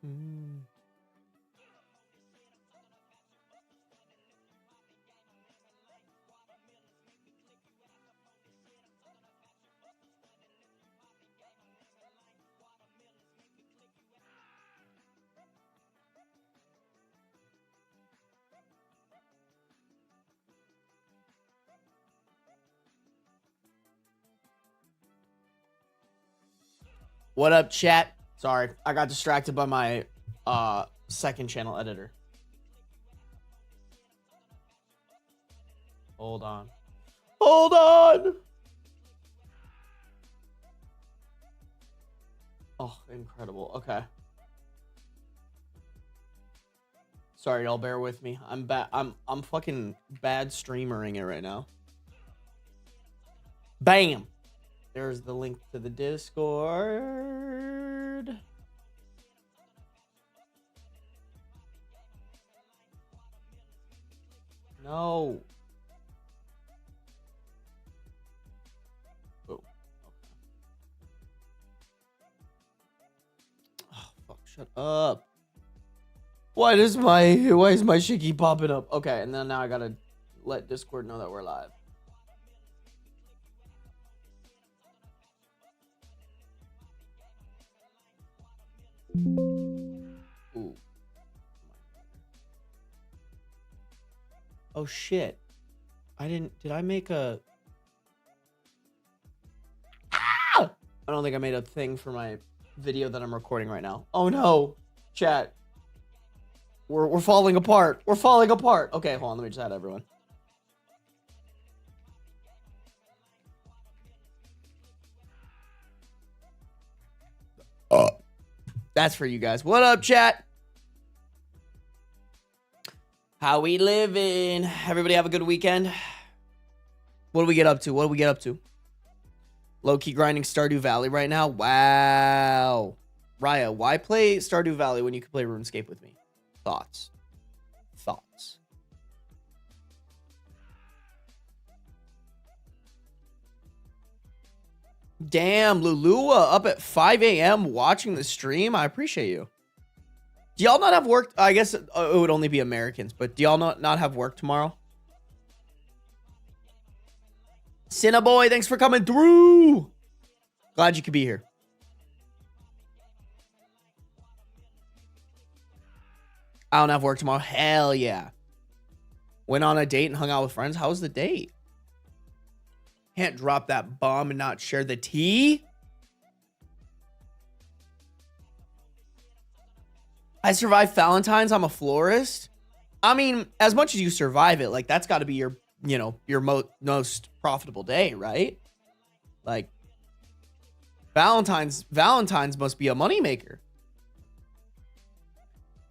Mm. What up, chat? Sorry, I got distracted by my second channel editor. Hold on. Hold on! Oh, incredible. Okay. Sorry, y'all, bear with me. I'm bad. I'm fucking bad streamering it right now. Bam! There's the link to the Discord. No. Oh. Okay. Oh, fuck. Shut up. Why is my shit keep popping up? Okay, and then now I gotta let Discord know that we're live. Ooh. Oh shit. Did I make a... Ah! I don't think I made a thing for my video that I'm recording right now. Oh no. Chat. We're falling apart. We're falling apart. Okay, hold on, let me just add everyone. That's for you guys. What up, chat? How we living? Everybody have a good weekend? What do we get up to? What do we get up to? Low-key grinding Stardew Valley right now? Wow. Raya, why play Stardew Valley when you can play RuneScape with me? Thoughts? Thoughts? Damn, Lulua up at 5 a.m. watching the stream. I appreciate you. Do y'all not have work? I guess it would only be Americans, but do y'all not have work tomorrow? Cinnaboy, thanks for coming through. Glad you could be here. I don't have work tomorrow. Hell yeah. Went on a date and hung out with friends. How was the date? Can't drop that bomb and not share the tea. I survived Valentine's. I'm a florist. I mean, as much as you survive it, like that's got to be your, you know, your most profitable day, right? Like Valentine's must be a moneymaker.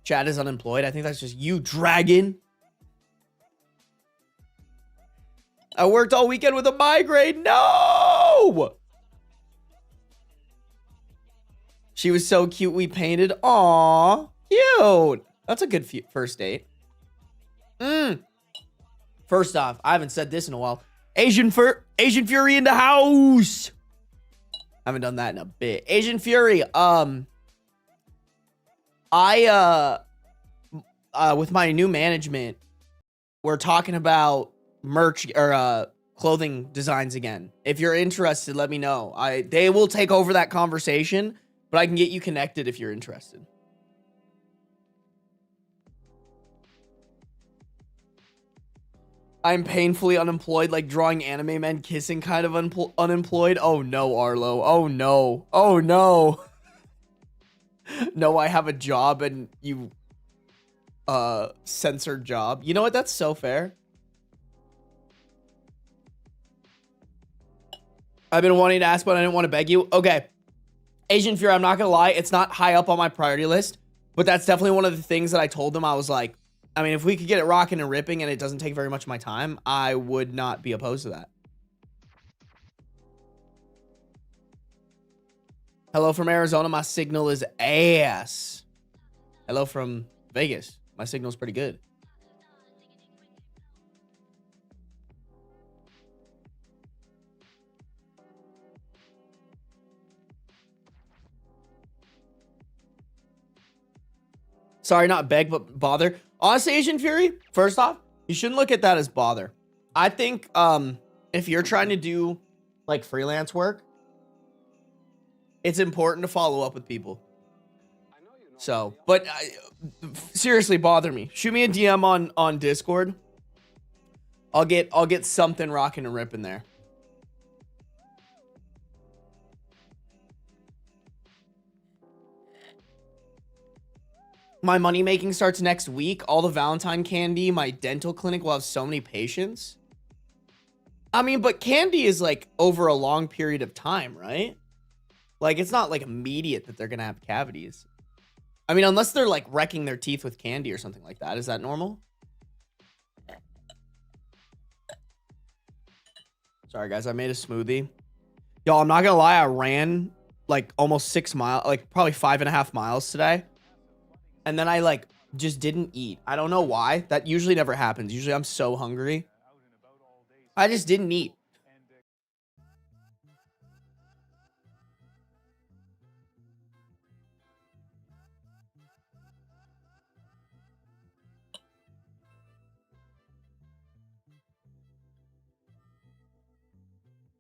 Chad is unemployed. I think that's just you, dragon. I worked all weekend with a migraine. No! She was so cute. We painted. Aw, cute. That's a good first date. First off, I haven't said this in a while. Asian Fury in the house. I haven't done that in a bit. Asian Fury. With my new management, we're talking about merch or clothing designs again. If you're interested, let me know. They will take over that conversation, but I can get you connected if you're interested. I'm painfully unemployed, like drawing anime men kissing kind of unemployed. Oh no, Arlo. Oh no. Oh no. No, I have a job and you censored job. You know what? That's so fair. I've been wanting to ask, but I didn't want to beg you. Okay. Asian Fury, I'm not going to lie. It's not high up on my priority list, but that's definitely one of the things that I told them. I was like, I mean, if we could get it rocking and ripping and it doesn't take very much of my time, I would not be opposed to that. Hello from Arizona. My signal is ass. Hello from Vegas. My signal's pretty good. Sorry, not beg, but bother. Honestly, Asian Fury, first off, you shouldn't look at that as bother. I think if you're trying to do like freelance work, it's important to follow up with people. So, but seriously, bother me. Shoot me a DM on Discord. I'll get something rocking and ripping there. My money making starts next week. All the Valentine candy. My dental clinic will have so many patients. I mean, but candy is like over a long period of time, right? Like, it's not like immediate that they're going to have cavities. I mean, unless they're like wrecking their teeth with candy or something like that. Is that normal? Sorry, guys. I made a smoothie. Y'all, I'm not going to lie. I ran like almost 6 miles, like probably 5.5 miles today. And then I like just didn't eat. I don't know why. That usually never happens. Usually I'm so hungry. I just didn't eat.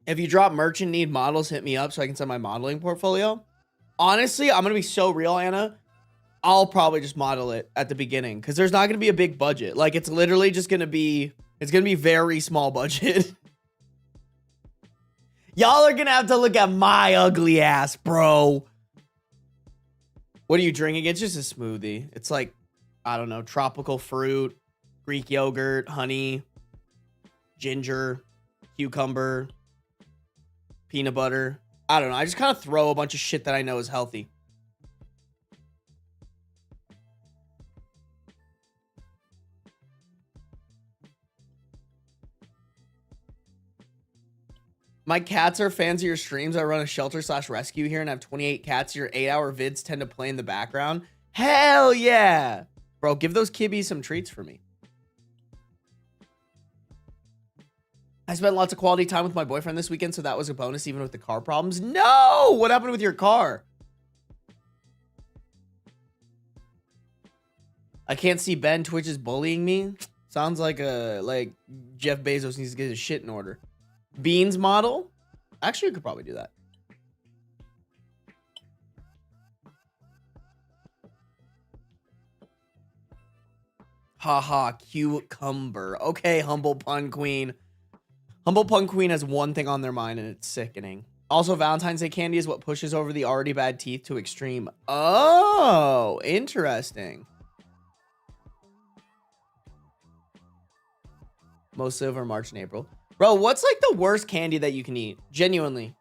If you drop merch and need models, hit me up so I can send my modeling portfolio. Honestly, I'm going to be so real, Anna. I'll probably just model it at the beginning because there's not going to be a big budget. Like, it's literally just going to be, it's going to be very small budget. Y'all are going to have to look at my ugly ass, bro. What are you drinking? It's just a smoothie. It's like, I don't know, tropical fruit, Greek yogurt, honey, ginger, cucumber, peanut butter. I don't know. I just kind of throw a bunch of shit that I know is healthy. My cats are fans of your streams. I run a shelter/rescue here and have 28 cats. Your 8-hour vids tend to play in the background. Hell yeah. Bro, give those kibbies some treats for me. I spent lots of quality time with my boyfriend this weekend, so that was a bonus even with the car problems. No! What happened with your car? I can't see Ben. Twitch is bullying me. Sounds like Jeff Bezos needs to get his shit in order. Beans model? Actually, you could probably do that. Haha, cucumber. Okay, Humble Pun Queen. Humble Pun Queen has one thing on their mind, and it's sickening. Also, Valentine's Day candy is what pushes over the already bad teeth to extreme. Oh, interesting. Mostly over March and April. Bro, what's like the worst candy that you can eat? Genuinely.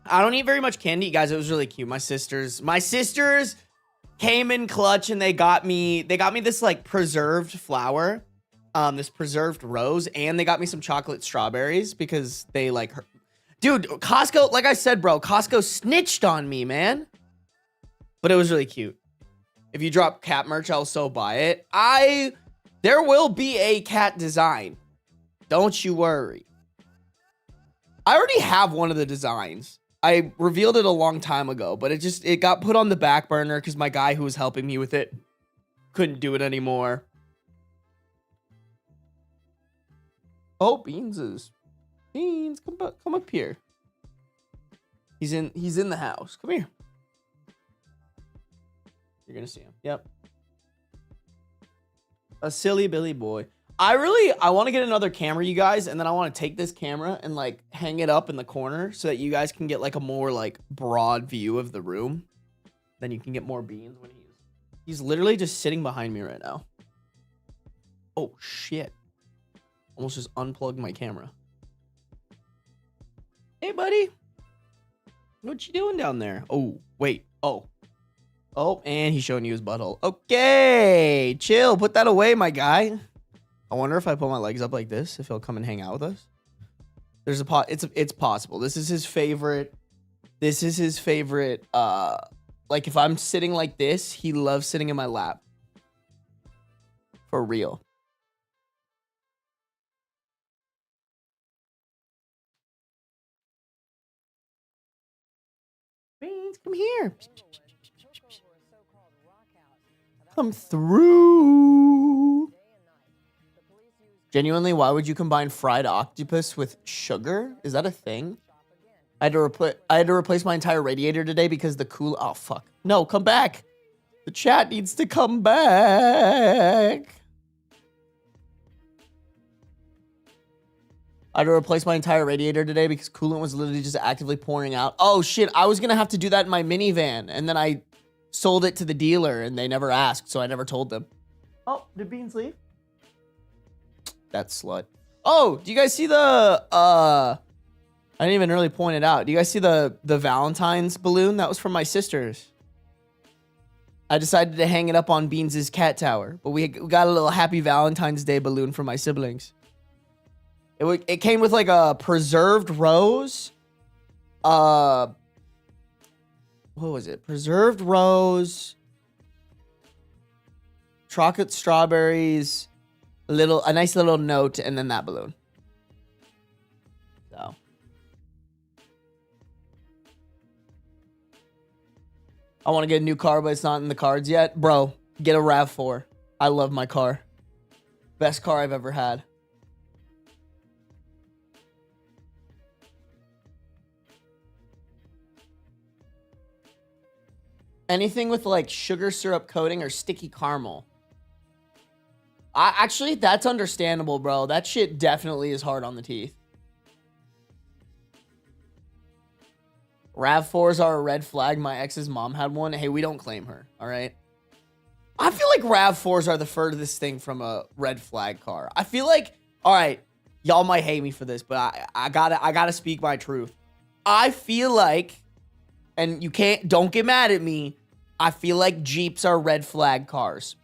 I don't eat very much candy, guys. It was really cute. My sisters came in clutch and they got me this like preserved flower, this preserved rose, and they got me some chocolate strawberries because they like her. Dude, Costco, like I said, bro, Costco snitched on me, man. But it was really cute. If you drop cat merch, I'll so buy it. There will be a cat design. Don't you worry. I already have one of the designs. I revealed it a long time ago, but it got put on the back burner because my guy who was helping me with it couldn't do it anymore. Oh, Beans, come up here. He's in the house. Come here. You're gonna see him. Yep. A silly Billy boy. I want to get another camera, you guys, and then I want to take this camera and like hang it up in the corner so that you guys can get like a more like broad view of the room. Then you can get more Beans when he's literally just sitting behind me right now. Oh shit. Almost just unplugged my camera. Hey buddy. What you doing down there? Oh, wait. Oh, and he's showing you his butthole. Okay, chill. Put that away, my guy. I wonder if I put my legs up like this, if he'll come and hang out with us. There's it's possible. This is his favorite. Like if I'm sitting like this, he loves sitting in my lap. For real. Beans, come here. Come through. Genuinely, why would you combine fried octopus with sugar? Is that a thing? I had to replace my entire radiator today because the cool. Oh fuck! No, come back. The chat needs to come back. I had to replace my entire radiator today because coolant was literally just actively pouring out. Oh shit! I was gonna have to do that in my minivan, and then I sold it to the dealer, and they never asked, so I never told them. Oh, did Beans leave? That slut. Oh, do you guys see the I didn't even really point it out. Do you guys see the Valentine's balloon? That was from my sisters. I decided to hang it up on Beans' cat tower, but we got a little happy Valentine's Day balloon for my siblings. It came with like a preserved rose. What was it? Preserved rose, chocolate strawberries, a nice little note, and then that balloon. So I want to get a new car, but it's not in the cards yet. Bro, get a RAV4. I love my car. Best car I've ever had. Anything with like sugar syrup coating or sticky caramel. Actually, that's understandable, bro. That shit definitely is hard on the teeth. RAV4s are a red flag. My ex's mom had one. Hey, we don't claim her, all right? I feel like RAV4s are the furthest thing from a red flag car. I feel like, all right, y'all might hate me for this, but I gotta speak my truth. I feel like, and don't get mad at me, I feel like Jeeps are red flag cars.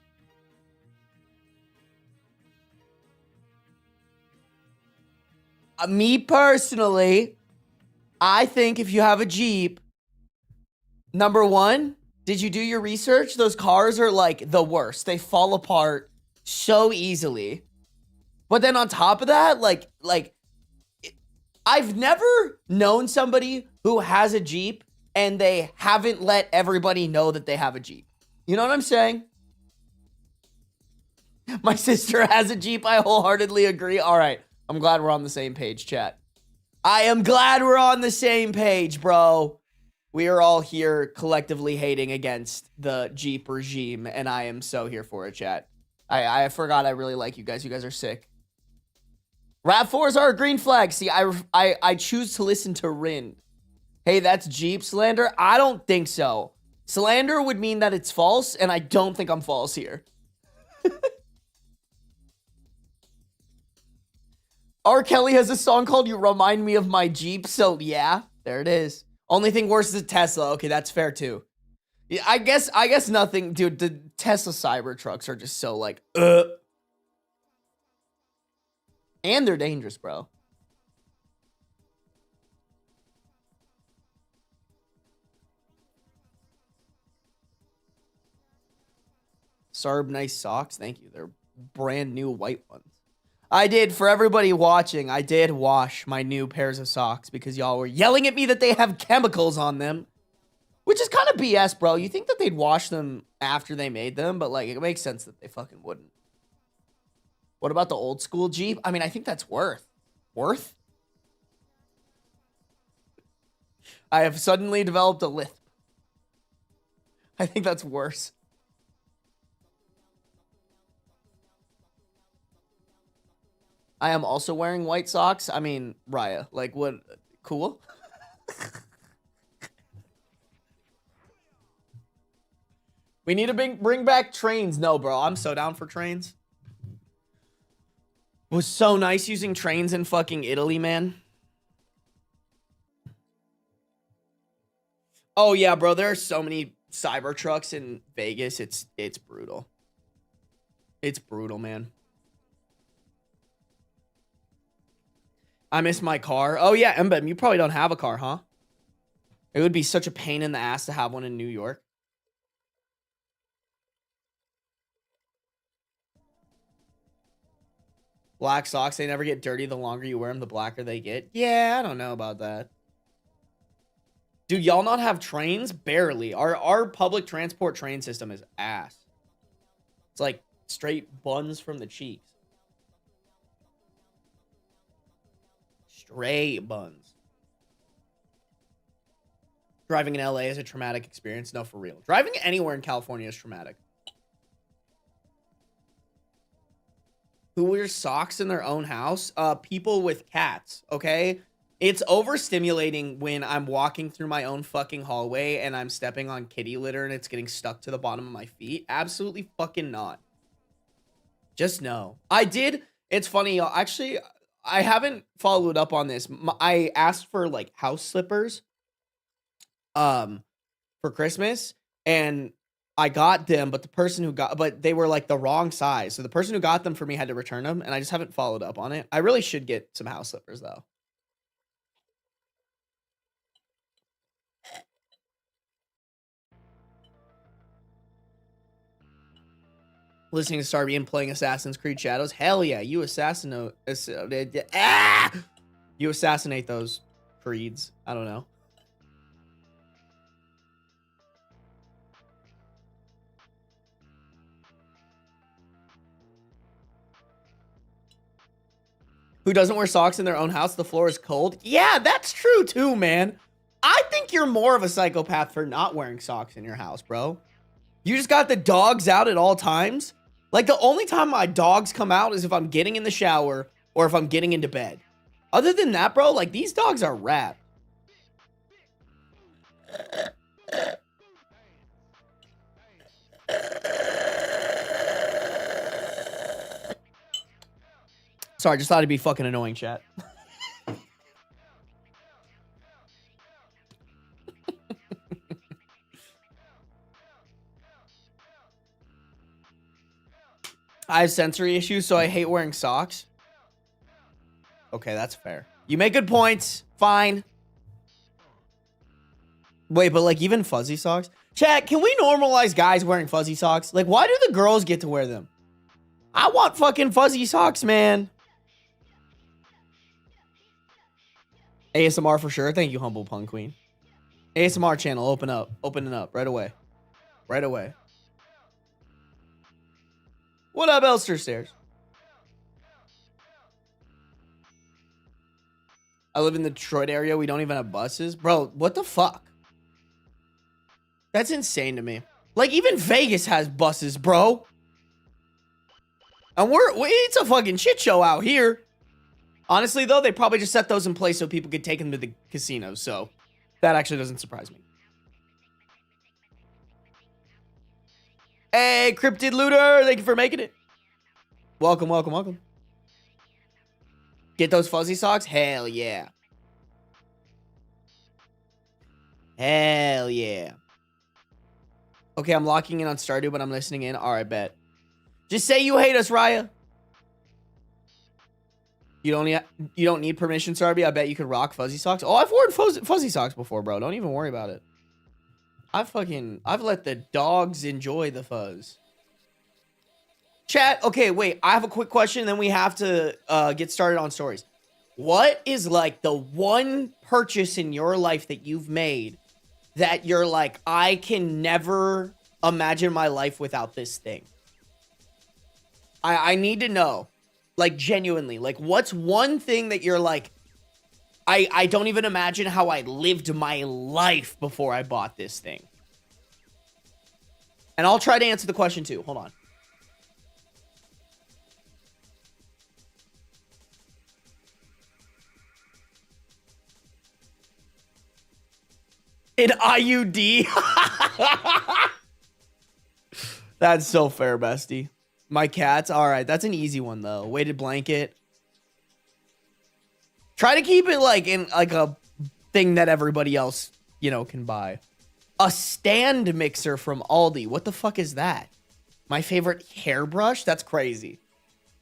Me personally, I think if you have a Jeep, number one, did you do your research? Those cars are like the worst. They fall apart so easily. But then on top of that, like I've never known somebody who has a Jeep and they haven't let everybody know that they have a Jeep. You know what I'm saying? My sister has a Jeep. I wholeheartedly agree. All right. I'm glad we're on the same page, chat. I am glad we're on the same page, bro. We are all here collectively hating against the Jeep regime, and I am so here for it, chat. I forgot I really like you guys. You guys are sick. RAV4s are a green flag. See, I choose to listen to Rin. Hey, that's Jeep slander? I don't think so. Slander would mean that it's false, and I don't think I'm false here. R. Kelly has a song called You Remind Me of My Jeep, so yeah, there it is. Only thing worse is a Tesla. Okay, that's fair too. Yeah, I guess nothing, dude. The Tesla Cybertrucks are just so like, and they're dangerous, bro. Sarb, nice socks. Thank you. They're brand new white ones. I did, for everybody watching, I did wash my new pairs of socks because y'all were yelling at me that they have chemicals on them. Which is kind of BS, bro. You think that they'd wash them after they made them, but like, it makes sense that they fucking wouldn't. What about the old school Jeep? I mean, I think that's worth. Worth? I have suddenly developed a lisp. I think that's worse. I am also wearing white socks. I mean, Raya, like what? Cool. We need to bring back trains. No, bro, I'm so down for trains. It was so nice using trains in fucking Italy, man. Oh yeah, bro, there are so many Cybertrucks in Vegas. It's brutal. It's brutal, man. I miss my car. Oh yeah, Mbem, you probably don't have a car, huh? It would be such a pain in the ass to have one in New York. Black socks, they never get dirty. The longer you wear them, the blacker they get. Yeah, I don't know about that. Dude, y'all not have trains? Barely. Our public transport train system is ass. like straight buns from the cheeks. Straight buns. Driving in LA is a traumatic experience. No, for real. Driving anywhere in California is traumatic. Who wears socks in their own house? People with cats, okay? It's overstimulating when I'm walking through my own fucking hallway and I'm stepping on kitty litter and it's getting stuck to the bottom of my feet. Absolutely fucking not. Just no. I did. It's funny, y'all. Actually, I haven't followed up on this. I asked for like house slippers for Christmas, and I got them, but they were like the wrong size. So the person who got them for me had to return them, and I just haven't followed up on it. I really should get some house slippers though. Listening to Sarby and playing Assassin's Creed Shadows. Hell yeah, you assassinate you assassinate those creeds. I don't know. Who doesn't wear socks in their own house? The floor is cold. Yeah, that's true too, man. I think you're more of a psychopath for not wearing socks in your house, bro. You just got the dogs out at all times. Like, the only time my dogs come out is if I'm getting in the shower or if I'm getting into bed. Other than that, bro, like, these dogs are rad. Sorry, just thought it'd be fucking annoying, chat. I have sensory issues, so I hate wearing socks. Okay, that's fair. You make good points. Fine. Wait, but like even fuzzy socks? Chat, can we normalize guys wearing fuzzy socks? Like, why do the girls get to wear them? I want fucking fuzzy socks, man. ASMR for sure. Thank you, Humble Pun Queen. ASMR channel, opening up right away. Right away. What up, Elster Stairs? I live in the Detroit area. We don't even have buses. Bro, what the fuck? That's insane to me. Like, even Vegas has buses, bro. And it's a fucking shit show out here. Honestly, though, they probably just set those in place so people could take them to the casinos. So that actually doesn't surprise me. Hey, Cryptid Looter. Thank you for making it. Welcome, welcome, welcome. Get those fuzzy socks? Hell yeah. Hell yeah. Okay, I'm locking in on Stardew, but I'm listening in. All right, bet. Just say you hate us, Raya. You don't need permission, Sarby. I bet you could rock fuzzy socks. Oh, I've worn fuzzy socks before, bro. Don't even worry about it. I've let the dogs enjoy the fuzz. Chat, okay, wait. I have a quick question, then we have to get started on stories. What is like the one purchase in your life that you've made that you're like, I can never imagine my life without this thing? I need to know. Like, genuinely. Like, what's one thing that you're like, I don't even imagine how I lived my life before I bought this thing. And I'll try to answer the question too. Hold on. An IUD? That's so fair, bestie. My cats? All right, that's an easy one, though. Weighted blanket. Try to keep it, like, in, like, a thing that everybody else, you know, can buy. A stand mixer from Aldi. What the fuck is that? My favorite hairbrush? That's crazy.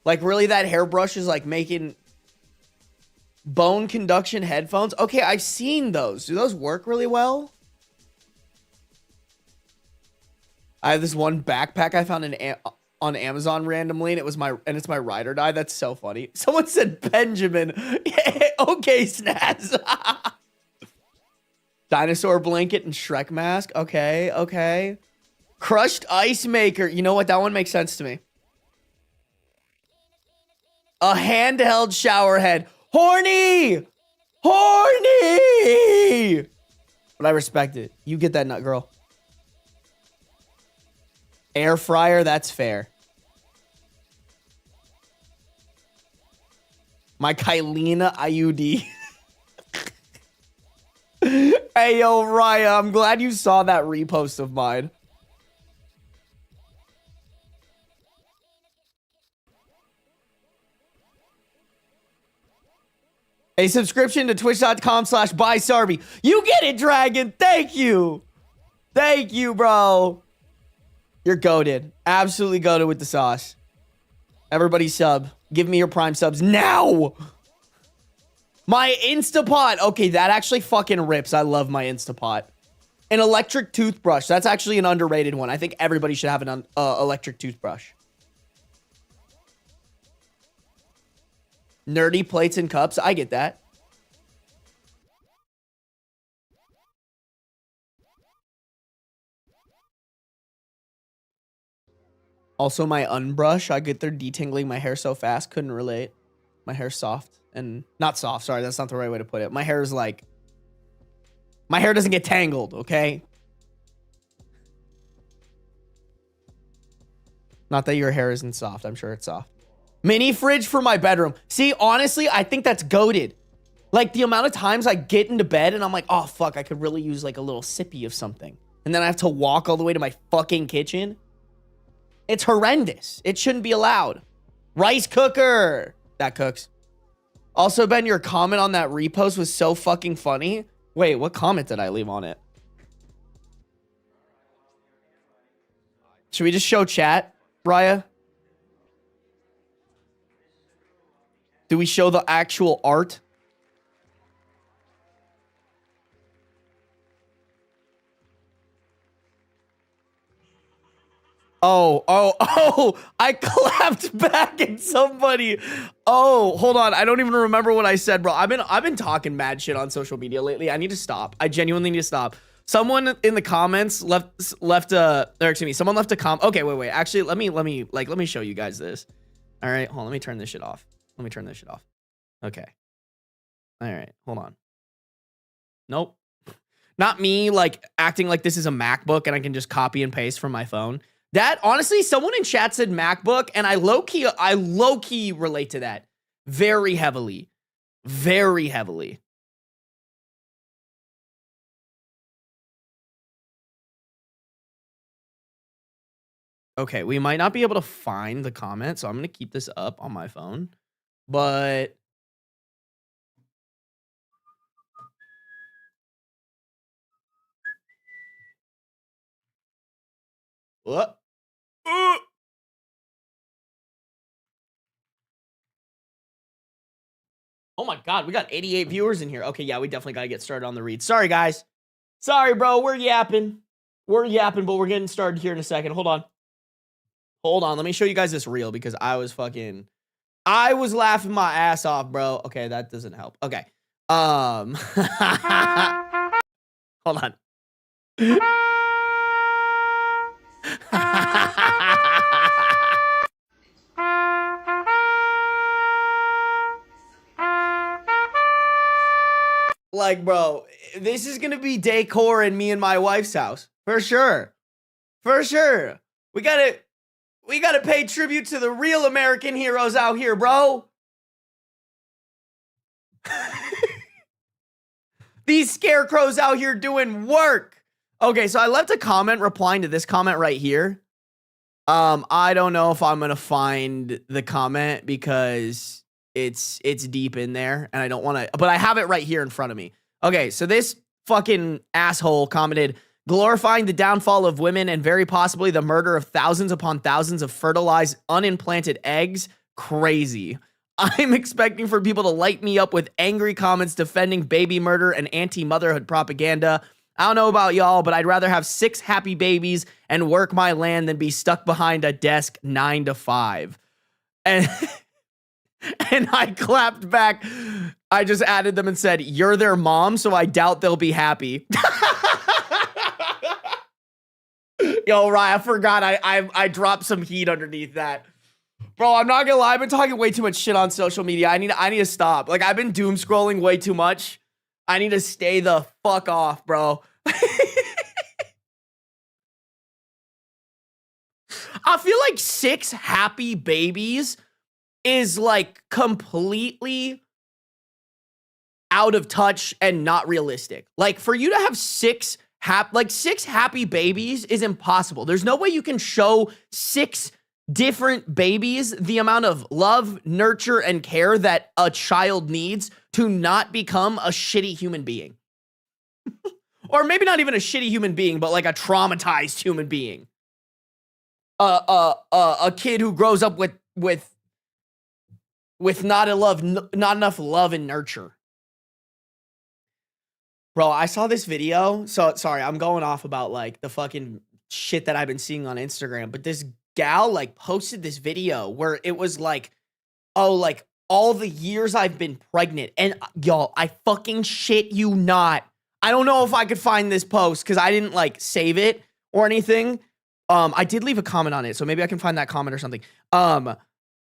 Like, really, that hairbrush is, like, making bone conduction headphones? Okay, I've seen those. Do those work really well? I have this one backpack I found on Amazon randomly, and it's my ride or die. That's so funny. Someone said Benjamin. Okay, Snaz. Dinosaur blanket and Shrek mask. Okay. Crushed ice maker. You know what? That one makes sense to me. A handheld shower head. Horny! Horny! But I respect it. You get that nut, girl. Air fryer, that's fair. My Kylina IUD. Hey, yo, Raya, I'm glad you saw that repost of mine. A subscription to twitch.com/buysarby. You get it, Dragon. Thank you. Thank you, bro. You're goated. Absolutely goated with the sauce. Everybody sub. Give me your Prime subs now. My Instapot. Okay, that actually fucking rips. I love my Instapot. An electric toothbrush. That's actually an underrated one. I think everybody should have an electric toothbrush. Nerdy plates and cups. I get that. Also, my unbrush. I get there detangling my hair so fast. Couldn't relate. My hair's soft. And not soft. Sorry, that's not the right way to put it. My hair is like... My hair doesn't get tangled, okay? Not that your hair isn't soft. I'm sure it's soft. Mini fridge for my bedroom. See, honestly, I think that's goated. Like, the amount of times I get into bed and I'm like, oh, fuck, I could really use, like, a little sippy of something. And then I have to walk all the way to my fucking kitchen. It's horrendous. It shouldn't be allowed. Rice cooker. That cooks. Also, Ben, your comment on that repost was so fucking funny. Wait, what comment did I leave on it? Should we just show chat, Raya? Do we show the actual art? Oh, I clapped back at somebody. Oh, hold on. I don't even remember what I said, bro. I've been talking mad shit on social media lately. I need to stop. I genuinely need to stop. Someone in the comments left someone left a comment. Okay, wait. Actually, let me show you guys this. All right, hold on. Let me turn this shit off. Okay. All right, hold on. Nope. Not me like acting like this is a MacBook and I can just copy and paste from my phone. That, honestly, someone in chat said MacBook, and I low-key relate to that very heavily. Very heavily. Okay, we might not be able to find the comment, so I'm going to keep this up on my phone. But... What? Oh my god, we got 88 viewers in here. Okay, yeah, we definitely got to get started on the read. Sorry, guys. Sorry, bro. We're yapping. But we're getting started here in a second. Hold on. Let me show you guys this reel because I was laughing my ass off, bro. Okay, that doesn't help. Okay. Hold on. Like, bro, this is gonna be decor in me and my wife's house for sure. We gotta pay tribute to the real American heroes out here, bro. These scarecrows out here doing work. Okay, so I left a comment replying to this comment right here. I don't know if I'm gonna find the comment because it's deep in there and I don't want to, but I have it right here in front of me. Okay, so this fucking asshole commented, glorifying the downfall of women and very possibly the murder of thousands upon thousands of fertilized, unimplanted eggs. Crazy. I'm expecting for people to light me up with angry comments defending baby murder and anti-motherhood propaganda. I don't know about y'all, but I'd rather have 6 happy babies and work my land than be stuck behind a desk 9 to 5. And and I clapped back. I just added them and said, you're their mom, so I doubt they'll be happy. Yo, Ryan, I forgot I dropped some heat underneath that. Bro, I'm not gonna lie, I've been talking way too much shit on social media. I need to stop. Like, I've been doom scrolling way too much. I need to stay the fuck off, bro. I feel like 6 happy babies is like completely out of touch and not realistic. Like, for you to have 6 happy babies is impossible. There's no way you can show 6 different babies the amount of love, nurture, and care that a child needs to not become a shitty human being. Or maybe not even a shitty human being, but like a traumatized human being. A kid who grows up with not enough love and nurture. Bro, I saw this video. So sorry, I'm going off about like the fucking shit that I've been seeing on Instagram, but this gal like posted this video where it was like, oh, like all the years I've been pregnant. And y'all, I fucking shit you not. I don't know if I could find this post because I didn't like save it or anything. I did leave a comment on it, so maybe I can find that comment or something.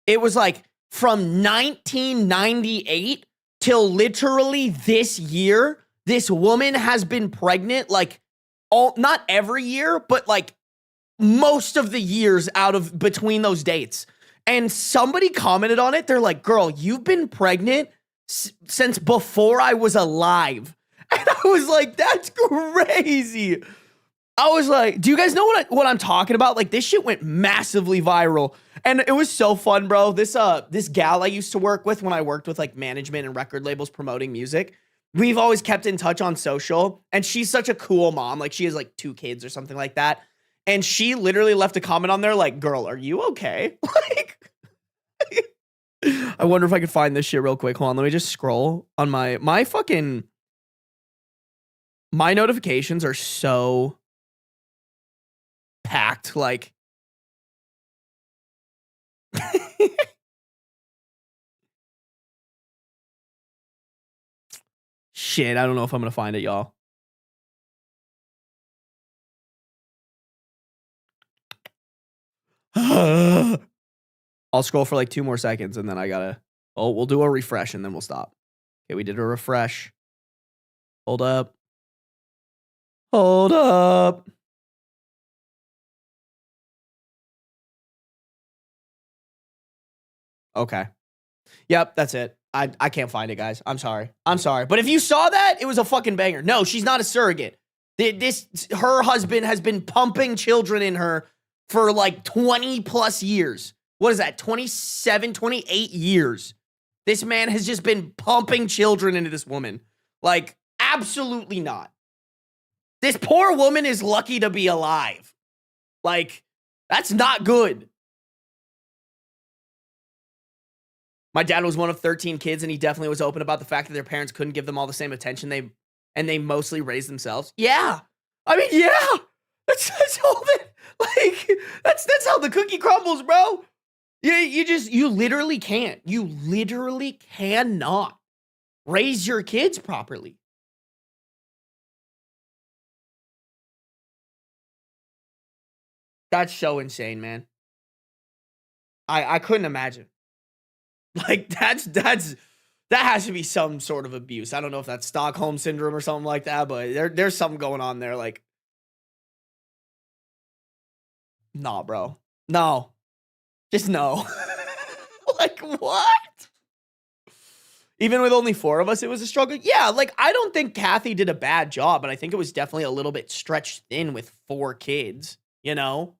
It was like from 1998 till literally this year, this woman has been pregnant like not every year, but like most of the years out of between those dates. And somebody commented on it. They're like, girl, you've been pregnant since before I was alive. And I was like, that's crazy. I was like, do you guys know what I'm talking about? Like, this shit went massively viral. And it was so fun, bro. This gal I used to work with when I worked with like management and record labels promoting music, we've always kept in touch on social. And she's such a cool mom. Like, she has like 2 kids or something like that. And she literally left a comment on there like, girl, are you okay? Like, I wonder if I could find this shit real quick. Hold on, let me just scroll on my notifications are so packed, like shit, I don't know if I'm gonna find it, y'all. I'll scroll for like 2 more seconds and then I gotta we'll do a refresh and then we'll stop. Okay, we did a refresh. Hold up. Okay. Yep, that's it. I can't find it, guys. I'm sorry. But if you saw that, it was a fucking banger. No, she's not a surrogate. Her husband has been pumping children in her for like 20 plus years. What is that? 27, 28 years. This man has just been pumping children into this woman. Like, absolutely not. This poor woman is lucky to be alive. Like, that's not good. My dad was one of 13 kids, and he definitely was open about the fact that their parents couldn't give them all the same attention they mostly raised themselves. Yeah. I mean, yeah. That's all that, like, that's how the cookie crumbles, bro. You literally can't. You literally cannot raise your kids properly. That's so insane, man. I couldn't imagine. Like, that has to be some sort of abuse. I don't know if that's Stockholm syndrome or something like that, but there's something going on there. Like, nah, bro. No. Just no. Like, what? Even with only 4 of us, it was a struggle. Yeah, like, I don't think Kathy did a bad job, but I think it was definitely a little bit stretched thin with 4 kids, you know?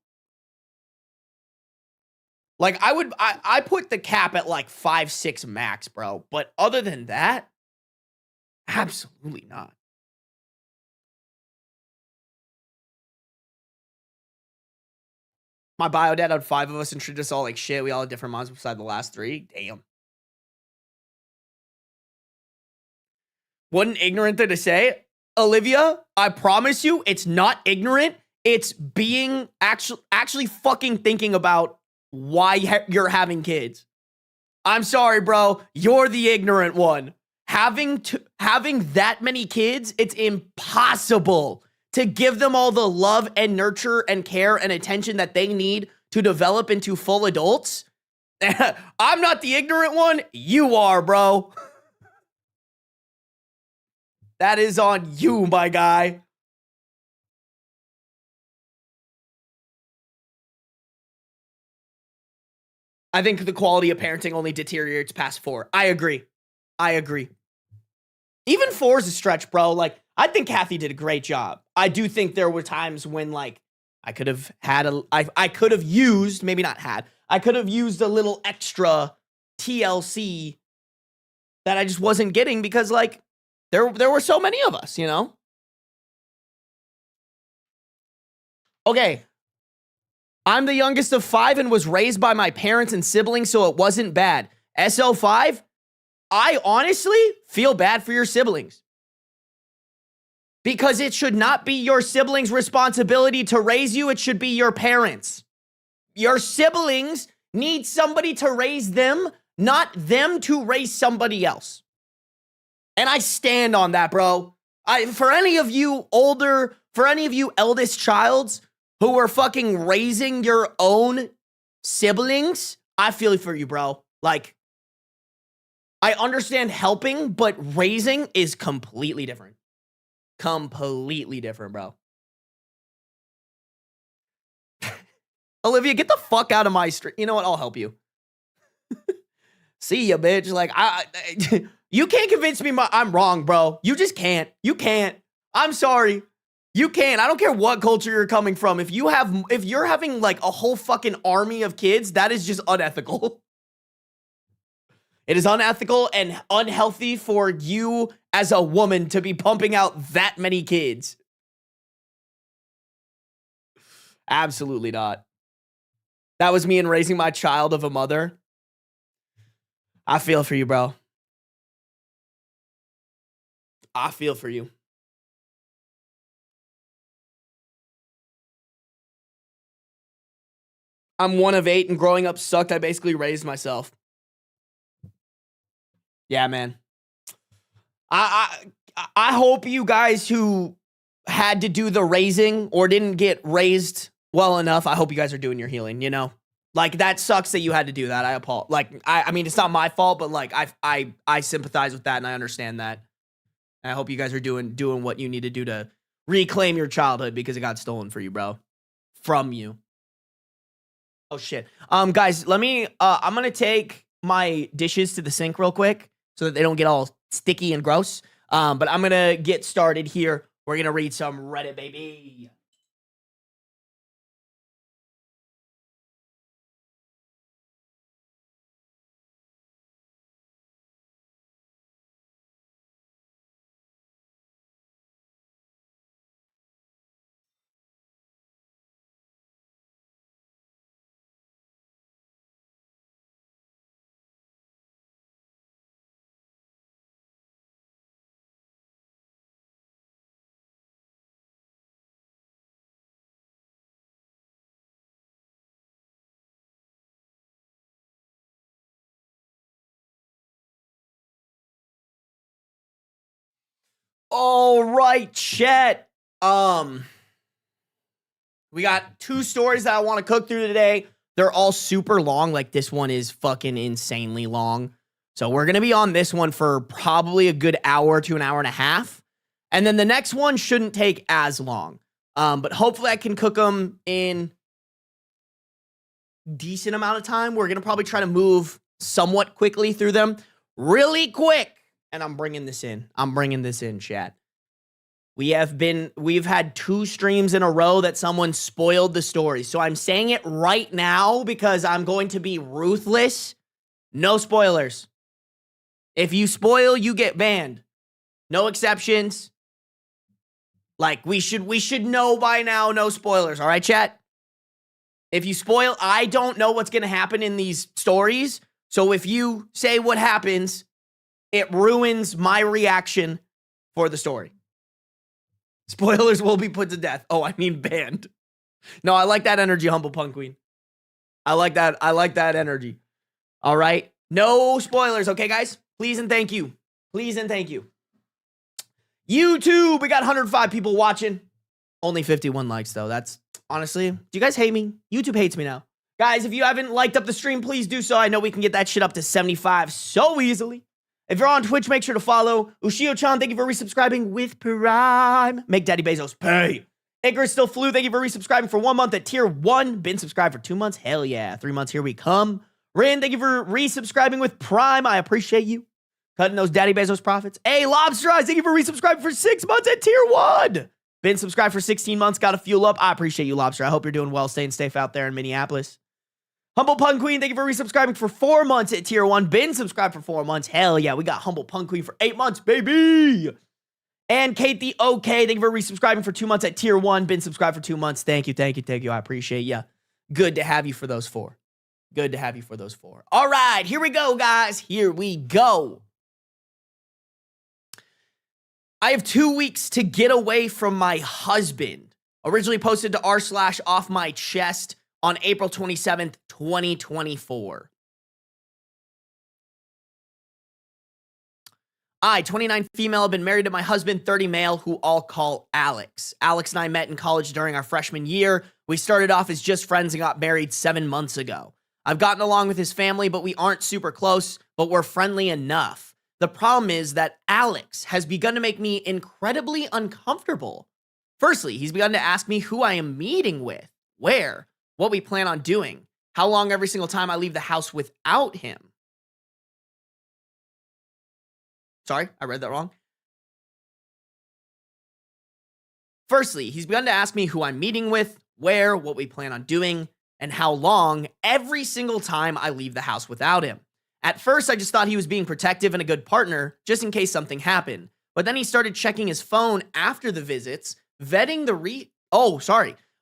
Like, I put the cap at like 5, 6 max, bro. But other than that, absolutely not. My bio dad had 5 of us and treated us all like shit. We all had different moms beside the last 3. Damn. What an ignorant thing to say. Olivia, I promise you, it's not ignorant. It's being actually fucking thinking about why you're having kids. I'm sorry, bro. You're the ignorant one. Having that many kids, it's impossible to give them all the love and nurture and care and attention that they need to develop into full adults. I'm not the ignorant one. You are, bro. That is on you, my guy. I think the quality of parenting only deteriorates past 4. I agree. Even 4 is a stretch, bro. Like, I think Kathy did a great job. I do think there were times when, like, I could have had I could have used, maybe not had, I could have used a little extra TLC that I just wasn't getting because, like, there were so many of us, you know? Okay. I'm the youngest of 5 and was raised by my parents and siblings, so it wasn't bad. SL5, I honestly feel bad for your siblings. Because it should not be your siblings' responsibility to raise you. It should be your parents. Your siblings need somebody to raise them, not them to raise somebody else. And I stand on that, bro. For any of you eldest childs who are fucking raising your own siblings, I feel for you, bro. Like, I understand helping, but raising is completely different. Completely different, bro. Olivia, get the fuck out of my street. You know what? I'll help you. See ya, bitch. Like, you can't convince me I'm wrong, bro. You just can't. You can't. I'm sorry. You can't. I don't care what culture you're coming from. If you're having like a whole fucking army of kids, that is just unethical. It is unethical and unhealthy for you as a woman to be pumping out that many kids. Absolutely not. That was me in raising my child of a mother. I feel for you, bro. I feel for you. I'm one of 8 and growing up sucked. I basically raised myself. Yeah, man. I hope you guys who had to do the raising or didn't get raised well enough, I hope you guys are doing your healing, you know? Like, that sucks that you had to do that. I apologize. Like, I mean, it's not my fault, but like, I sympathize with that and I understand that. And I hope you guys are doing what you need to do to reclaim your childhood because it got stolen for you, bro. From you. Oh, shit. Guys, let me, I'm gonna take my dishes to the sink real quick so that they don't get all sticky and gross. But I'm gonna get started here. We're gonna read some Reddit, baby. All right, chat. We got 2 stories that I want to cook through today. They're all super long. Like, this one is fucking insanely long. So we're going to be on this one for probably a good hour to an hour and a half. And then the next one shouldn't take as long. But hopefully I can cook them in decent amount of time. We're going to probably try to move somewhat quickly through them. Really quick. And I'm bringing this in, chat. We've had 2 streams in a row that someone spoiled the story. So I'm saying it right now because I'm going to be ruthless. No spoilers. If you spoil, you get banned. No exceptions. Like, we should know by now, no spoilers. All right, chat? If you spoil, I don't know what's going to happen in these stories. So if you say what happens, it ruins my reaction for the story. Spoilers will be put to death. Oh, I mean banned. No, I like that energy, Humble Punk Queen. I like that energy. All right. No spoilers, okay, guys? Please and thank you. Please and thank you. YouTube, we got 105 people watching. Only 51 likes, though. That's, honestly, do you guys hate me? YouTube hates me now. Guys, if you haven't liked up the stream, please do so. I know we can get that shit up to 75 so easily. If you're on Twitch, make sure to follow. Ushio-chan, thank you for resubscribing with Prime. Make Daddy Bezos pay. Icarus Still Flew, thank you for resubscribing for 1 month at tier 1. Been subscribed for 2 months. Hell yeah. 3 months, here we come. Rin, thank you for resubscribing with Prime. I appreciate you. Cutting those Daddy Bezos profits. Hey, Lobster Eyes, thank you for resubscribing for 6 months at tier 1. Been subscribed for 16 months. Got to fuel up. I appreciate you, Lobster. I hope you're doing well. Staying safe out there in Minneapolis. Humble Pun Queen, thank you for resubscribing for 4 months at tier 1. Been subscribed for 4 months. Hell yeah, we got Humble Pun Queen for 8 months, baby. And Kate the OK, thank you for resubscribing for 2 months at tier 1. Been subscribed for 2 months. Thank you, thank you, thank you. I appreciate you. Good to have you for those 4. Good to have you for those 4. All right, here we go, guys. Here we go. I have 2 weeks to get away from my husband. Originally posted to r/off my chest on April 27th, 2024. I, 29 female, have been married to my husband, 30 male, who I'll call Alex. Alex and I met in college during our freshman year. We started off as just friends and got married 7 months ago. I've gotten along with his family, but we aren't super close, but we're friendly enough. The problem is that Alex has begun to make me incredibly uncomfortable. Firstly, he's begun to ask me who I am meeting with, where, what we plan on doing, how long every single time I leave the house without him. Sorry, I read that wrong. Firstly, he's begun to ask me who I'm meeting with, where, what we plan on doing, and how long every single time I leave the house without him. At first, I just thought he was being protective and a good partner, just in case something happened. But then he started checking his phone after the visits, vetting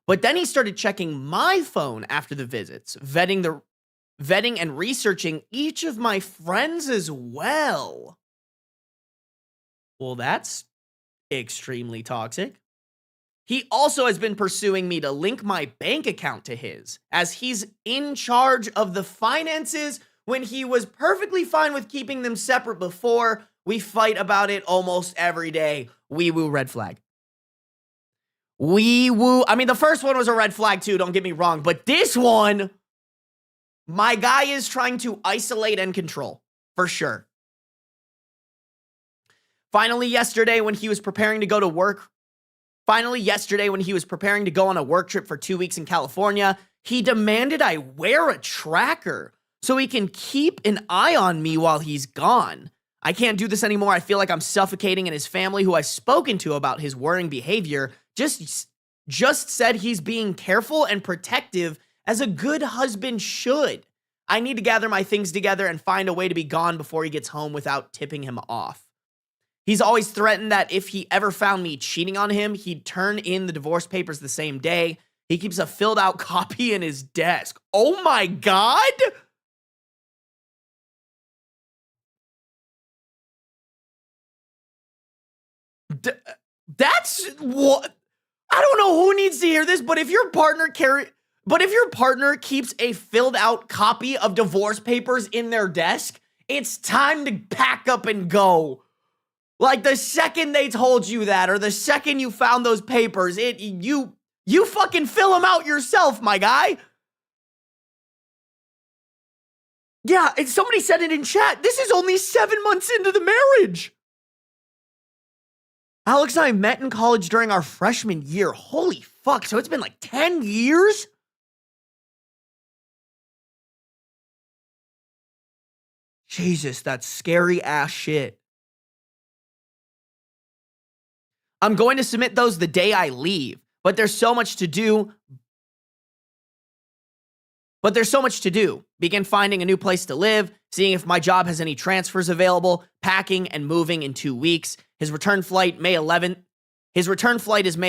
But then he started checking my phone after the visits, vetting and researching each of my friends as well. Well, that's extremely toxic. He also has been pursuing me to link my bank account to his, as he's in charge of the finances when he was perfectly fine with keeping them separate before. We fight about it almost every day. Wee woo, red flag. Wee woo. I mean, the first one was a red flag too, don't get me wrong. But this one, my guy is trying to isolate and control, for sure. Finally, yesterday when he was preparing to go on a work trip for 2 weeks in California, he demanded I wear a tracker so he can keep an eye on me while he's gone. I can't do this anymore. I feel like I'm suffocating, and his family, who I've spoken to about his worrying behavior, just said he's being careful and protective as a good husband should. I need to gather my things together and find a way to be gone before he gets home without tipping him off. He's always threatened that if he ever found me cheating on him, he'd turn in the divorce papers the same day. He keeps a filled out copy in his desk. Oh my God! That's what... I don't know who needs to hear this, but if your partner keeps a filled out copy of divorce papers in their desk, it's time to pack up and go. Like, the second they told you that, or the second you found those papers, you fucking fill them out yourself, my guy. Yeah, and somebody said it in chat. This is only 7 months into the marriage. Alex and I met in college during our freshman year. Holy fuck, so it's been like 10 years? Jesus, that's scary ass shit. I'm going to submit those the day I leave, but there's so much to do. Begin finding a new place to live, seeing if my job has any transfers available, packing and moving in 2 weeks. His return flight is May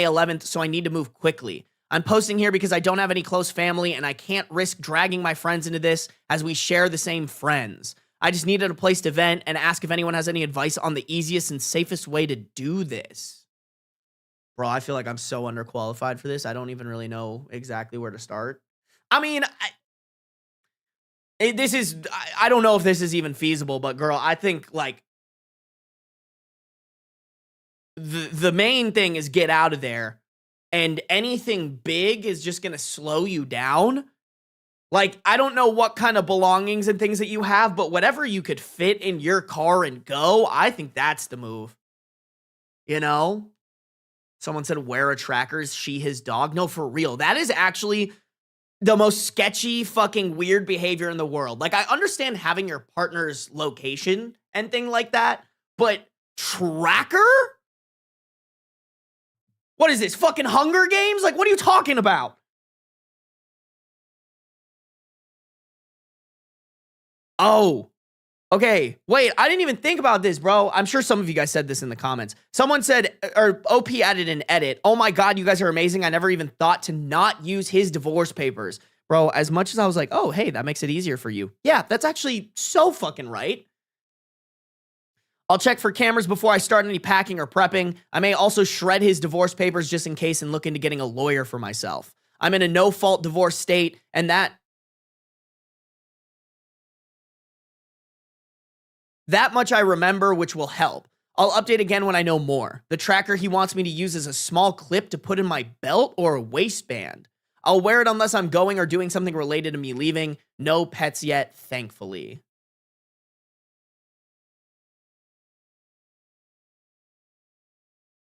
11th, so I need to move quickly. I'm posting here because I don't have any close family and I can't risk dragging my friends into this as we share the same friends. I just needed a place to vent and ask if anyone has any advice on the easiest and safest way to do this. Bro, I feel like I'm so underqualified for this. I don't even really know exactly where to start. I mean, I don't know if this is even feasible, but girl, I think like the main thing is get out of there and anything big is just going to slow you down. Like, I don't know what kind of belongings and things that you have, but whatever you could fit in your car and go, I think that's the move. You know? Someone said, wear a tracker, is she his dog? No, for real. That is actually the most sketchy, fucking weird behavior in the world. Like, I understand having your partner's location and thing like that, but tracker? What is this, fucking Hunger Games? Like, what are you talking about? Oh, okay. Wait, I didn't even think about this, bro. I'm sure some of you guys said this in the comments. Someone said, or OP added an edit. Oh my God, you guys are amazing. I never even thought to not use his divorce papers. Bro, as much as I was like, oh, hey, that makes it easier for you. Yeah, that's actually so fucking right. I'll check for cameras before I start any packing or prepping. I may also shred his divorce papers just in case and look into getting a lawyer for myself. I'm in a no-fault divorce state, and that much I remember, which will help. I'll update again when I know more. The tracker he wants me to use is a small clip to put in my belt or a waistband. I'll wear it unless I'm going or doing something related to me leaving. No pets yet, thankfully.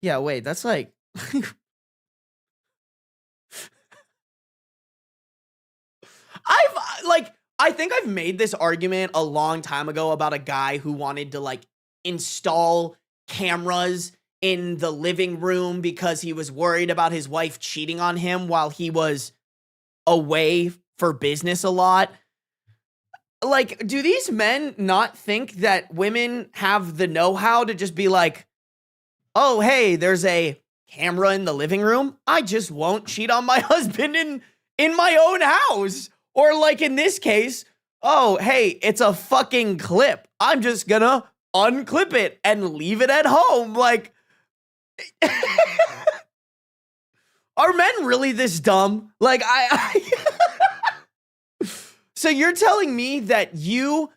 Yeah, wait, that's like... I think I've made this argument a long time ago about a guy who wanted to, like, install cameras in the living room because he was worried about his wife cheating on him while he was away for business a lot. Like, do these men not think that women have the know-how to just be like, oh, hey, there's a camera in the living room. I just won't cheat on my husband in my own house. Or like in this case, oh, hey, it's a fucking clip. I'm just gonna unclip it and leave it at home. Like, are men really this dumb? Like, So you're telling me that you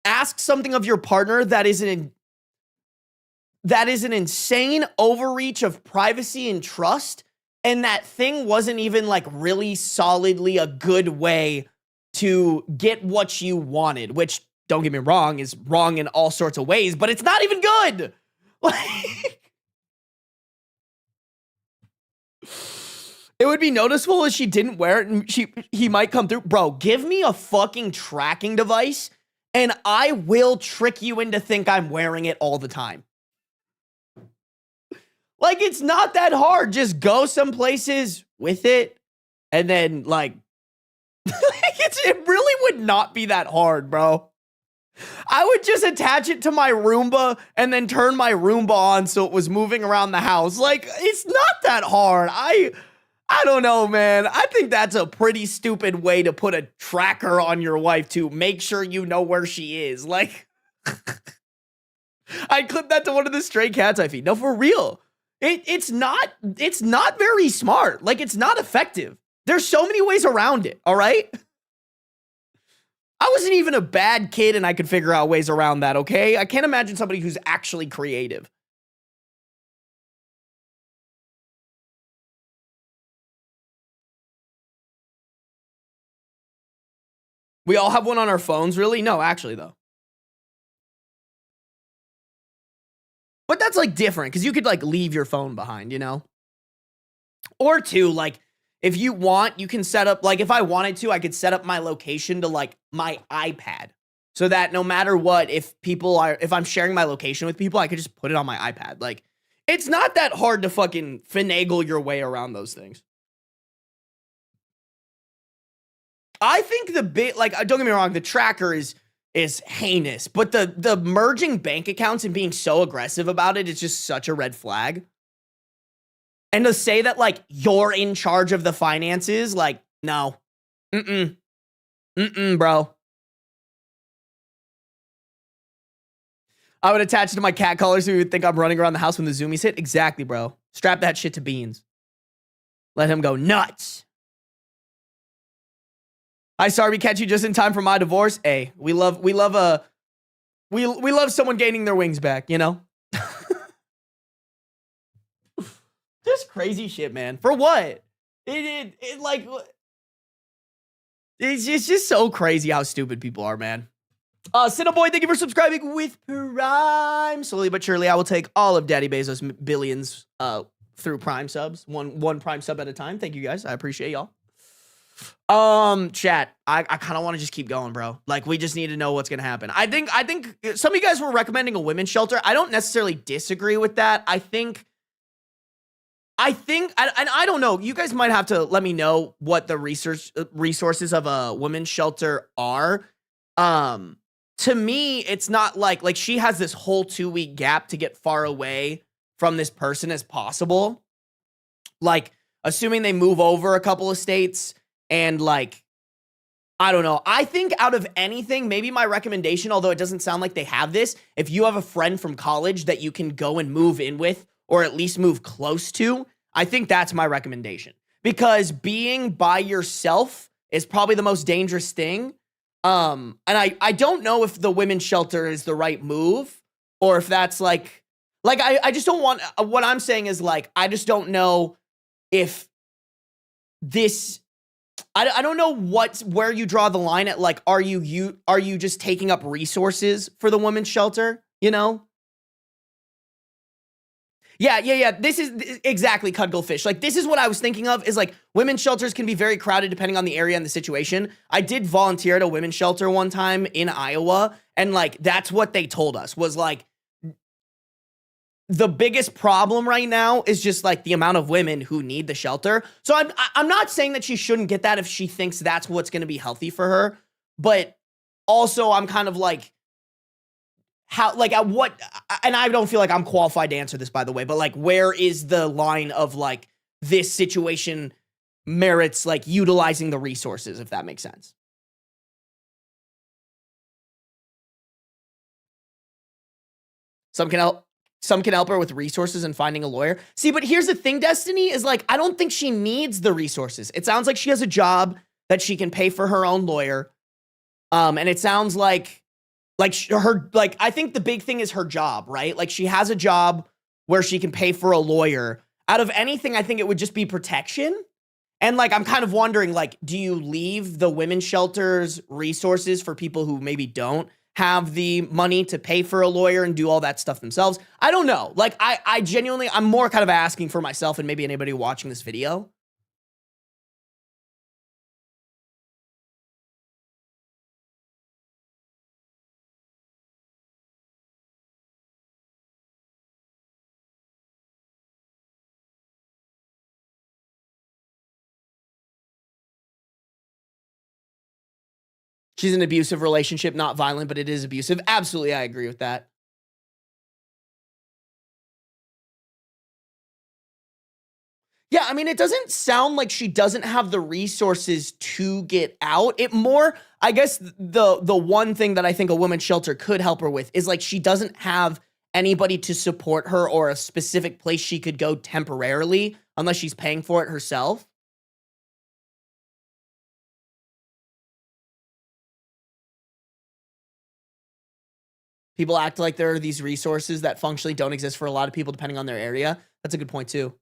ask something of your partner that is an insane overreach of privacy and trust, and that thing wasn't even like really solidly a good way to get what you wanted, which, don't get me wrong, is wrong in all sorts of ways, but it's not even good. Like, it would be noticeable if she didn't wear it and he might come through. Bro, give me a fucking tracking device and I will trick you into think I'm wearing it all the time. Like, it's not that hard. Just go some places with it, and then, like, it really would not be that hard, bro. I would just attach it to my Roomba and then turn my Roomba on so it was moving around the house. Like, it's not that hard. I don't know, man. I think that's a pretty stupid way to put a tracker on your wife to make sure you know where she is. Like, I'd clip that to one of the stray cats I feed. No, for real. It's not very smart. Like, it's not effective. There's so many ways around it, all right? I wasn't even a bad kid and I could figure out ways around that, okay? I can't imagine somebody who's actually creative. We all have one on our phones, really? No, actually, though. But that's, like, different, because you could, like, leave your phone behind, you know? Or two, like, if you want, you can set up, like, if I wanted to, I could set up my location to, like, my iPad. So that no matter what, if I'm sharing my location with people, I could just put it on my iPad. Like, it's not that hard to fucking finagle your way around those things. I think like, don't get me wrong, the tracker is heinous, but the merging bank accounts and being so aggressive about it is just such a red flag. And to say that, like, you're in charge of the finances, like, no. Bro. I would attach it to my cat collar so he would think I'm running around the house when the zoomies hit. Exactly, bro. Strap that shit to Beans. Let him go nuts. Hi, Sarby, catch you just in time for my divorce. Hey, we love someone gaining their wings back, you know? Just crazy shit, man. For what? It like, it's just so crazy how stupid people are, man. Cinnaboy, thank you for subscribing with Prime. Slowly but surely, I will take all of Daddy Bezos' billions through Prime subs. One Prime sub at a time. Thank you, guys. I appreciate y'all. Chat, I kind of want to just keep going, bro. Like, we just need to know what's going to happen. I think some of you guys were recommending a women's shelter. I don't necessarily disagree with that. I think, and I don't know, you guys might have to let me know what the resources of a women's shelter are. To me, it's not like she has this whole 2-week gap to get far away from this person as possible. Like, assuming they move over a couple of states and like, I don't know. I think out of anything, maybe my recommendation, although it doesn't sound like they have this, if you have a friend from college that you can go and move in with, or at least move close to, I think that's my recommendation. Because being by yourself is probably the most dangerous thing. And I don't know if the women's shelter is the right move, or if that's like I just don't want, what I'm saying is like, I just don't know if this, I don't know where you draw the line at, like, are you just taking up resources for the women's shelter, you know? Yeah. This is exactly Cudglefish. Like, this is what I was thinking of, is like, women's shelters can be very crowded depending on the area and the situation. I did volunteer at a women's shelter one time in Iowa, and like, that's what they told us, was like, the biggest problem right now is just like the amount of women who need the shelter. So I'm not saying that she shouldn't get that if she thinks that's what's going to be healthy for her, but also I'm kind of like, how, like, at what, and I don't feel like I'm qualified to answer this, by the way, but like, where is the line of like, this situation merits like utilizing the resources, if that makes sense? Some can help her with resources and finding a lawyer. See, but here's the thing, Destiny, is like, I don't think she needs the resources. It sounds like she has a job that she can pay for her own lawyer. And it sounds like I think the big thing is her job, right? Like, she has a job where she can pay for a lawyer. Out of anything, I think it would just be protection. And like, I'm kind of wondering, like, do you leave the women's shelters resources for people who maybe don't have the money to pay for a lawyer and do all that stuff themselves? I don't know. Like, I genuinely, I'm more kind of asking for myself and maybe anybody watching this video. She's in an abusive relationship, not violent, but it is abusive. Absolutely, I agree with that. Yeah, I mean, it doesn't sound like she doesn't have the resources to get out. It more, I guess, the one thing that I think a women's shelter could help her with is like, she doesn't have anybody to support her or a specific place she could go temporarily unless she's paying for it herself. People act like there are these resources that functionally don't exist for a lot of people depending on their area. That's a good point too.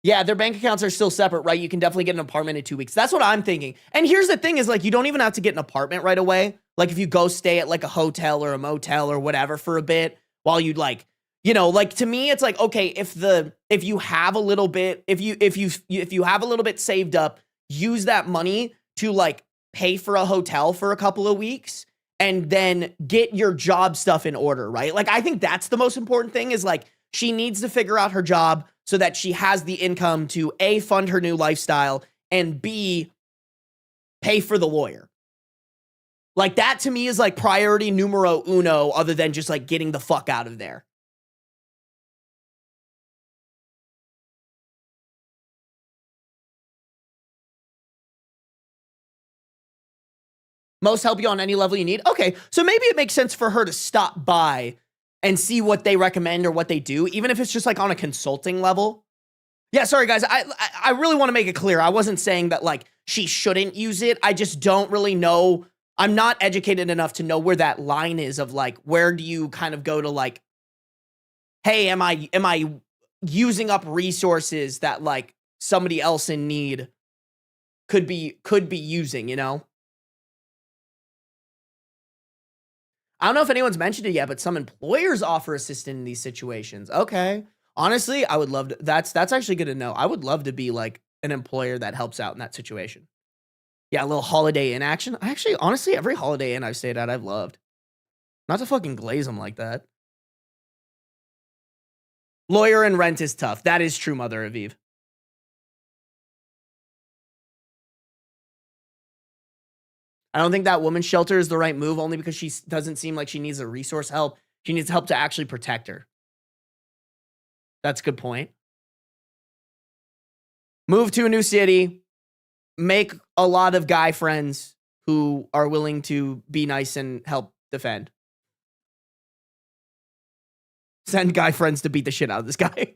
Yeah, their bank accounts are still separate, right? You can definitely get an apartment in 2 weeks. That's what I'm thinking. And here's the thing is like, you don't even have to get an apartment right away. Like, if you go stay at like a hotel or a motel or whatever for a bit while you'd like, you know, like, to me, it's like, okay, if you have a little bit, if you have a little bit saved up, use that money to like pay for a hotel for a couple of weeks and then get your job stuff in order, right? Like, I think that's the most important thing, is like, she needs to figure out her job so that she has the income to A, fund her new lifestyle, and B, pay for the lawyer. Like, that to me is like priority numero uno, other than just like getting the fuck out of there. Most help you on any level you need. Okay, so maybe it makes sense for her to stop by and see what they recommend or what they do, even if it's just like on a consulting level. Yeah, sorry guys, I really want to make it clear. I wasn't saying that like she shouldn't use it. I just don't really know. I'm not educated enough to know where that line is of like, where do you kind of go to like, hey, am I using up resources that like somebody else in need could be using, you know? I don't know if anyone's mentioned it yet, but some employers offer assistance in these situations. Okay. Honestly, I would love to. That's actually good to know. I would love to be like an employer that helps out in that situation. Yeah, a little Holiday Inn action. I actually, honestly, every Holiday Inn I've stayed at, I've loved. Not to fucking glaze them like that. Lawyer and rent is tough. That is true, Mother Aviv. I don't think that woman's shelter is the right move, only because she doesn't seem like she needs a resource help. She needs help to actually protect her. That's a good point. Move to a new city. Make a lot of guy friends who are willing to be nice and help defend. Send guy friends to beat the shit out of this guy.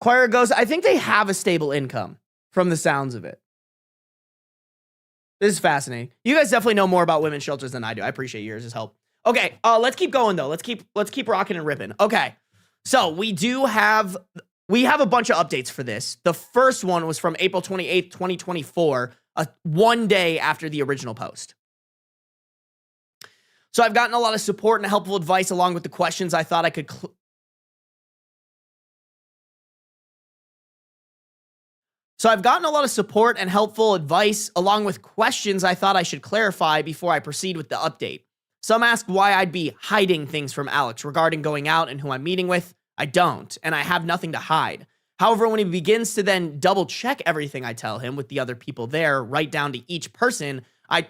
Choir goes, I think they have a stable income from the sounds of it. This is fascinating. You guys definitely know more about women's shelters than I do. I appreciate yours' help. Okay, let's keep going though. Let's keep rocking and ripping. Okay, so we have a bunch of updates for this. The first one was from April 28th, 2024, one day after the original post. So I've gotten a lot of support and helpful advice along with the questions I thought I could So I've gotten a lot of support and helpful advice along with questions I thought I should clarify before I proceed with the update. Some ask why I'd be hiding things from Alex regarding going out and who I'm meeting with. I don't, and I have nothing to hide. However, when he begins to then double check everything I tell him with the other people there, right down to each person I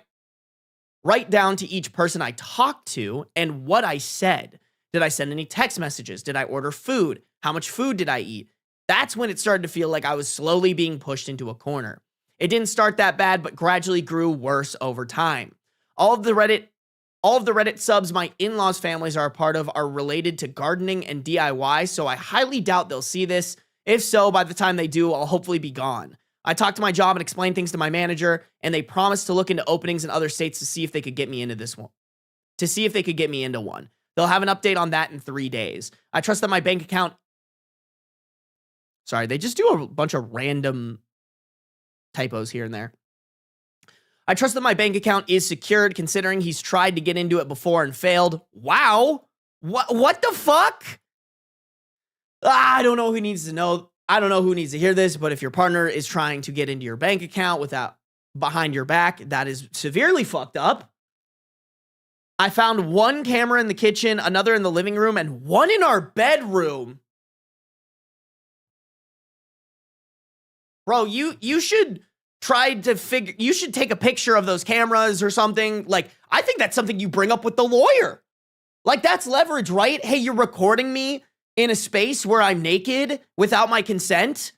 talked to and what I said. Did I send any text messages? Did I order food? How much food did I eat? That's when it started to feel like I was slowly being pushed into a corner. It didn't start that bad, but gradually grew worse over time. All of the Reddit subs my in-laws' families are a part of are related to gardening and DIY, so I highly doubt they'll see this. If so, by the time they do, I'll hopefully be gone. I talked to my job and explained things to my manager, and they promised to look into openings in other states to see if they could get me into this one. They'll have an update on that in 3 days. I trust that my bank account... Sorry, they just do a bunch of random typos here and there. I trust that my bank account is secured considering he's tried to get into it before and failed. Wow. What the fuck? I don't know who needs to know. I don't know who needs to hear this, but if your partner is trying to get into your bank account without behind your back, that is severely fucked up. I found one camera in the kitchen, another in the living room, and one in our bedroom. Bro, you should you should take a picture of those cameras or something. Like, I think that's something you bring up with the lawyer. Like, that's leverage, right? Hey, you're recording me in a space where I'm naked without my consent.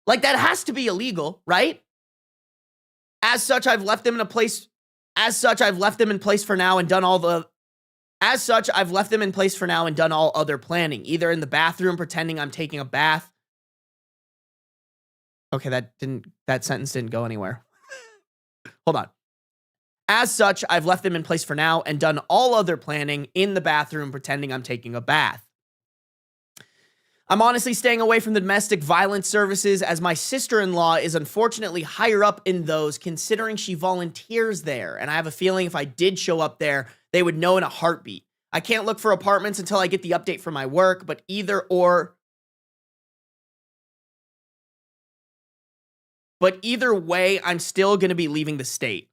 Like, that has to be illegal, right? As such, I've left them in place for now and done all other planning, either in the bathroom pretending I'm taking a bath. Okay, that sentence didn't go anywhere. Hold on. As such, I've left them in place for now and done all other planning in the bathroom pretending I'm taking a bath. I'm honestly staying away from the domestic violence services as my sister-in-law is unfortunately higher up in those considering she volunteers there. And I have a feeling if I did show up there, they would know in a heartbeat. I can't look for apartments until I get the update from my work, but either way, I'm still going to be leaving the state.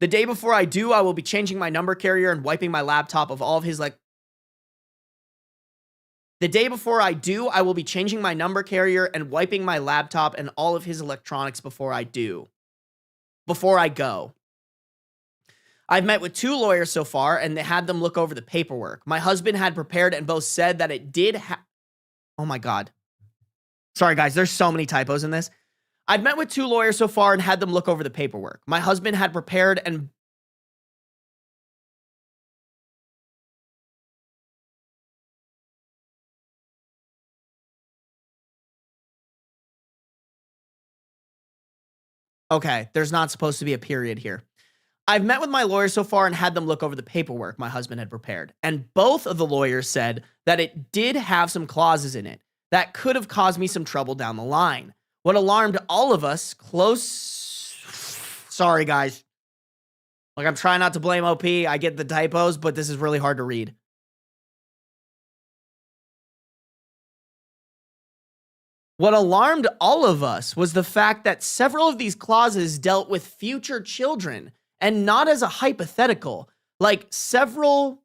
The day before I do, I will be changing my number carrier and wiping my laptop of all of his The day before I do, I will be changing my number carrier and wiping my laptop and all of his electronics before I go. I've met with 2 lawyers so far, and they had them look over the paperwork. My husband had prepared and both said that it did Oh my God. Sorry, guys. There's so many typos in this. I've met with 2 lawyers so far and had them look over the paperwork. My husband had prepared and Okay, there's not supposed to be a period here. I've met with my lawyer so far and had them look over the paperwork my husband had prepared. And both of the lawyers said that it did have some clauses in it that could have caused me some trouble down the line. What alarmed all of us close. Sorry, guys. Like, I'm trying not to blame OP. I get the typos, but this is really hard to read. What alarmed all of us was the fact that several of these clauses dealt with future children and not as a hypothetical. Like several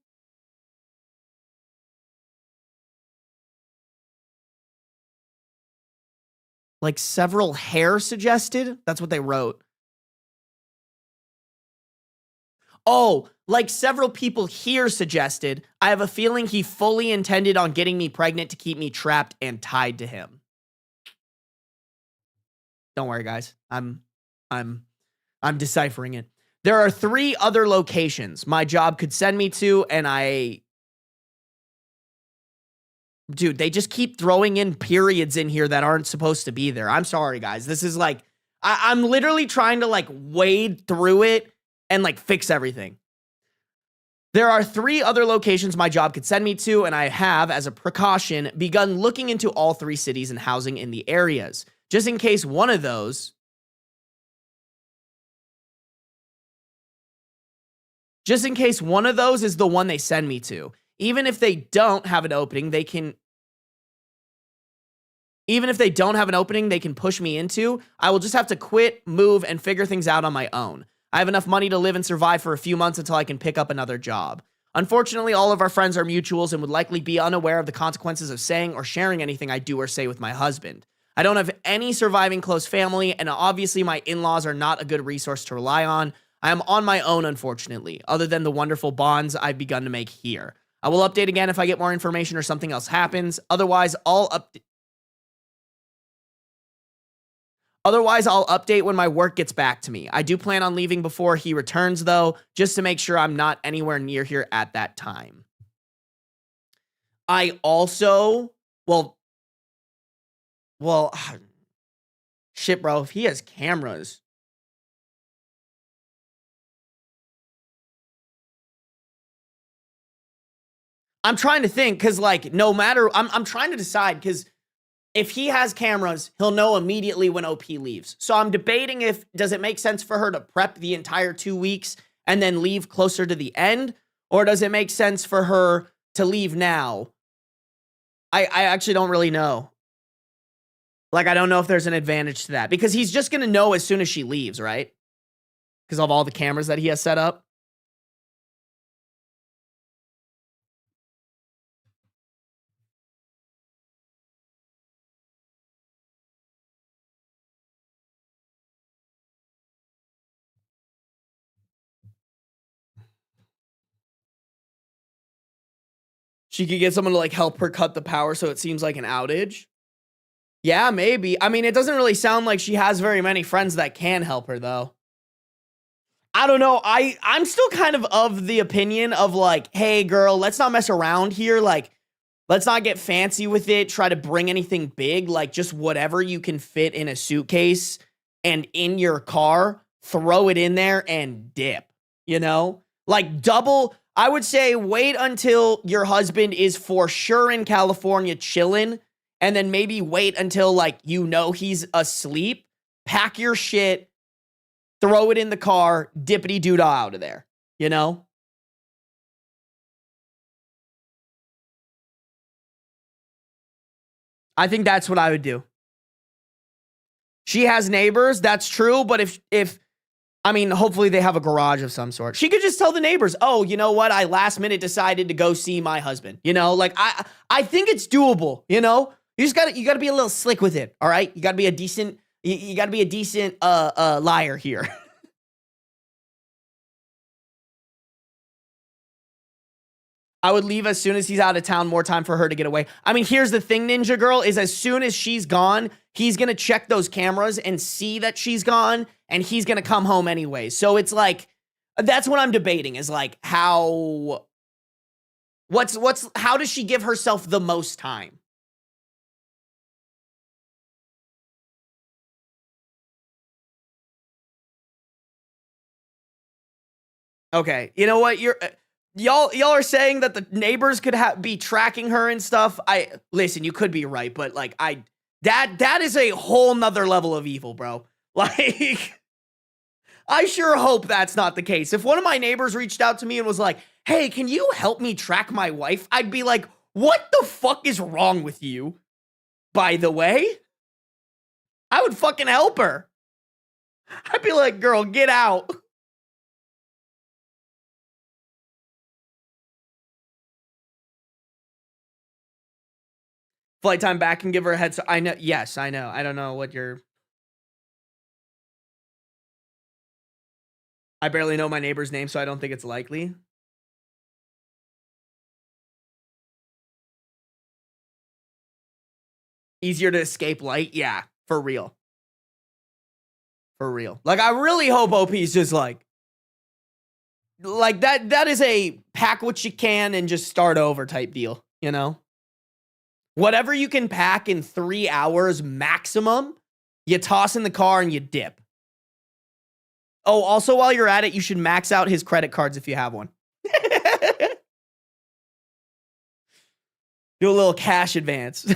hair suggested. That's what they wrote. Oh, like several people here suggested. I have a feeling he fully intended on getting me pregnant to keep me trapped and tied to him. Don't worry, guys. I'm deciphering it. There are 3 other locations my job could send me to, and dude, they just keep throwing in periods in here that aren't supposed to be there. I'm sorry, guys. This is like, I'm literally trying to like wade through it and like fix everything. There are 3 other locations my job could send me to, and I have, as a precaution, begun looking into all 3 cities and housing in the areas. Just in case one of those is the one they send me to. Even if they don't have an opening, they can push me into, I will just have to quit, move, and figure things out on my own. I have enough money to live and survive for a few months until I can pick up another job. Unfortunately, all of our friends are mutuals and would likely be unaware of the consequences of saying or sharing anything I do or say with my husband. I don't have any surviving close family, and obviously my in-laws are not a good resource to rely on. I am on my own, unfortunately, other than the wonderful bonds I've begun to make here. I will update again if I get more information or something else happens. Otherwise, I'll update when my work gets back to me. I do plan on leaving before he returns, though, just to make sure I'm not anywhere near here at that time. I also, well, shit, bro, if he has cameras. I'm trying to think, because, like, no matter, I'm trying to decide, because if he has cameras, he'll know immediately when OP leaves. So I'm debating does it make sense for her to prep the entire 2 weeks and then leave closer to the end? Or does it make sense for her to leave now? I actually don't really know. Like, I don't know if there's an advantage to that, because he's just going to know as soon as she leaves, right? Because of all the cameras that he has set up. She could get someone to like help her cut the power so it seems like an outage. Yeah, maybe. I mean, it doesn't really sound like she has very many friends that can help her, though. I don't know. I'm still kind of the opinion of like, hey, girl, let's not mess around here. Like, let's not get fancy with it. Try to bring anything big. Like, just whatever you can fit in a suitcase and in your car, throw it in there and dip, you know? Like, I would say wait until your husband is for sure in California chilling, and then maybe wait until, like, you know he's asleep, pack your shit, throw it in the car, dippity-doo-dah out of there, you know? I think that's what I would do. She has neighbors, that's true, but if I mean, hopefully they have a garage of some sort. She could just tell the neighbors, oh, you know what? I last minute decided to go see my husband. You know, like I think it's doable, you know? You gotta be a little slick with it, all right? You gotta be a decent, you gotta be a decent liar here. I would leave as soon as he's out of town, more time for her to get away. I mean, here's the thing, Ninja Girl, is as soon as she's gone, he's going to check those cameras and see that she's gone, and he's going to come home anyway. So it's like, that's what I'm debating, is like, how does she give herself the most time? Okay, you know what? Y'all are saying that the neighbors could be tracking her and stuff. Listen, you could be right, but like that is a whole nother level of evil, bro. Like, I sure hope that's not the case. If one of my neighbors reached out to me and was like, "Hey, can you help me track my wife?" I'd be like, "What the fuck is wrong with you?" By the way, I would fucking help her. I'd be like, "Girl, get out." Flight time back and give her a heads up. I know. Yes, I know. I don't know what you're. I barely know my neighbor's name, so I don't think it's likely. Easier to escape light? Yeah, for real. For real. Like, I really hope OP's just like that is a pack what you can and just start over type deal, you know? Whatever you can pack in 3 hours maximum, you toss in the car and you dip. Oh, also while you're at it, you should max out his credit cards if you have one. Do a little cash advance.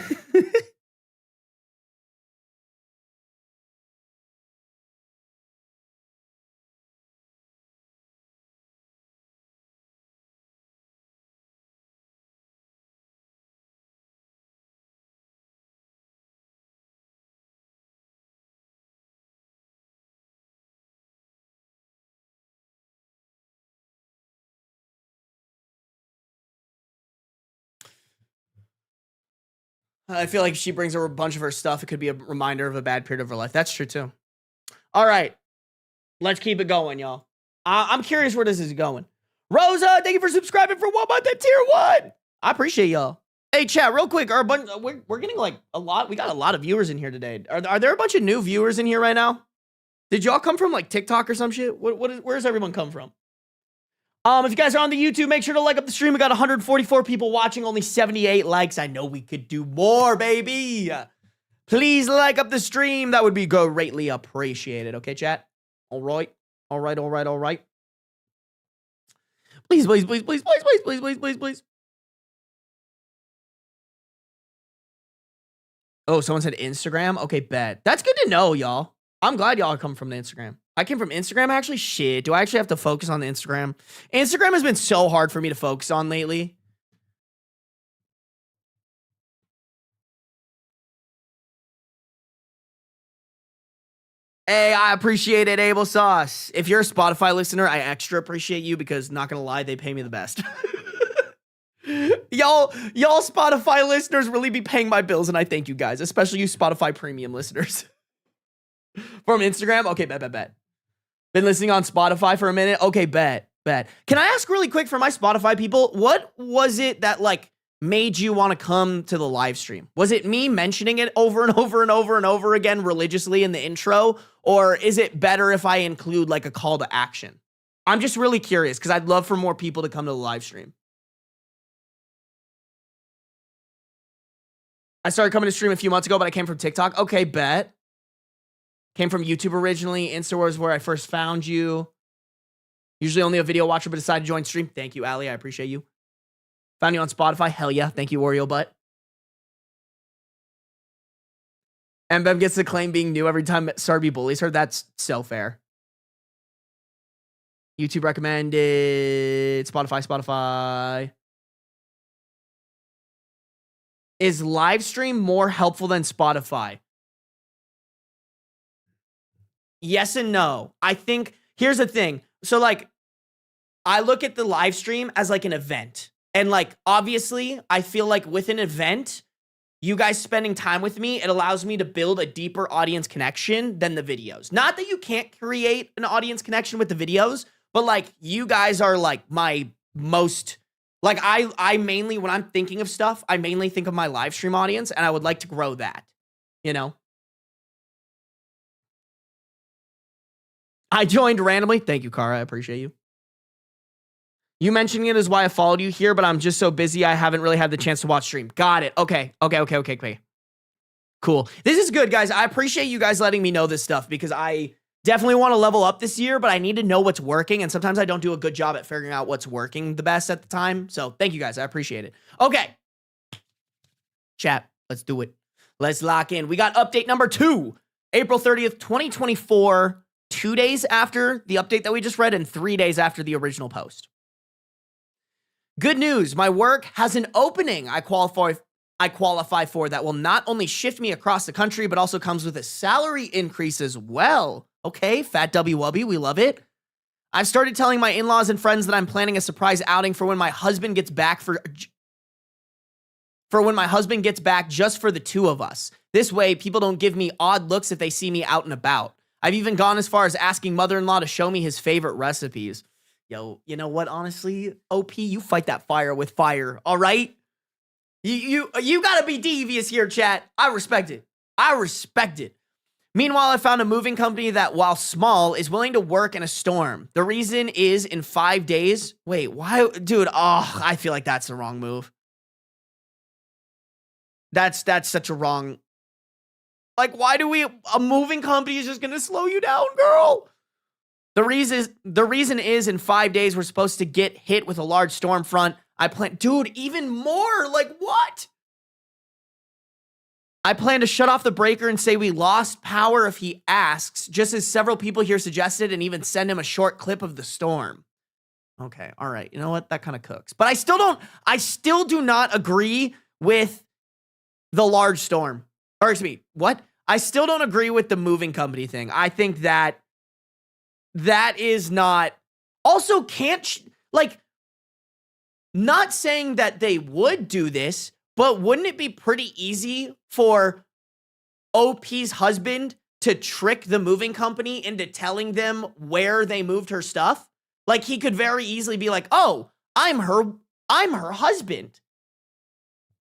I feel like if she brings over a bunch of her stuff, it could be a reminder of a bad period of her life. That's true too. All right. Let's keep it going, y'all. I'm curious where this is going. Rosa, thank you for subscribing for 1 month at tier 1. I appreciate y'all. Hey, chat, real quick. We're getting like a lot. We got a lot of viewers in here today. Are there a bunch of new viewers in here right now? Did y'all come from like TikTok or some shit? Where's everyone come from? If you guys are on the YouTube, make sure to like up the stream. We got 144 people watching, only 78 likes. I know we could do more, baby. Please like up the stream. That would be greatly appreciated. Okay, chat? All right. All right, all right, all right. Please, please, please, please, please, please, please, please, please, please. Oh, someone said Instagram? Okay, bet. That's good to know, y'all. I'm glad y'all come from the Instagram. I came from Instagram, actually. Shit, do I actually have to focus on the Instagram? Instagram has been so hard for me to focus on lately. Hey, I appreciate it, Abel Sauce. If you're a Spotify listener, I extra appreciate you because, not gonna lie, they pay me the best. Y'all Spotify listeners really be paying my bills, and I thank you guys, especially you Spotify premium listeners. From Instagram? Okay, bet. Been listening on Spotify for a minute? Okay, bet. Can I ask really quick for my Spotify people, what was it that, like, made you want to come to the live stream? Was it me mentioning it over and over and over and over again religiously in the intro? Or is it better if I include, like, a call to action? I'm just really curious, because I'd love for more people to come to the live stream. I started coming to stream a few months ago, but I came from TikTok. Okay, bet. Came from YouTube originally. Insta was where I first found you. Usually only a video watcher, but decided to join stream. Thank you, Ali. I appreciate you. Found you on Spotify. Hell yeah. Thank you, Oreo Butt. MBEM gets the claim being new every time Sarby bullies her. That's so fair. YouTube recommended. Spotify. Is live stream more helpful than Spotify? Yes and no. I think, here's the thing. So, like, I look at the live stream as like an event. And, like, obviously, I feel like with an event, you guys spending time with me, it allows me to build a deeper audience connection than the videos. Not that you can't create an audience connection with the videos, but, like, you guys are, like, my most... Like, I mainly, when I'm thinking of stuff, I mainly think of my live stream audience, and I would like to grow that, you know? I joined randomly. Thank you, Kara. I appreciate you. You mentioning it is why I followed you here, but I'm just so busy, I haven't really had the chance to watch stream. Got it. Okay. Cool. This is good, guys. I appreciate you guys letting me know this stuff, because I Definitely want to level up this year, but I need to know what's working. And sometimes I don't do a good job at figuring out what's working the best at the time. So thank you guys. I appreciate it. Okay. Chat, let's do it. Let's lock in. We got update number 2, April 30th, 2024, 2 days after the update that we just read and 3 days after the original post. Good news. My work has an opening I qualify for that will not only shift me across the country, but also comes with a salary increase as well. Okay, fat WW, we love it. I've started telling my in-laws and friends that I'm planning a surprise outing for when my husband gets back just for the two of us. This way, people don't give me odd looks if they see me out and about. I've even gone as far as asking mother-in-law to show me his favorite recipes. Yo, you know what? Honestly, OP, you fight that fire with fire, all right? You gotta be devious here, chat. I respect it. I respect it. Meanwhile, I found a moving company that, while small, is willing to work in a storm. The reason is in 5 days. Wait, why? Dude, I feel like that's the wrong move. That's such a wrong. Like, why do a moving company is just gonna slow you down, girl? The reason is in 5 days, we're supposed to get hit with a large storm front. Dude, even more, like what? I plan to shut off the breaker and say we lost power if he asks, just as several people here suggested, and even send him a short clip of the storm. Okay, all right. You know what? That kind of cooks. But I still do not agree with the large storm. Or excuse me, what? I still don't agree with the moving company thing. I think that is not, also not saying that they would do this, but wouldn't it be pretty easy for OP's husband to trick the moving company into telling them where they moved her stuff? Like, he could very easily be like, oh, I'm her husband.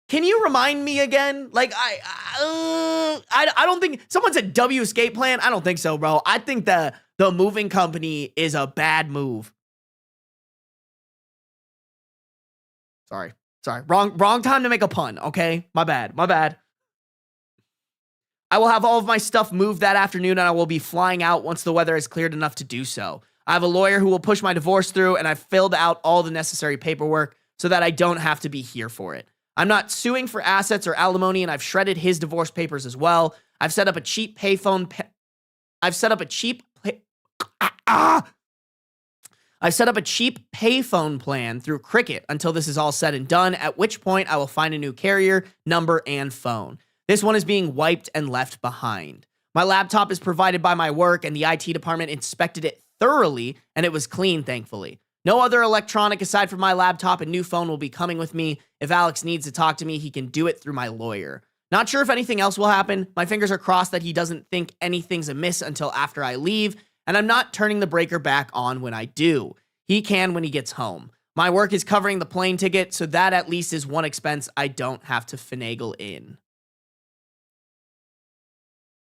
Can you remind me again? Like, I don't think, someone said W escape plan. I don't think so, bro. I think the moving company is a bad move. Sorry. Wrong time to make a pun, okay? My bad. I will have all of my stuff moved that afternoon, and I will be flying out once the weather is cleared enough to do so. I have a lawyer who will push my divorce through, and I've filled out all the necessary paperwork so that I don't have to be here for it. I'm not suing for assets or alimony, and I've shredded his divorce papers as well. I've set up a cheap payphone plan through Cricket until this is all said and done, at which point I will find a new carrier, number, and phone. This one is being wiped and left behind. My laptop is provided by my work, and the IT department inspected it thoroughly, and it was clean, thankfully. No other electronic aside from my laptop and new phone will be coming with me. If Alex needs to talk to me, he can do it through my lawyer. Not sure if anything else will happen. My fingers are crossed that he doesn't think anything's amiss until after I leave, and I'm not turning the breaker back on when I do. He can when he gets home. My work is covering the plane ticket, so that at least is one expense I don't have to finagle in.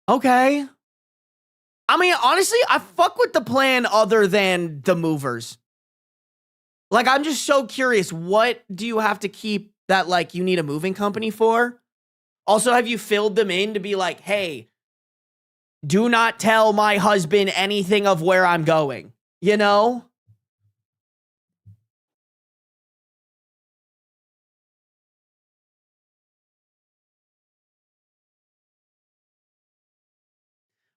Okay. I mean, honestly, I fuck with the plan other than the movers. Like, I'm just so curious, what do you have to keep that, like, you need a moving company for? Also, have you filled them in to be like, hey, do not tell my husband anything of where I'm going, you know?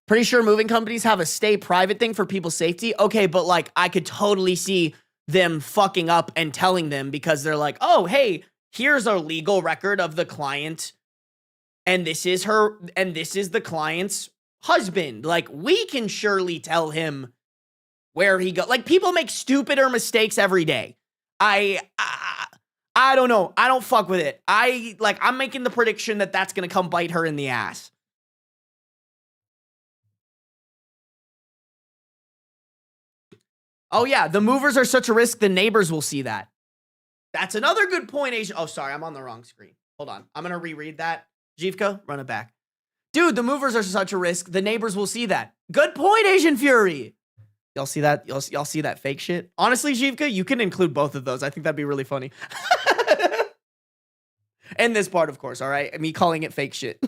Pretty sure moving companies have a stay private thing for people's safety. Okay, but like, I could totally see them fucking up and telling them because they're like, oh, hey, here's a legal record of the client. And this is the client's husband. Like, we can surely tell him where he go. Like, people make stupider mistakes every day. I don't know. I don't fuck with it. I'm making the prediction that that's going to come bite her in the ass. Oh, yeah. The movers are such a risk. The neighbors will see that. That's another good point, Asian. Oh, sorry. I'm on the wrong screen. Hold on. I'm going to reread that. Jivka, run it back. Dude, the movers are such a risk. The neighbors will see that. Good point, Asian Fury. Y'all see that? Y'all see that fake shit? Honestly, Jivka, you can include both of those. I think that'd be really funny. And this part, of course, all right? Me calling it fake shit.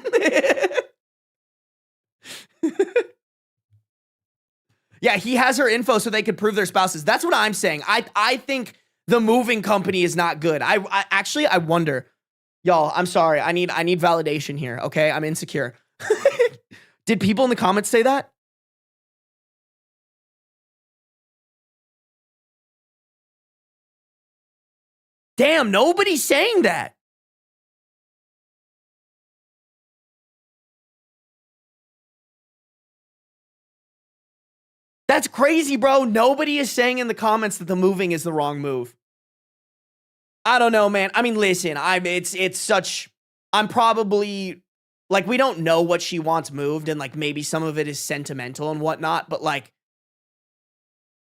Yeah, he has her info so they could prove their spouses. That's what I'm saying. I think the moving company is not good. I actually I wonder. Y'all, I'm sorry. I need validation here, okay? I'm insecure. Did people in the comments say that? Damn, nobody's saying that. That's crazy, bro. Nobody is saying in the comments that the moving is the wrong move. I don't know, man. I mean, listen, it's such, I'm probably, like, we don't know what she wants moved, and like maybe some of it is sentimental and whatnot, but like,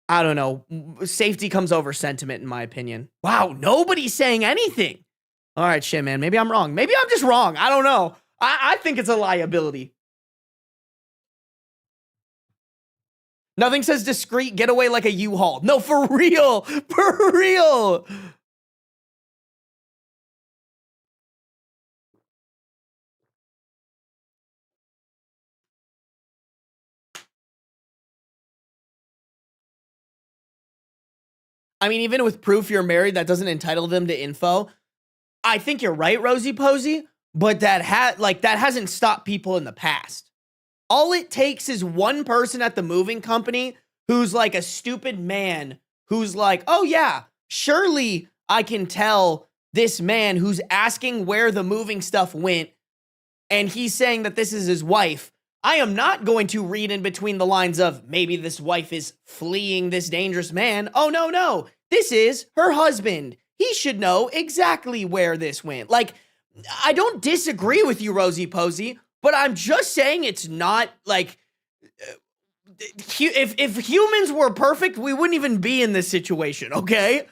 I don't know. Safety comes over sentiment, in my opinion. Wow, nobody's saying anything. All right, shit, man. Maybe I'm wrong. Maybe I'm just wrong. I don't know. I think it's a liability. Nothing says discreet, get away like a U-Haul. No, for real. For real. I mean, even with proof you're married, that doesn't entitle them to info. I think you're right, Rosie Posey, but that hasn't stopped people in the past. All it takes is one person at the moving company who's like a stupid man who's like, oh yeah, surely I can tell this man who's asking where the moving stuff went, and he's saying that this is his wife. I am not going to read in between the lines of maybe this wife is fleeing this dangerous man. Oh, no. This is her husband. He should know exactly where this went. Like, I don't disagree with you, Rosie Posey, but I'm just saying it's not like, if humans were perfect, we wouldn't even be in this situation, okay?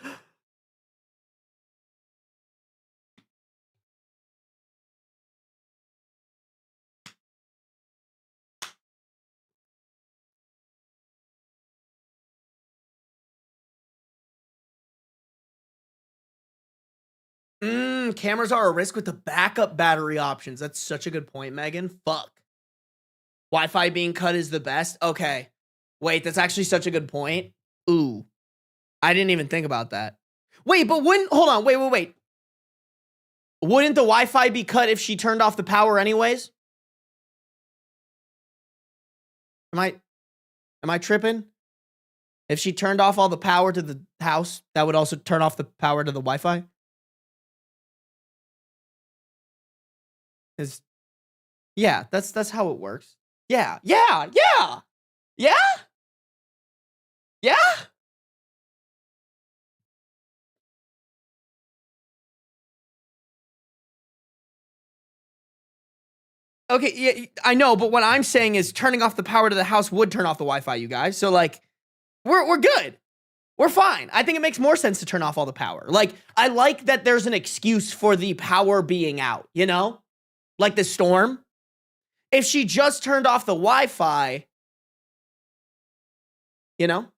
Cameras are a risk with the backup battery options. That's such a good point, Megan. Fuck. Wi-Fi being cut is the best? Okay. Wait, that's actually such a good point. Ooh. I didn't even think about that. Wait, but hold on, wait. Wouldn't the Wi-Fi be cut if she turned off the power anyways? Am I tripping? If she turned off all the power to the house, that would also turn off the power to the Wi-Fi? Yeah, that's how it works. Yeah. Okay, yeah, I know, but what I'm saying is turning off the power to the house would turn off the Wi-Fi, you guys. So like, we're good. We're fine. I think it makes more sense to turn off all the power. Like, I like that there's an excuse for the power being out, you know? Like the storm. If she just turned off the Wi-Fi, you know?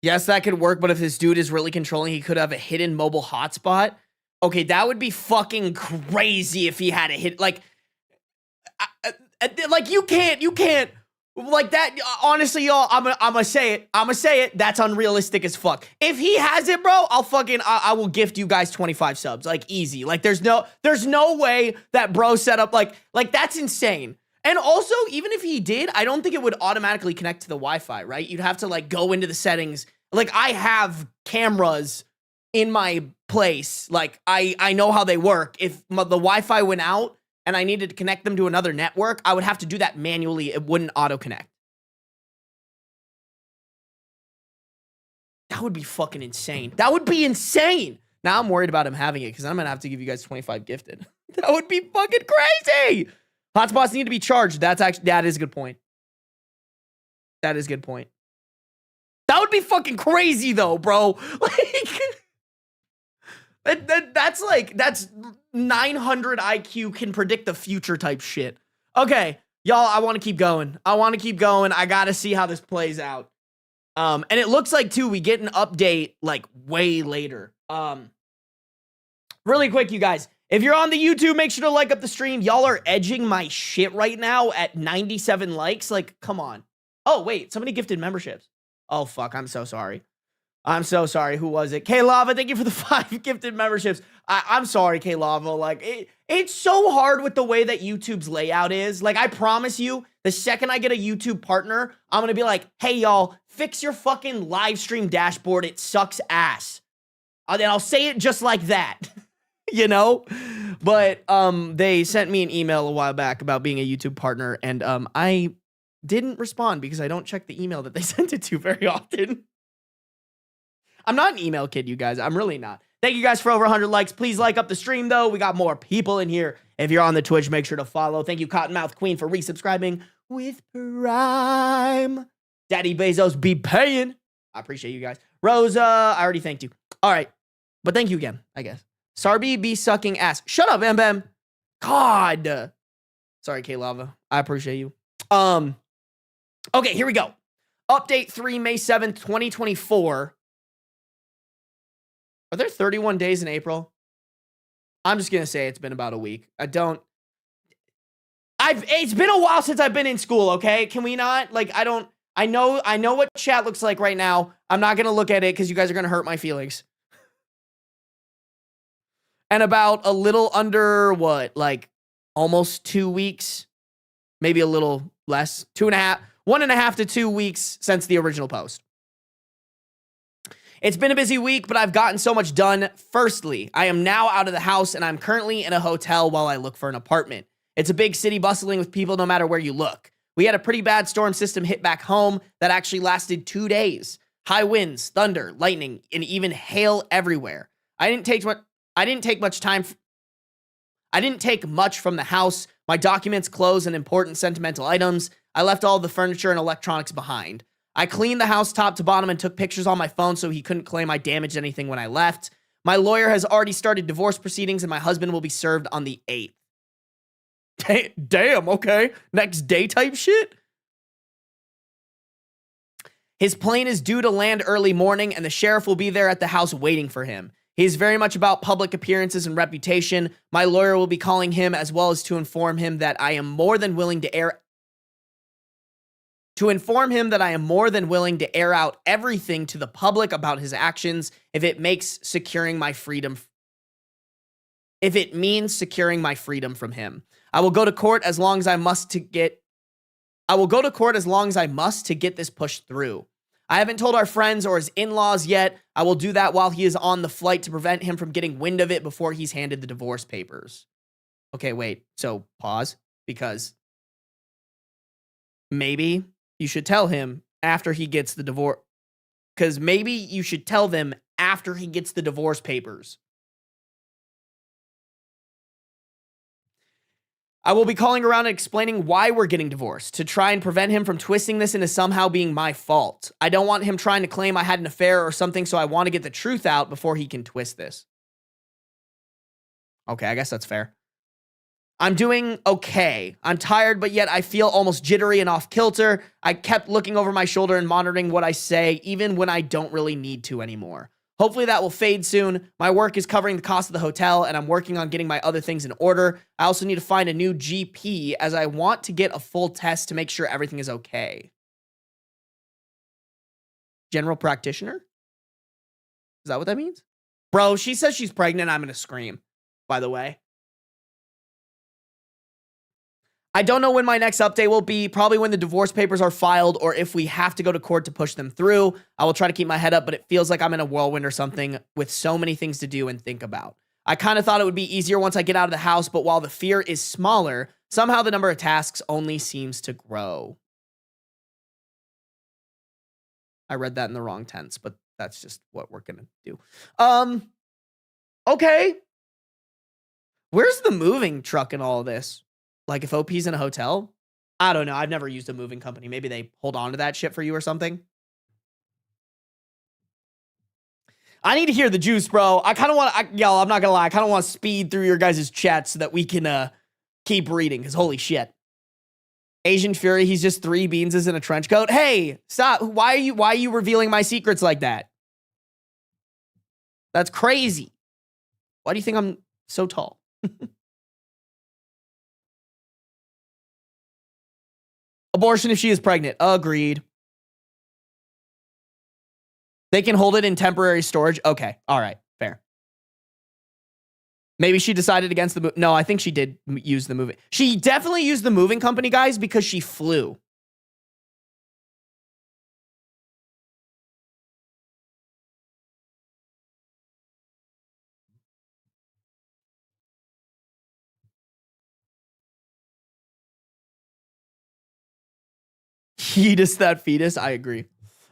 Yes, that could work, but if this dude is really controlling, he could have a hidden mobile hotspot. Okay, that would be fucking crazy if he had a hit. Like you can't, like that. Honestly, y'all, I'm gonna say it. That's unrealistic as fuck. If he has it, bro, I will gift you guys 25 subs, like easy. Like there's no way that bro set up like that's insane. And also, even if he did, I don't think it would automatically connect to the Wi-Fi, right? You'd have to like go into the settings. Like I have cameras in my place. Like I know how they work. If the Wi-Fi went out and I needed to connect them to another network, I would have to do that manually. It wouldn't auto-connect. That would be fucking insane. That would be insane. Now I'm worried about him having it because I'm going to have to give you guys 25 gifted. That would be fucking crazy. Hotspots need to be charged. That is a good point. That is a good point. That would be fucking crazy though, bro. Like that's 900 IQ can predict the future type shit. Okay, y'all, I want to keep going. I got to see how this plays out. And it looks like too, we get an update like way later. Really quick, you guys, if you're on the YouTube, make sure to like up the stream. Y'all are edging my shit right now at 97 likes. Like, come on. Oh, wait, somebody gifted memberships. Oh, fuck, I'm so sorry. I'm so sorry. Who was it? K-Lava, thank you for the 5 gifted memberships. I'm sorry, K-Lava. Like, it's so hard with the way that YouTube's layout is. Like, I promise you, the second I get a YouTube partner, I'm going to be like, hey, y'all, fix your fucking live stream dashboard. It sucks ass. And then I'll say it just like that, you know? But they sent me an email a while back about being a YouTube partner, and I didn't respond because I don't check the email that they sent it to very often. I'm not an email kid, you guys. I'm really not. Thank you guys for over 100 likes. Please like up the stream, though. We got more people in here. If you're on the Twitch, make sure to follow. Thank you, Cottonmouth Queen, for resubscribing with Prime. Daddy Bezos be paying. I appreciate you guys. Rosa, I already thanked you. All right. But thank you again, I guess. Sarby be sucking ass. Shut up, Bam Bam. God. Sorry, K-Lava. I appreciate you. Okay, here we go. Update 3, May 7th, 2024. Are there 31 days in April? I'm just going to say it's been about a week. It's been a while since I've been in school, okay? Can we not? Like, I know what chat looks like right now. I'm not going to look at it because you guys are going to hurt my feelings. And about a little under, what, like almost 2 weeks? Maybe a little less. 1.5 to 2 weeks since the original post. It's been a busy week, but I've gotten so much done. Firstly, I am now out of the house and I'm currently in a hotel while I look for an apartment. It's a big city bustling with people no matter where you look. We had a pretty bad storm system hit back home that actually lasted 2 days. High winds, thunder, lightning, and even hail everywhere. I didn't take much from the house. My documents, clothes, and important sentimental items. I left all the furniture and electronics behind. I cleaned the house top to bottom and took pictures on my phone so he couldn't claim I damaged anything when I left. My lawyer has already started divorce proceedings and my husband will be served on the 8th. Damn, okay. Next day type shit? His plane is due to land early morning and the sheriff will be there at the house waiting for him. He's very much about public appearances and reputation. My lawyer will be calling him as well as to inform him that I am more than willing to air out everything to the public about his actions if it means securing my freedom from him. I will go to court as long as I must to get this pushed through. I haven't told our friends or his in-laws yet. I will do that while he is on the flight to prevent him from getting wind of it before he's handed the divorce papers. Okay, wait. So pause, because maybe you should tell him after he gets the divorce. Because maybe you should tell them after he gets the divorce papers. I will be calling around and explaining why we're getting divorced to try and prevent him from twisting this into somehow being my fault. I don't want him trying to claim I had an affair or something, so I want to get the truth out before he can twist this. Okay, I guess that's fair. I'm doing okay. I'm tired, but yet I feel almost jittery and off kilter. I kept looking over my shoulder and monitoring what I say, even when I don't really need to anymore. Hopefully that will fade soon. My work is covering the cost of the hotel, and I'm working on getting my other things in order. I also need to find a new GP, as I want to get a full test to make sure everything is okay. General practitioner? Is that what that means? Bro, she says she's pregnant. I'm going to scream, by the way. I don't know when my next update will be, probably when the divorce papers are filed or if we have to go to court to push them through. I will try to keep my head up, but it feels like I'm in a whirlwind or something with so many things to do and think about. I kind of thought it would be easier once I get out of the house, but while the fear is smaller, somehow the number of tasks only seems to grow. I read that in the wrong tense, but that's just what we're going to do. Okay. Where's the moving truck in all of this? Like, if OP's in a hotel? I don't know. I've never used a moving company. Maybe they hold on to that shit for you or something. I need to hear the juice, bro. I kind of want to, y'all, I'm not going to lie. I kind of want to speed through your guys' chat so that we can keep reading, because holy shit. Asian Fury, he's just 3 beans in a trench coat. Hey, stop. Why are you revealing my secrets like that? That's crazy. Why do you think I'm so tall? Abortion if she is pregnant. Agreed. They can hold it in temporary storage. Okay. All right. Fair. Maybe she decided against the move. No, I think she did use the moving. She definitely used the moving company, guys, because she flew. Fetus that fetus. I agree.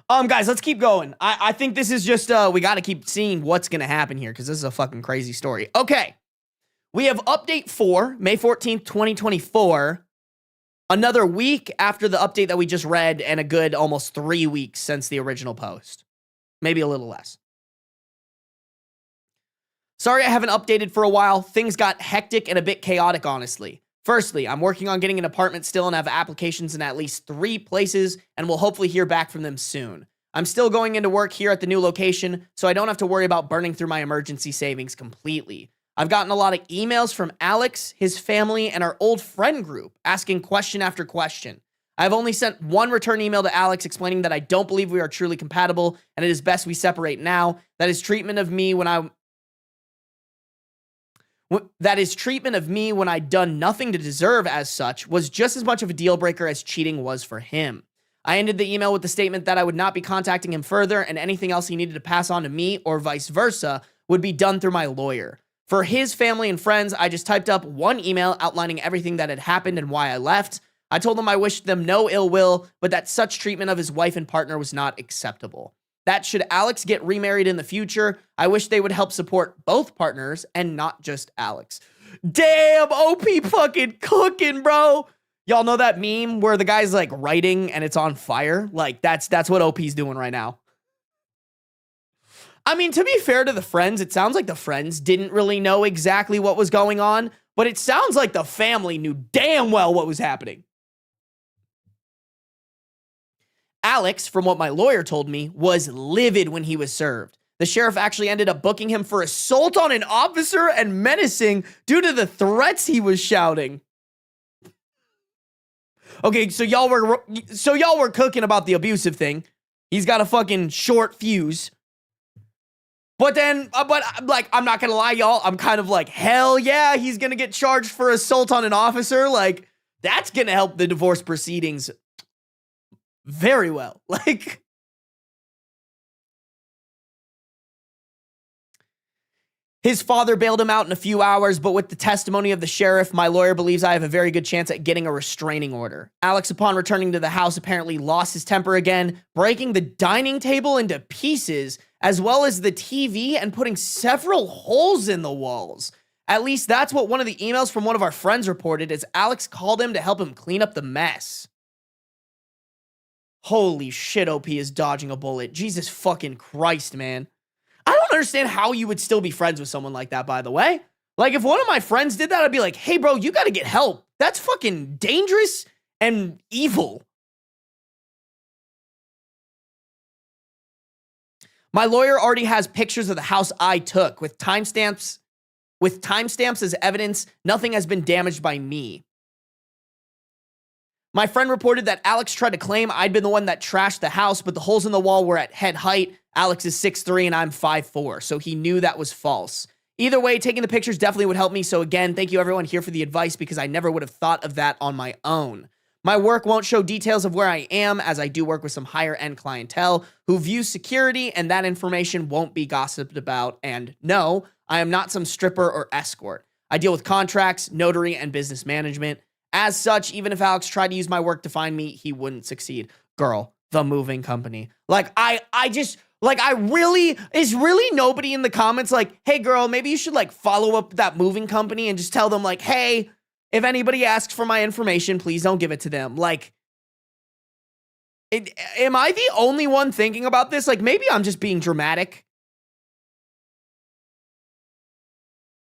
Guys, let's keep going. I think this is just, we got to keep seeing what's going to happen here because this is a fucking crazy story. Okay. We have update 4, May 14th, 2024. Another week after the update that we just read and a good almost 3 weeks since the original post. Maybe a little less. Sorry I haven't updated for a while. Things got hectic and a bit chaotic, honestly. Firstly, I'm working on getting an apartment still and have applications in at least 3 places and will hopefully hear back from them soon. I'm still going into work here at the new location, so I don't have to worry about burning through my emergency savings completely. I've gotten a lot of emails from Alex, his family, and our old friend group asking question after question. I've only sent 1 return email to Alex explaining that I don't believe we are truly compatible and it is best we separate now. That is treatment of me when I'd done nothing to deserve as such was just as much of a deal breaker as cheating was for him. I ended the email with the statement that I would not be contacting him further and anything else he needed to pass on to me or vice versa would be done through my lawyer. For his family and friends, I just typed up 1 email outlining everything that had happened and why I left. I told them I wished them no ill will, but that such treatment of his wife and partner was not acceptable. That should Alex get remarried in the future, I wish they would help support both partners and not just Alex. Damn, OP fucking cooking, bro. Y'all know that meme where the guy's like writing and it's on fire? Like that's what OP's doing right now. I mean, to be fair to the friends, it sounds like the friends didn't really know exactly what was going on, but it sounds like the family knew damn well what was happening. Alex, from what my lawyer told me, was livid when he was served. The sheriff actually ended up booking him for assault on an officer and menacing due to the threats he was shouting. Okay, so y'all were cooking about the abusive thing. He's got a fucking short fuse. But then, like, I'm not gonna lie, y'all. I'm kind of like, hell yeah, he's gonna get charged for assault on an officer. Like, that's gonna help the divorce proceedings very well. Like, his father bailed him out in a few hours, but with the testimony of the sheriff, my lawyer believes I have a very good chance at getting a restraining order. Alex, upon returning to the house, apparently lost his temper again, breaking the dining table into pieces, as well as the TV, and putting several holes in the walls. At least that's what one of the emails from one of our friends reported, as Alex called him to help him clean up the mess. Holy shit, OP is dodging a bullet. Jesus fucking Christ, man. I don't understand how you would still be friends with someone like that, by the way. Like, if one of my friends did that, I'd be like, hey, bro, you gotta get help. That's fucking dangerous and evil. My lawyer already has pictures of the house I took with timestamps as evidence. Nothing has been damaged by me. My friend reported that Alex tried to claim I'd been the one that trashed the house, but the holes in the wall were at head height. Alex is 6'3" and I'm 5'4", so he knew that was false. Either way, taking the pictures definitely would help me, so again, thank you everyone here for the advice because I never would have thought of that on my own. My work won't show details of where I am, as I do work with some higher-end clientele who view security, and that information won't be gossiped about, and no, I am not some stripper or escort. I deal with contracts, notary, and business management. As such, even if Alex tried to use my work to find me, he wouldn't succeed. Girl, the moving company. Like, is really nobody in the comments like, hey girl, maybe you should like follow up that moving company and just tell them like, hey, if anybody asks for my information, please don't give it to them. Like, am I the only one thinking about this? Like, maybe I'm just being dramatic.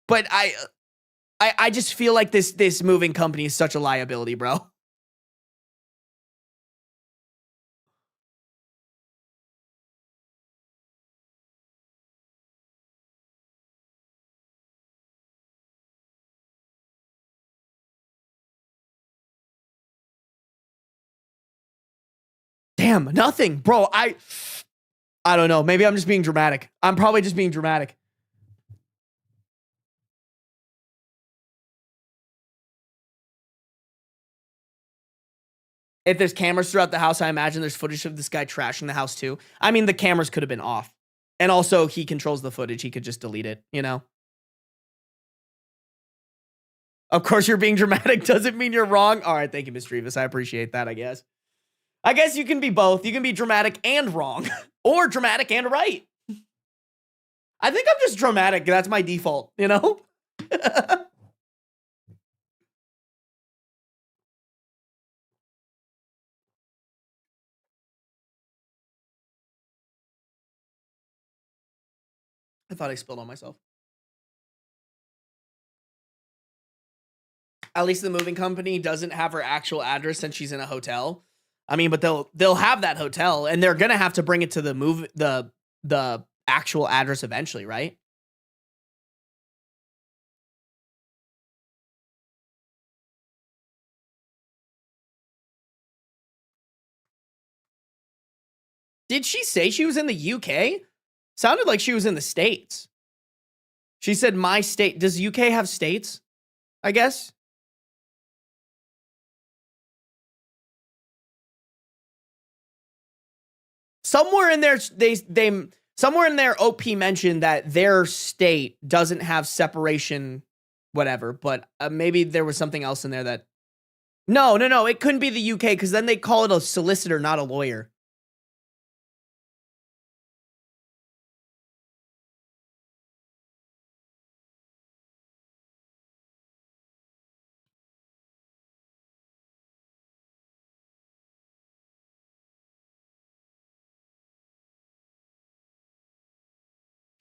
But I just feel like this moving company is such a liability, bro. Damn, nothing. Bro, I don't know. Maybe I'm just being dramatic. I'm probably just being dramatic. If there's cameras throughout the house, I imagine there's footage of this guy trashing the house too. I mean, the cameras could have been off. And also, he controls the footage. He could just delete it, you know? Of course, you're being dramatic doesn't mean you're wrong. All right, thank you, Mr. Revis. I appreciate that, I guess. I guess you can be both. You can be dramatic and wrong. Or dramatic and right. I think I'm just dramatic. That's my default, you know? I thought I spilled on myself. At least the moving company doesn't have her actual address since she's in a hotel. I mean, but they'll have that hotel, and they're gonna have to bring it to the actual address eventually, right? Did she say she was in the UK? Sounded like she was in the States. She said my state. Does UK have states? I guess. Somewhere in there, somewhere in there, OP mentioned that their state doesn't have separation, whatever. But maybe there was something else in there that. No. It couldn't be the UK because then they call it a solicitor, not a lawyer.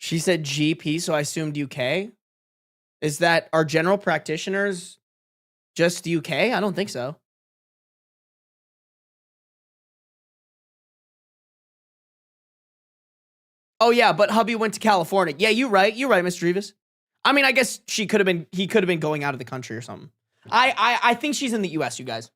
She said GP, so I assumed UK. Is that our general practitioners just UK? I don't think so. Oh yeah, but hubby went to California. Yeah, you're right. You're right, Mr. Revis. I mean, I guess he could have been going out of the country or something. I think she's in the US, you guys.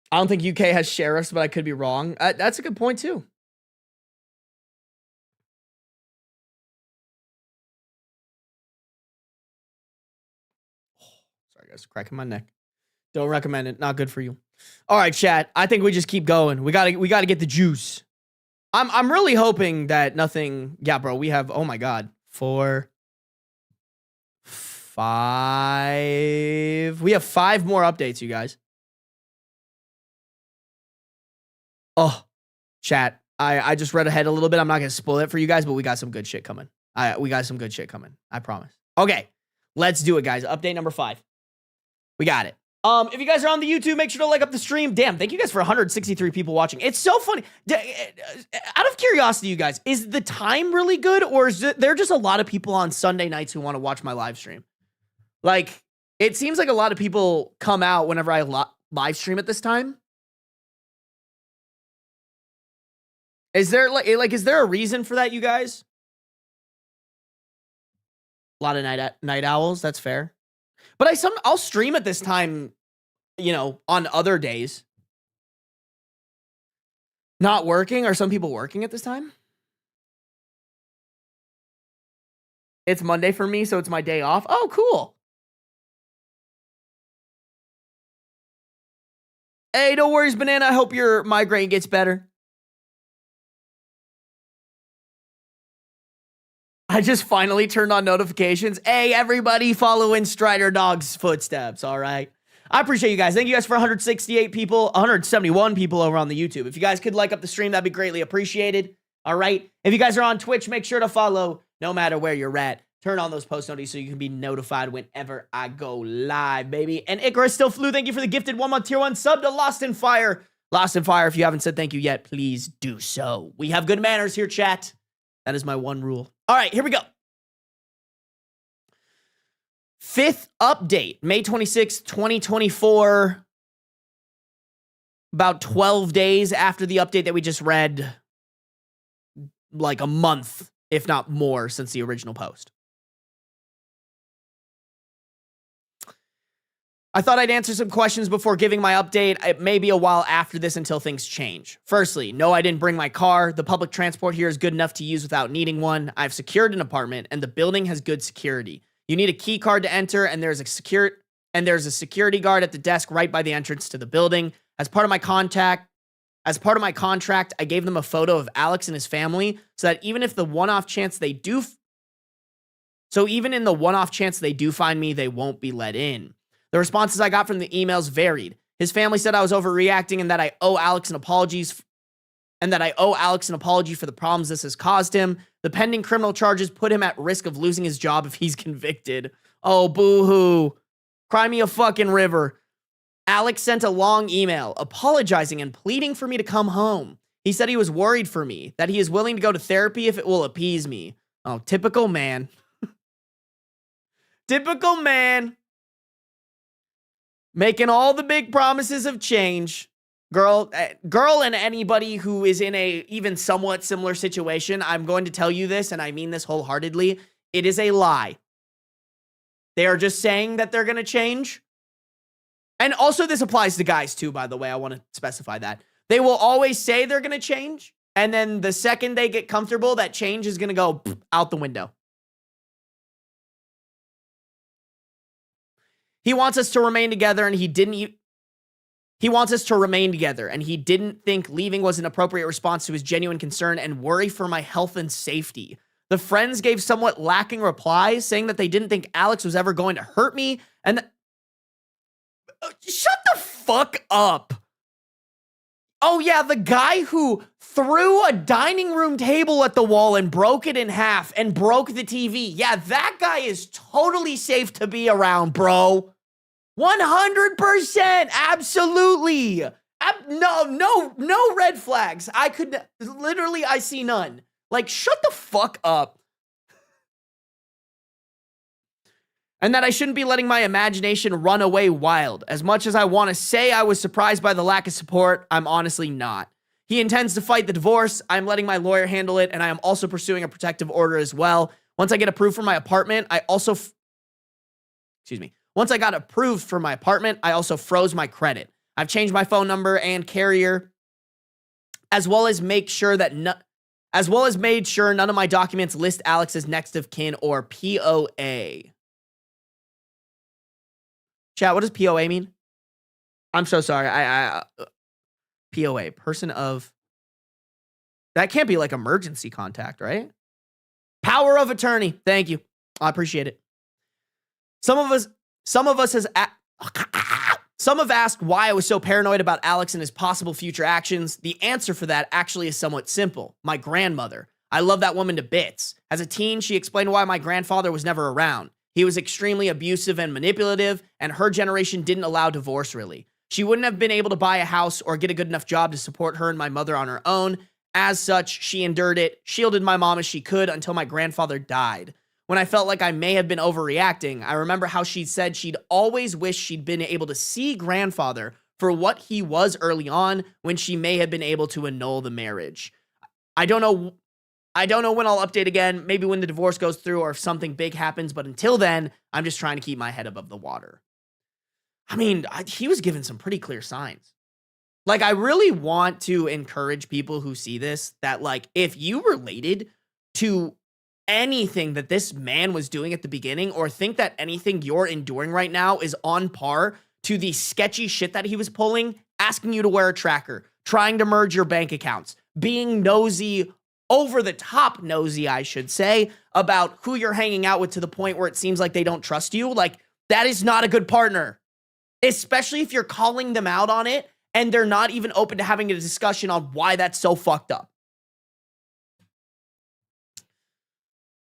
I don't think UK has sheriffs, but I could be wrong. That's a good point too. Sorry guys, cracking my neck. Don't recommend it. Not good for you. All right, chat. I think we just keep going. We gotta get the juice. I'm really hoping that nothing. Yeah, bro. We have. Oh my god. 4, 5. We have 5 more updates, you guys. Oh, chat. I just read ahead a little bit. I'm not gonna spoil it for you guys, but we got some good shit coming. We got some good shit coming. I promise. Okay, let's do it, guys. Update number 5. We got it. If you guys are on the YouTube, make sure to like up the stream. Damn, thank you guys for 163 people watching. It's so funny. Out of curiosity, you guys, is the time really good, or is there just a lot of people on Sunday nights who want to watch my live stream? Like, it seems like a lot of people come out whenever I live stream at this time. Is there is there a reason for that, you guys? A lot of night owls. That's fair. But I'll stream at this time, you know, on other days. Not working? Are some people working at this time? It's Monday for me, so it's my day off. Oh, cool. Hey, no worries, Banana. I hope your migraine gets better. I just finally turned on notifications. Hey, everybody, following Strider Dog's footsteps, all right? I appreciate you guys. Thank you guys for 168 people, 171 people over on the YouTube. If you guys could like up the stream, that'd be greatly appreciated, all right? If you guys are on Twitch, make sure to follow no matter where you're at. Turn on those post notifications so you can be notified whenever I go live, baby. And Icarus Still Flew, thank you for the gifted 1 month tier 1 sub to Lost in Fire. Lost in Fire, if you haven't said thank you yet, please do so. We have good manners here, chat. That is my one rule. All right, here we go. 5th update, May 26th, 2024. About 12 days after the update that we just read. Like a month, if not more, since the original post. I thought I'd answer some questions before giving my update. It may be a while after this until things change. Firstly, no, I didn't bring my car. The public transport here is good enough to use without needing one. I've secured an apartment, and the building has good security. You need a key card to enter, and there's a security guard at the desk right by the entrance to the building. As part of my contract, I gave them a photo of Alex and his family so that even in the one-off chance they do find me, they won't be let in. The responses I got from the emails varied. His family said I was overreacting and that I owe Alex an apology for the problems this has caused him. The pending criminal charges put him at risk of losing his job if he's convicted. Oh, boo-hoo. Cry me a fucking river. Alex sent a long email apologizing and pleading for me to come home. He said he was worried for me, that he is willing to go to therapy if it will appease me. Oh, typical man. Typical man. Making all the big promises of change. Girl, and anybody who is in a even somewhat similar situation, I'm going to tell you this, and I mean this wholeheartedly. It is a lie. They are just saying that they're going to change. And also this applies to guys too, by the way. I want to specify that. They will always say they're going to change, and then the second they get comfortable, that change is going to go out the window. He wants us to remain together, and he didn't think leaving was an appropriate response to his genuine concern and worry for my health and safety. The friends gave somewhat lacking replies, saying that they didn't think Alex was ever going to hurt me, and shut the fuck up. Oh yeah, the guy who threw a dining room table at the wall and broke it in half and broke the TV. Yeah, that guy is totally safe to be around, bro. 100%. Absolutely. No red flags. I see none. Like, shut the fuck up. And that I shouldn't be letting my imagination run away wild. As much as I want to say I was surprised by the lack of support, I'm honestly not. He intends to fight the divorce. I'm letting my lawyer handle it, and I am also pursuing a protective order as well. Once I get approved for my apartment, Once I got approved for my apartment, I also froze my credit. I've changed my phone number and carrier, as well as made sure none of my documents list Alex as next of kin or POA. Chat, what does POA mean? I'm so sorry. POA, person of... That can't be like emergency contact, right? Power of attorney. Thank you. I appreciate it. Some have asked why I was so paranoid about Alex and his possible future actions. The answer for that actually is somewhat simple. My grandmother. I love that woman to bits. As a teen, she explained why my grandfather was never around. He was extremely abusive and manipulative, and her generation didn't allow divorce, really. She wouldn't have been able to buy a house or get a good enough job to support her and my mother on her own. As such, she endured it, shielded my mom as she could until my grandfather died. When I felt like I may have been overreacting, I remember how she said she'd always wished she'd been able to see grandfather for what he was early on when she may have been able to annul the marriage. I don't know when I'll update again, maybe when the divorce goes through or if something big happens, but until then, I'm just trying to keep my head above the water. I mean, he was given some pretty clear signs. Like, I really want to encourage people who see this that, like, if you related to anything that this man was doing at the beginning or think that anything you're enduring right now is on par to the sketchy shit that he was pulling, asking you to wear a tracker, trying to merge your bank accounts, being nosy, over the top nosy, I should say, about who you're hanging out with to the point where it seems like they don't trust you. Like, that is not a good partner, especially if you're calling them out on it and they're not even open to having a discussion on why that's so fucked up.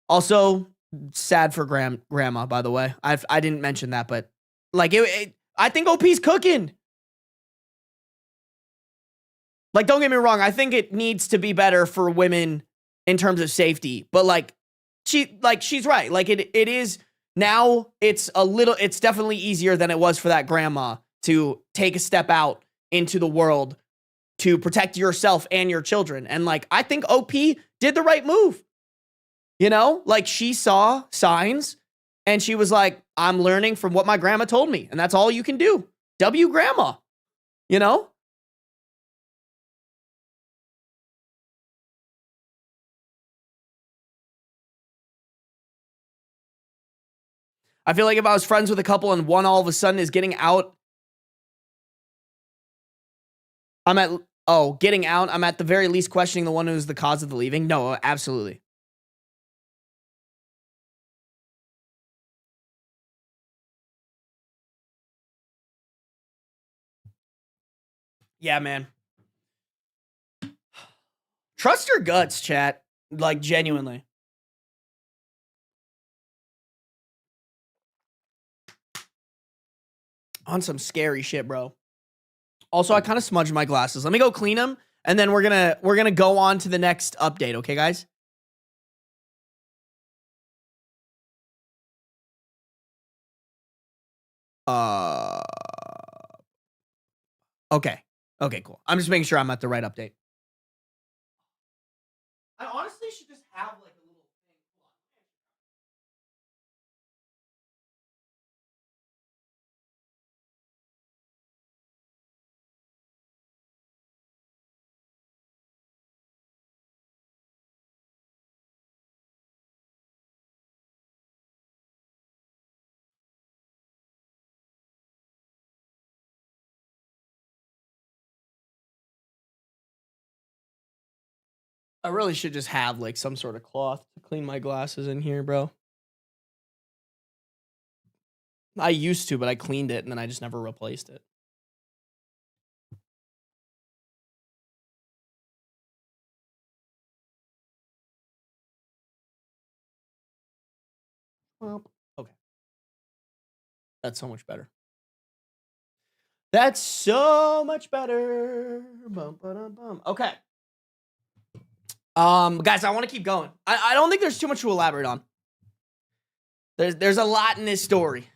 Also, sad for grandma, by the way. I didn't mention that, but like I think OP's cooking. Like, don't get me wrong. I think it needs to be better for women in terms of safety, but she's right. Like it is now. It's definitely easier than it was for that grandma to take a step out into the world to protect yourself and your children. And like, I think OP did the right move. You know, like she saw signs And she was like, I'm learning from what my grandma told me. And that's all you can do. W grandma, you know? I feel like if I was friends with a couple and one all of a sudden is getting out, getting out, I'm at the very least questioning the one who's the cause of the leaving. No, absolutely. Yeah, man. Trust your guts, chat. Like, genuinely. On some scary shit, bro. Also, I kind of smudged my glasses. Let me go clean them, and then we're gonna go on to the next update, okay, guys? Okay. Okay, cool. I'm just making sure I'm at the right update. I honestly should just have like a little thing. I really should just have like some sort of cloth to clean my glasses in here, bro. I used to, but I cleaned it and then I just never replaced it. Well, okay. That's so much better. That's so much better. Bum, ba-dum, bum. Okay. Guys, I want to keep going. I don't think there's too much to elaborate on. There's a lot in this story.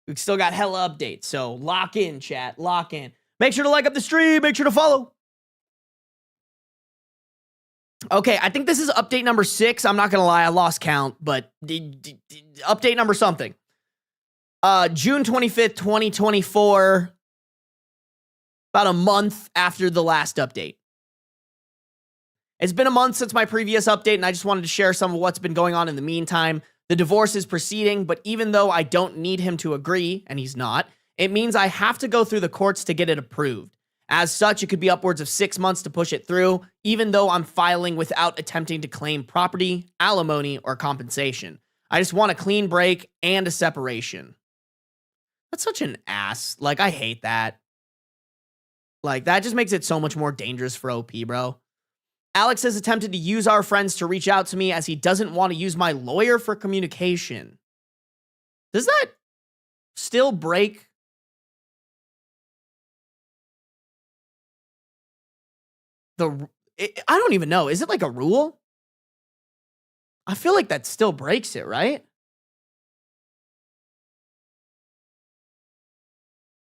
We've still got hella updates, so lock in, chat. Lock in. Make sure to like up the stream. Make sure to follow. Okay, I think this is update number 6. I'm not gonna lie, I lost count, but update number something. June 25th, 2024. About a month after the last update. It's been a month since my previous update, and I just wanted to share some of what's been going on in the meantime. The divorce is proceeding, but even though I don't need him to agree, and he's not, it means I have to go through the courts to get it approved. As such, it could be upwards of 6 months to push it through, even though I'm filing without attempting to claim property, alimony, or compensation. I just want a clean break and a separation. That's such an ass. Like, I hate that. Like, that just makes it so much more dangerous for OP, bro. Alex has attempted to use our friends to reach out to me as he doesn't want to use my lawyer for communication. Does that still break? I don't even know. Is it like a rule? I feel like that still breaks it, right?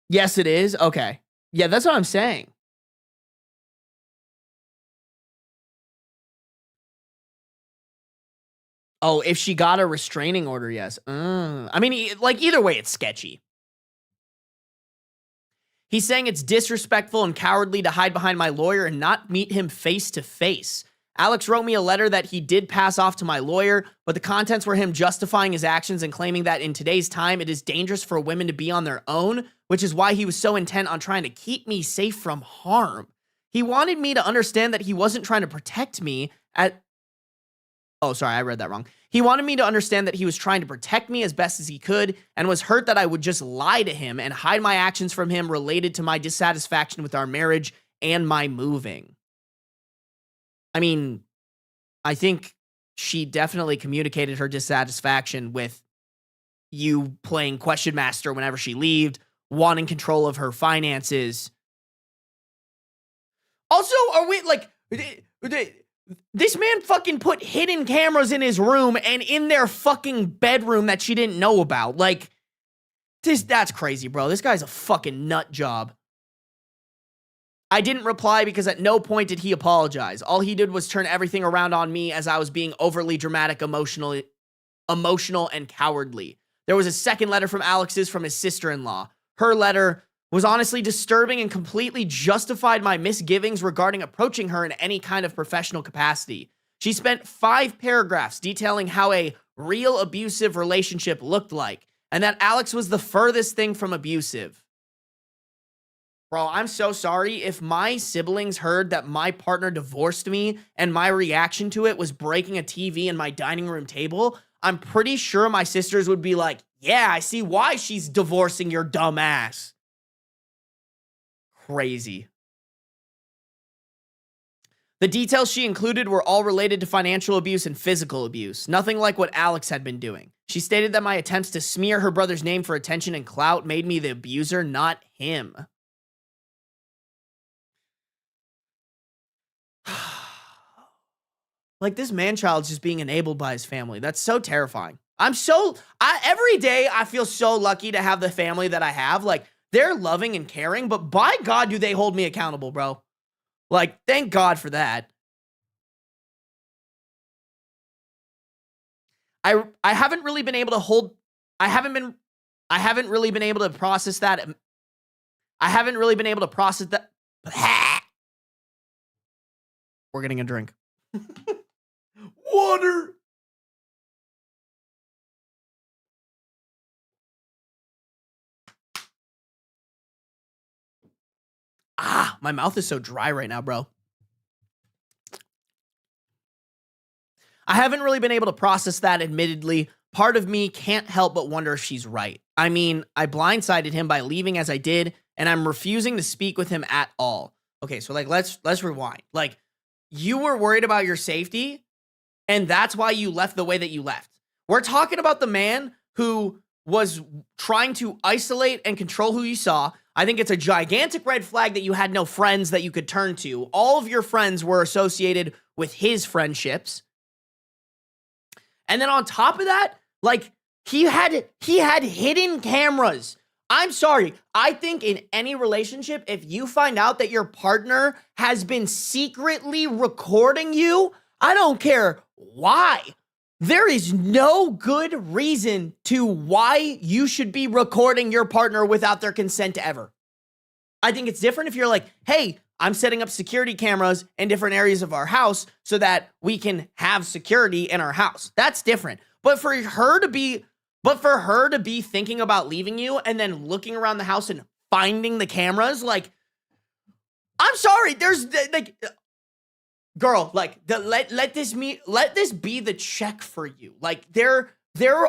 Yes, it is. Okay. Yeah, that's what I'm saying. Oh, if she got a restraining order, yes. I mean, like, either way, it's sketchy. He's saying it's disrespectful and cowardly to hide behind my lawyer and not meet him face to face. Alex wrote me a letter that he did pass off to my lawyer, but the contents were him justifying his actions and claiming that in today's time, it is dangerous for women to be on their own, which is why he was so intent on trying to keep me safe from harm. He wanted me to understand that he wasn't trying to protect me Oh, sorry, I read that wrong. He wanted me to understand that he was trying to protect me as best as he could and was hurt that I would just lie to him and hide my actions from him related to my dissatisfaction with our marriage and my moving. I mean, I think she definitely communicated her dissatisfaction with you playing Question Master whenever she left, wanting control of her finances. Also, are we like... This man fucking put hidden cameras in his room and in their fucking bedroom that she didn't know about. Like, that's crazy, bro. This guy's a fucking nut job. I didn't reply because at no point did he apologize. All he did was turn everything around on me as I was being overly dramatic emotionally. emotional, and cowardly. There was a second letter from Alex's from his sister-in-law. Her letter was honestly disturbing and completely justified my misgivings regarding approaching her in any kind of professional capacity. She spent 5 paragraphs detailing how a real abusive relationship looked like, and that Alex was the furthest thing from abusive. Bro, I'm so sorry if my siblings heard that my partner divorced me and my reaction to it was breaking a TV in my dining room table. I'm pretty sure my sisters would be like, yeah, I see why she's divorcing your dumb ass. Crazy. The details she included were all related to financial abuse and physical abuse, nothing like what Alex had been doing. She stated that my attempts to smear her brother's name for attention and clout made me the abuser, not him. Like, this man-child's just being enabled by his family. That's so terrifying. Every day I feel so lucky to have the family that I have. Like, they're loving and caring, but by God, do they hold me accountable, bro. Like, thank God for that. I haven't really been able to hold, I haven't really been able to process that. I haven't really been able to process that. We're getting a drink. Water. My mouth is so dry right now, bro. I haven't really been able to process that, admittedly. Part of me can't help but wonder if she's right. I mean, I blindsided him by leaving as I did, and I'm refusing to speak with him at all. Okay, so like let's rewind. Like, you were worried about your safety, and that's why you left the way that you left. We're talking about the man who was trying to isolate and control who you saw. I think it's a gigantic red flag that you had no friends that you could turn to. All of your friends were associated with his friendships. And then on top of that, like, he had hidden cameras. I'm sorry. I think in any relationship, if you find out that your partner has been secretly recording you, I don't care why. There is no good reason to why you should be recording your partner without their consent ever. I think it's different if you're like, hey, I'm setting up security cameras in different areas of our house so that we can have security in our house. That's different. But for her to be thinking about leaving you and then looking around the house and finding the cameras, like, I'm sorry, there's like, girl, like, let this be the check for you. Like, there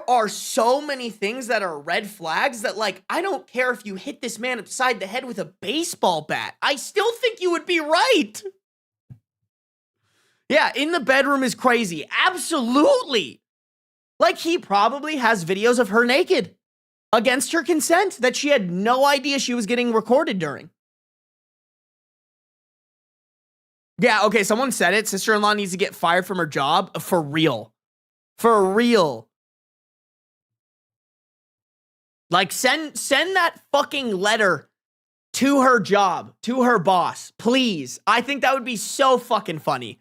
are so many things that are red flags that, like, I don't care if you hit this man upside the head with a baseball bat. I still think you would be right. Yeah, in the bedroom is crazy. Absolutely. Like, he probably has videos of her naked against her consent that she had no idea she was getting recorded during. Yeah, okay, someone said it. Sister-in-law needs to get fired from her job. For real. For real. Like, send that fucking letter to her job, to her boss, please. I think that would be so fucking funny.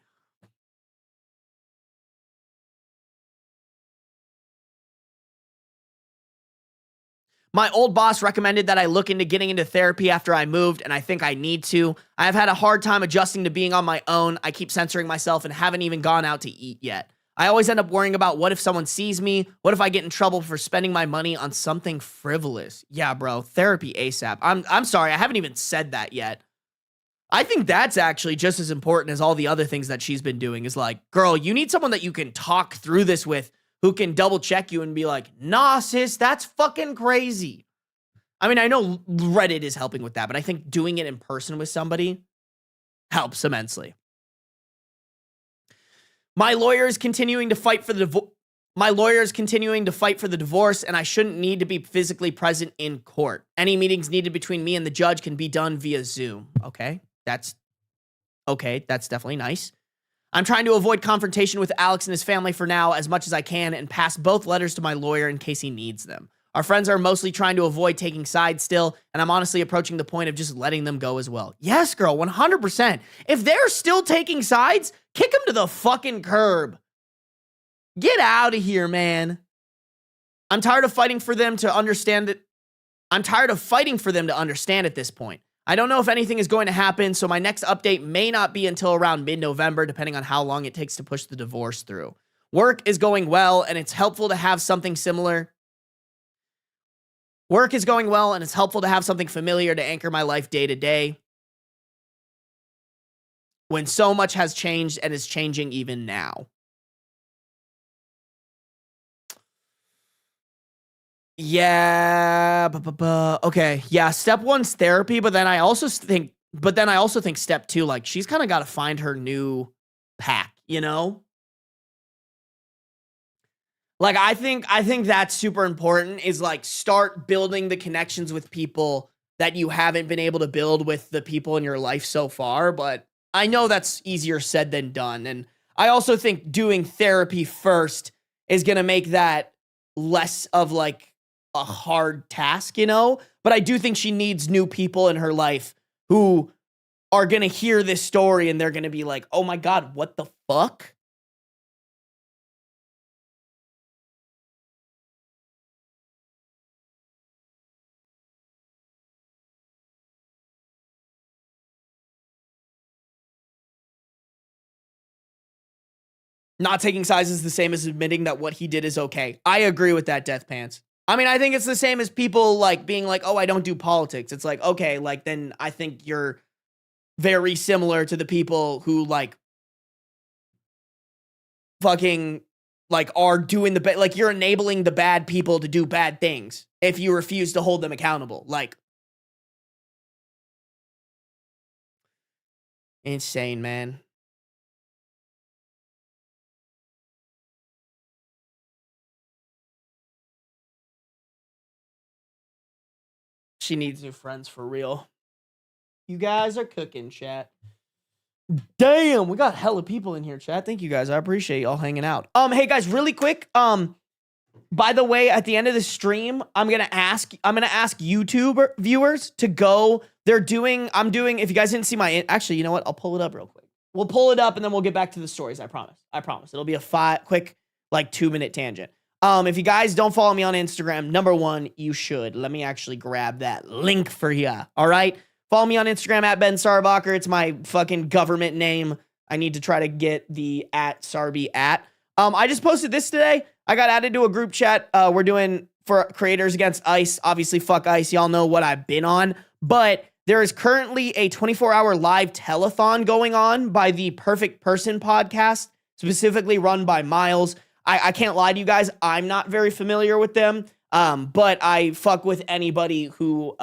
My old boss recommended that I look into getting into therapy after I moved, and I think I need to. I have had a hard time adjusting to being on my own. I keep censoring myself and haven't even gone out to eat yet. I always end up worrying about what if someone sees me? What if I get in trouble for spending my money on something frivolous? Yeah, bro, therapy ASAP. I'm sorry, I haven't even said that yet. I think that's actually just as important as all the other things that she's been doing, is like, girl, you need someone that you can talk through this with, who can double check you and be like, nah, sis, that's fucking crazy. I mean, I know Reddit is helping with that, but I think doing it in person with somebody helps immensely. My lawyer is continuing to fight for the divorce, and I shouldn't need to be physically present in court. Any meetings needed between me and the judge can be done via Zoom. Okay, that's definitely nice. I'm trying to avoid confrontation with Alex and his family for now as much as I can and pass both letters to my lawyer in case he needs them. Our friends are mostly trying to avoid taking sides still, and I'm honestly approaching the point of just letting them go as well. Yes, girl, 100%. If they're still taking sides, kick them to the fucking curb. Get out of here, man. I'm tired of fighting for them to understand it. I'm tired of fighting for them to understand at this point. I don't know if anything is going to happen, so my next update may not be until around mid-November, depending on how long it takes to push the divorce through. Work is going well, and it's helpful to have something similar. Work is going well, and it's helpful to have something familiar to anchor my life day to day when so much has changed and is changing even now. Yeah, okay. Yeah, step one's therapy, but then I also think step two, like, she's kind of got to find her new pack, you know? Like, I think that's super important, is like start building the connections with people that you haven't been able to build with the people in your life so far. But I know that's easier said than done. And I also think doing therapy first is going to make that less of like a hard task, you know? But I do think she needs new people in her life who are going to hear this story and they're going to be like, oh my God, what the fuck? Not taking sides is the same as admitting that what he did is okay. I agree with that, Death Pants. I mean, I think it's the same as people like being like, oh, I don't do politics. It's like, okay, like then I think you're very similar to the people who like fucking like are doing the like you're enabling the bad people to do bad things if you refuse to hold them accountable. Like, insane, man. She needs new friends for real. You guys are cooking, chat. Damn, we got hella people in here, chat. Thank you guys. I appreciate y'all hanging out. Hey guys, really quick. By the way, at the end of the stream, I'm gonna ask YouTube viewers to go. I'm doing. If you guys didn't see actually, you know what? I'll pull it up real quick. We'll pull it up and then we'll get back to the stories. I promise. It'll be a quick, like 2-minute tangent. If you guys don't follow me on Instagram, number one, you should. Let me actually grab that link for you. All right. Follow me on Instagram at Ben Sarbacher. It's my fucking government name. I need to try to get the at Sarby at. I just posted this today. I got added to a group chat. We're doing for creators against ICE. Obviously, fuck ICE. Y'all know what I've been on. But there is currently a 24-hour live telethon going on by the Perfect Person podcast, specifically run by Miles. I can't lie to you guys. I'm not very familiar with them. But I fuck with anybody who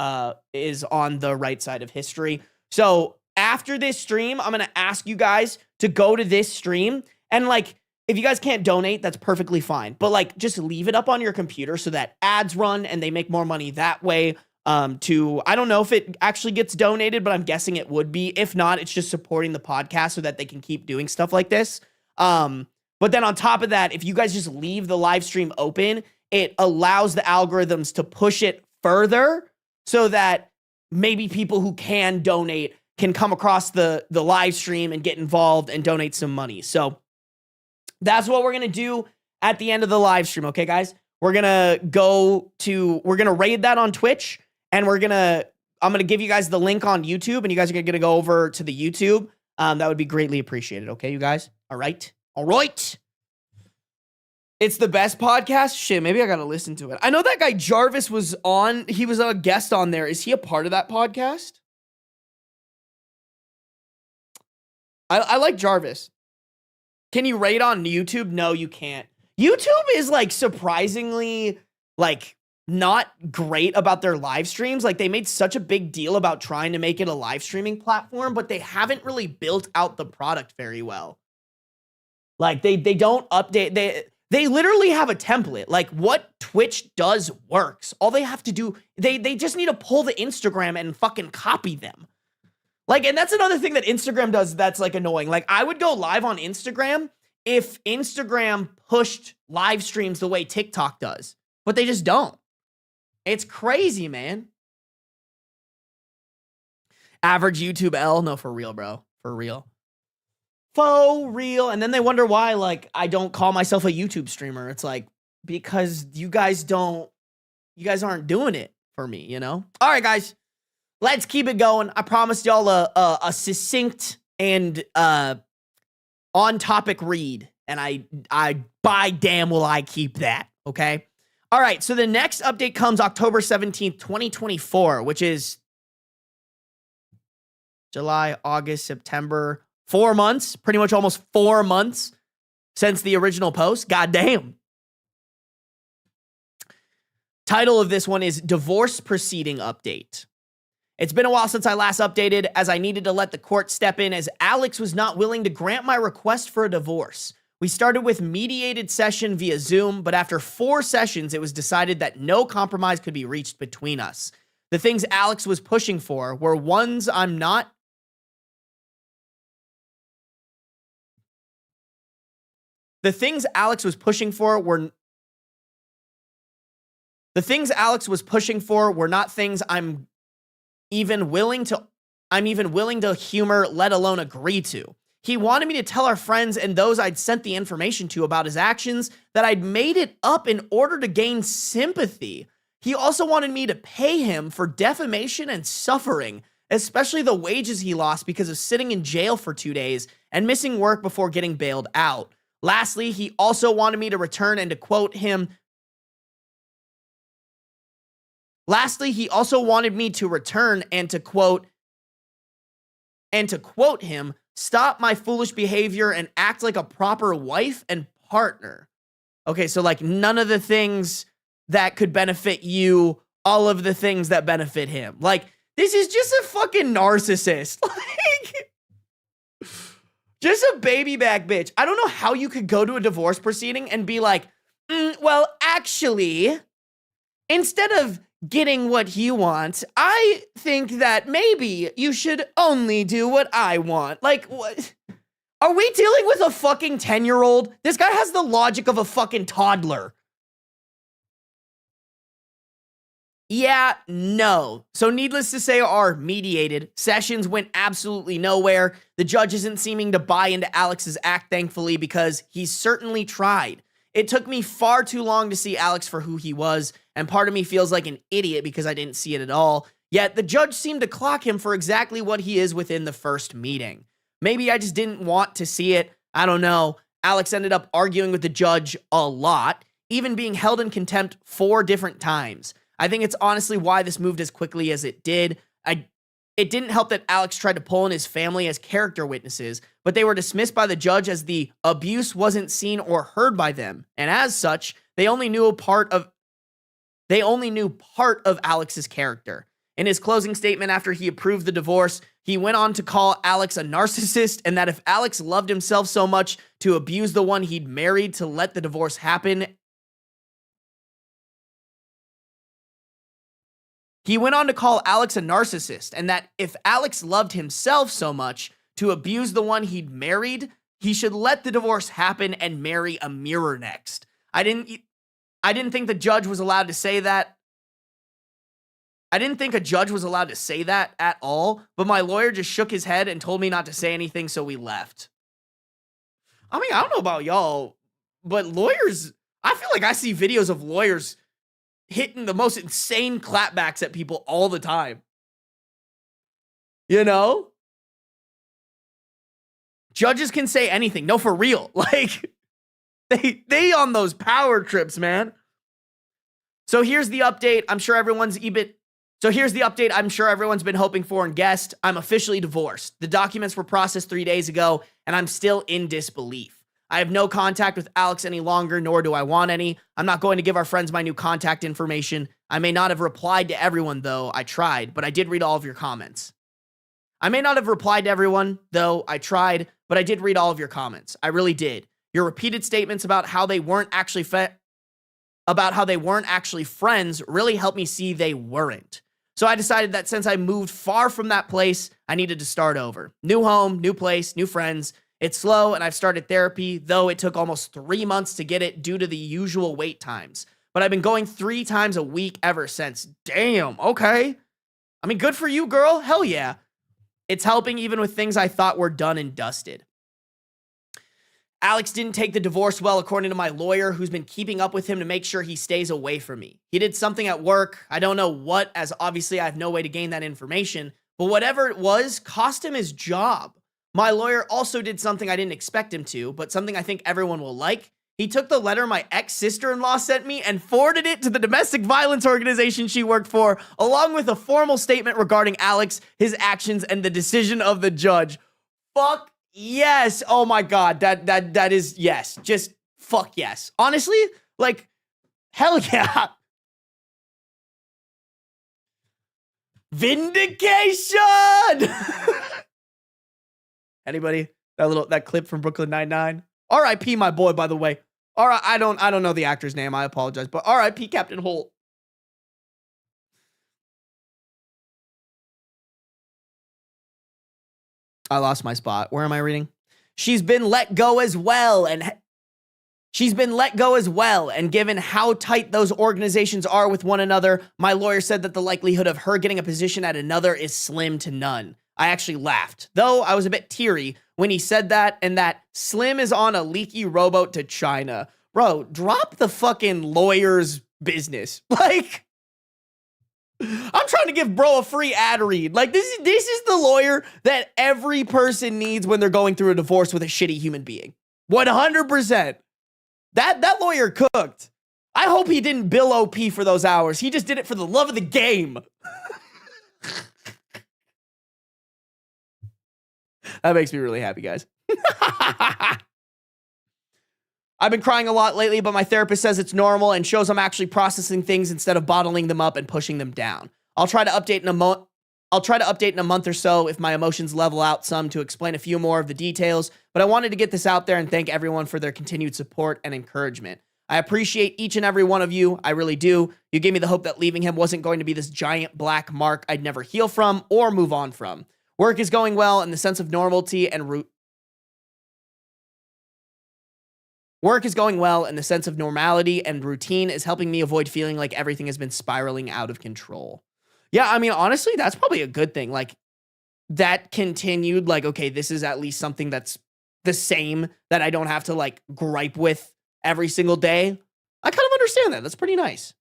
is on the right side of history. So after this stream, I'm going to ask you guys to go to this stream and like, if you guys can't donate, that's perfectly fine. But like, just leave it up on your computer so that ads run and they make more money that way. I don't know if it actually gets donated, but I'm guessing it would be. If not, it's just supporting the podcast so that they can keep doing stuff like this. But then on top of that, if you guys just leave the live stream open, it allows the algorithms to push it further so that maybe people who can donate can come across the live stream and get involved and donate some money. So that's what we're going to do at the end of the live stream. Okay, guys, we're going to raid that on Twitch and I'm going to give you guys the link on YouTube and you guys are going to go over to the YouTube. That would be greatly appreciated. Okay, you guys. All right. It's the best podcast? Shit, maybe I gotta listen to it. I know that guy Jarvis was on. He was a guest on there. Is he a part of that podcast? I like Jarvis. Can you rate on YouTube? No, you can't. YouTube is like surprisingly like not great about their live streams. Like they made such a big deal about trying to make it a live streaming platform, but they haven't really built out the product very well. Like they don't update. They literally have a template. Like what Twitch does works. All they have to do, they just need to pull the Instagram and fucking copy them. Like, and that's another thing that Instagram does that's like annoying. Like I would go live on Instagram if Instagram pushed live streams the way TikTok does, but they just don't. It's crazy, man. Average YouTube L? No, for real, bro. For real. Faux real. And then they wonder why, like, I don't call myself a YouTube streamer. It's like, because you guys aren't doing it for me, you know? All right, guys, let's keep it going. I promised y'all a succinct and on topic read, and I by damn will I keep that, okay? All right, so the next update comes October 17th, 2024, which is July, August, September, 4 months, pretty much almost 4 months since the original post. God damn. Title of this one is Divorce Proceeding Update. It's been a while since I last updated, as I needed to let the court step in, as Alex was not willing to grant my request for a divorce. We started with mediated session via Zoom, but after 4 sessions, it was decided that no compromise could be reached between us. The things Alex was pushing for were ones I'm not. The things Alex was pushing for were not things I'm even willing to humor, let alone agree to. He wanted me to tell our friends and those I'd sent the information to about his actions that I'd made it up in order to gain sympathy. He also wanted me to pay him for defamation and suffering, especially the wages he lost because of sitting in jail for 2 days and missing work before getting bailed out. Lastly, he also wanted me to return and to quote him, stop my foolish behavior and act like a proper wife and partner. Okay, so like none of the things that could benefit you, all of the things that benefit him. Like, this is just a fucking narcissist. Like, just a baby back bitch. I don't know how you could go to a divorce proceeding and be like, well, actually, instead of getting what you want, I think that maybe you should only do what I want. Like, what? Are we dealing with a fucking 10-year-old? This guy has the logic of a fucking toddler. Yeah, no. So needless to say, our mediated sessions went absolutely nowhere. The judge isn't seeming to buy into Alex's act, thankfully, because he's certainly tried. It took me far too long to see Alex for who he was, and part of me feels like an idiot because I didn't see it at all. Yet the judge seemed to clock him for exactly what he is within the first meeting. Maybe I just didn't want to see it. I don't know. Alex ended up arguing with the judge a lot, even being held in contempt 4 different times. I think it's honestly why this moved as quickly as it did. It didn't help that Alex tried to pull in his family as character witnesses, but they were dismissed by the judge as the abuse wasn't seen or heard by them. And as such, they only knew part of Alex's character. In his closing statement after he approved the divorce, he went on to call Alex a narcissist, and that if Alex loved himself so much to abuse the one he'd married to let the divorce happen, he went on to call Alex a narcissist, and that if Alex loved himself so much to abuse the one he'd married, he should let the divorce happen and marry a mirror next. I didn't think the judge was allowed to say that. I didn't think a judge was allowed to say that at all, but my lawyer just shook his head and told me not to say anything, so we left. I mean, I don't know about y'all, but lawyers, I feel like I see videos of lawyers hitting the most insane clapbacks at people all the time. You know? Judges can say anything. No, for real. Like, they on those power trips, man. So here's the update. I'm sure everyone's been hoping for and guessed. I'm officially divorced. The documents were processed 3 days ago, and I'm still in disbelief. I have no contact with Alex any longer, nor do I want any. I'm not going to give our friends my new contact information. I may not have replied to everyone, though. I tried, but I did read all of your comments. I may not have replied to everyone, though. I tried, but I did read all of your comments. I really did. Your repeated statements about how they weren't actually friends really helped me see they weren't. So I decided that since I moved far from that place, I needed to start over. New home, new place, new friends. It's slow, and I've started therapy, though it took almost 3 months to get it due to the usual wait times. But I've been going 3 times a week ever since. Damn, okay. I mean, good for you, girl. Hell yeah. It's helping even with things I thought were done and dusted. Alex didn't take the divorce well, according to my lawyer, who's been keeping up with him to make sure he stays away from me. He did something at work. I don't know what, as obviously I have no way to gain that information, but whatever it was, cost him his job. My lawyer also did something I didn't expect him to, but something I think everyone will like. He took the letter my ex-sister-in-law sent me and forwarded it to the domestic violence organization she worked for, along with a formal statement regarding Alex, his actions, and the decision of the judge. Fuck yes. Oh my God. That is yes. Just fuck yes. Honestly, like, hell yeah. Vindication. Anybody? That clip from Brooklyn Nine-Nine? R.I.P. my boy, by the way. All right, I don't know the actor's name. I apologize, but R.I.P. Captain Holt. I lost my spot. Where am I reading? She's been let go as well, and given how tight those organizations are with one another, my lawyer said that the likelihood of her getting a position at another is slim to none. I actually laughed, though I was a bit teary when he said that, and that Slim is on a leaky rowboat to China. Bro, drop the fucking lawyer's business. Like, I'm trying to give bro a free ad read. Like, this is the lawyer that every person needs when they're going through a divorce with a shitty human being. 100%. That lawyer cooked. I hope he didn't bill OP for those hours. He just did it for the love of the game. That makes me really happy, guys. I've been crying a lot lately, but my therapist says it's normal and shows I'm actually processing things instead of bottling them up and pushing them down. I'll try to update in a month or so if my emotions level out some to explain a few more of the details, but I wanted to get this out there and thank everyone for their continued support and encouragement. I appreciate each and every one of you. I really do. You gave me the hope that leaving him wasn't going to be this giant black mark I'd never heal from or move on from. Work is going well, and the sense of normality and routine is helping me avoid feeling like everything has been spiraling out of control. Yeah, I mean, honestly, that's probably a good thing. Like, that continued, like, okay, this is at least something that's the same, that I don't have to, like, gripe with every single day. I kind of understand that. That's pretty nice.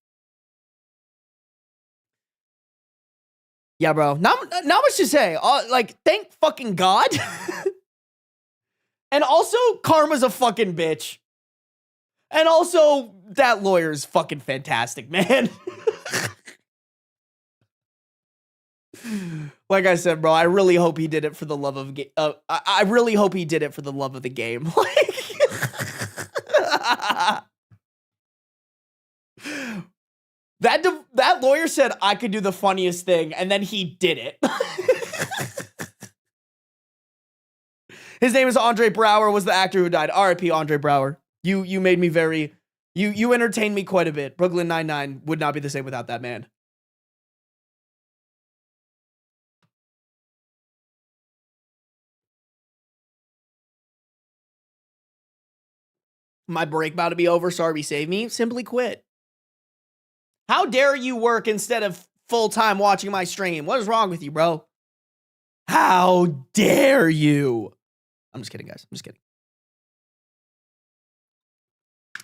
Yeah, bro. Not much to say. Like, thank fucking God. And also, karma's a fucking bitch. And also, that lawyer's fucking fantastic, man. Like I said, bro, I really hope he did it for the love of I really hope he did it for the love of the game. Like, that lawyer said I could do the funniest thing, and then he did it. His name is Andre Brower, was the actor who died. R.I.P. Andre Brower. You made me very... You entertained me quite a bit. Brooklyn Nine-Nine would not be the same without that man. My break about to be over. Sarby, save me. Simply quit. How dare you work instead of full-time watching my stream? What is wrong with you, bro? How dare you? I'm just kidding, guys. I'm just kidding.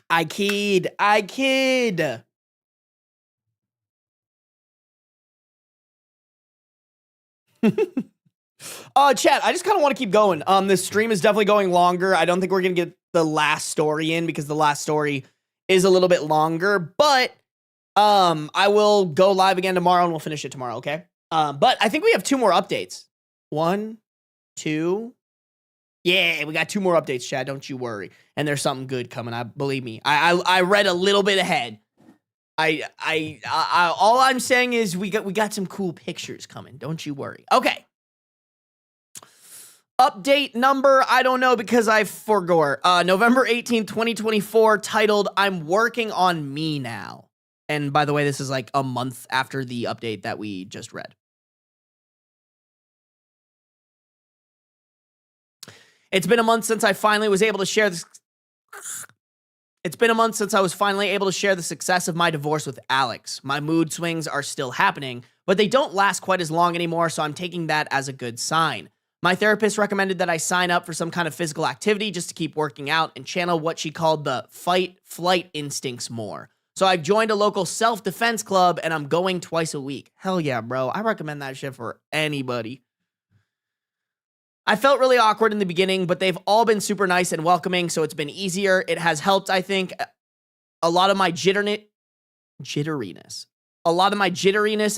I kid. Chat, I just kind of want to keep going. This stream is definitely going longer. I don't think we're going to get the last story in because the last story is a little bit longer, but I will go live again tomorrow and we'll finish it tomorrow, okay? But I think we have 2 more updates. 1, 2. Yeah, we got 2 more updates, Chad. Don't you worry. And there's something good coming. Believe me. I read a little bit ahead. All I'm saying is we got some cool pictures coming. Don't you worry. Okay. Update number, I don't know because I forgot. November 18th, 2024, titled, I'm working on me now. And by the way, this is like a month after the update that we just read. It's been a month since I finally was able to share this. It's been a month since I was finally able to share the success of my divorce with Alex. My mood swings are still happening, but they don't last quite as long anymore, so I'm taking that as a good sign. My therapist recommended that I sign up for some kind of physical activity just to keep working out and channel what she called the fight-flight instincts more. So I've joined a local self-defense club and I'm going twice a week. Hell yeah, bro. I recommend that shit for anybody. I felt really awkward in the beginning, but they've all been super nice and welcoming, so it's been easier. It has helped, I think. A lot of my jitteriness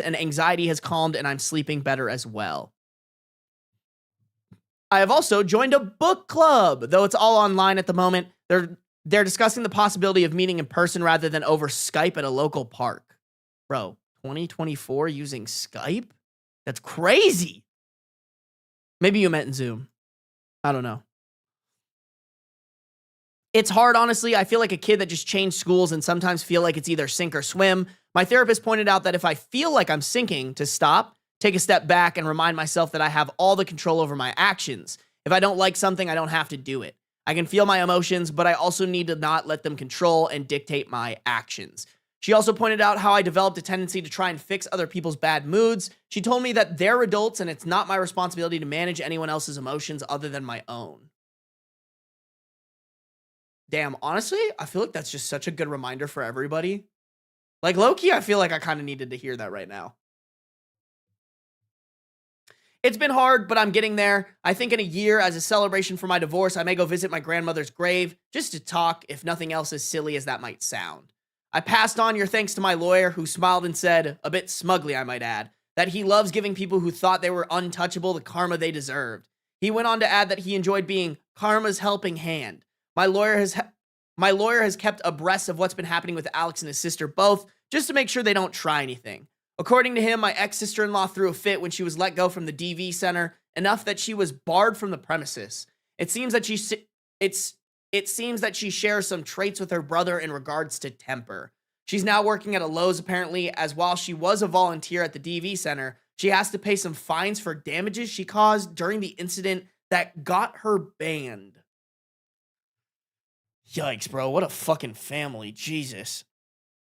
and anxiety has calmed, and I'm sleeping better as well. I have also joined a book club, though it's all online at the moment. They're discussing the possibility of meeting in person rather than over Skype at a local park. Bro, 2024 using Skype? That's crazy. Maybe you meant in Zoom. I don't know. It's hard, honestly. I feel like a kid that just changed schools and sometimes feel like it's either sink or swim. My therapist pointed out that if I feel like I'm sinking, to stop, take a step back, and remind myself that I have all the control over my actions. If I don't like something, I don't have to do it. I can feel my emotions, but I also need to not let them control and dictate my actions. She also pointed out how I developed a tendency to try and fix other people's bad moods. She told me that they're adults and it's not my responsibility to manage anyone else's emotions other than my own. Damn, honestly, I feel like that's just such a good reminder for everybody. Like, low-key, I feel like I kind of needed to hear that right now. It's been hard, but I'm getting there. I think in a year, as a celebration for my divorce, I may go visit my grandmother's grave just to talk, if nothing else as silly as that might sound. I passed on your thanks to my lawyer, who smiled and said, a bit smugly I might add, that he loves giving people who thought they were untouchable the karma they deserved. He went on to add that he enjoyed being karma's helping hand. My lawyer has kept abreast of what's been happening with Alex and his sister both, just to make sure they don't try anything. According to him, my ex-sister-in-law threw a fit when she was let go from the DV center, enough that she was barred from the premises. It seems that she shares some traits with her brother in regards to temper. She's now working at a Lowe's apparently, as while she was a volunteer at the DV center, she has to pay some fines for damages she caused during the incident that got her banned. Yikes, bro. What a fucking family. Jesus.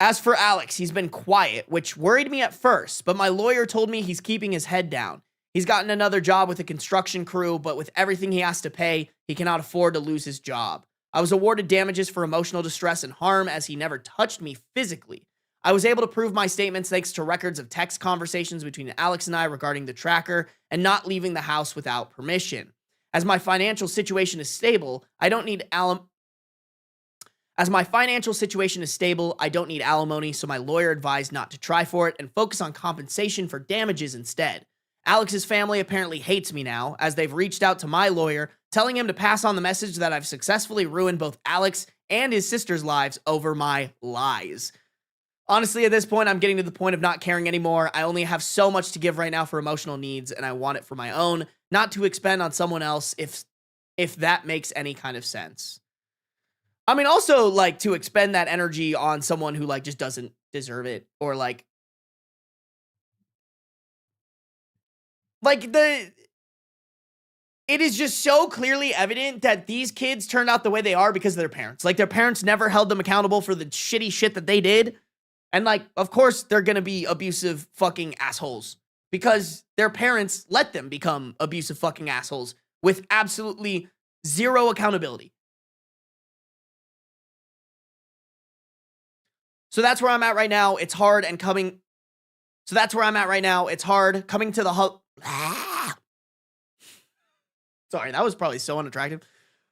As for Alex, he's been quiet, which worried me at first, but my lawyer told me he's keeping his head down. He's gotten another job with a construction crew, but with everything he has to pay, he cannot afford to lose his job. I was awarded damages for emotional distress and harm as he never touched me physically. I was able to prove my statements thanks to records of text conversations between Alex and I regarding the tracker and not leaving the house without permission. As my financial situation is stable, I don't need alimony, so my lawyer advised not to try for it and focus on compensation for damages instead. Alex's family apparently hates me now, as they've reached out to my lawyer, telling him to pass on the message that I've successfully ruined both Alex and his sister's lives over my lies. Honestly, at this point, I'm getting to the point of not caring anymore. I only have so much to give right now for emotional needs, and I want it for my own, not to expend on someone else, if that makes any kind of sense. I mean, also, like, to expend that energy on someone who, like, just doesn't deserve it, or, like, it is just so clearly evident that these kids turned out the way they are because of their parents. Like, their parents never held them accountable for the shitty shit that they did. And, like, of course, they're gonna be abusive fucking assholes because their parents let them become abusive fucking assholes with absolutely zero accountability. So that's where I'm at right now. It's hard and coming. So that's where I'm at right now. It's hard coming to the Sorry, that was probably so unattractive.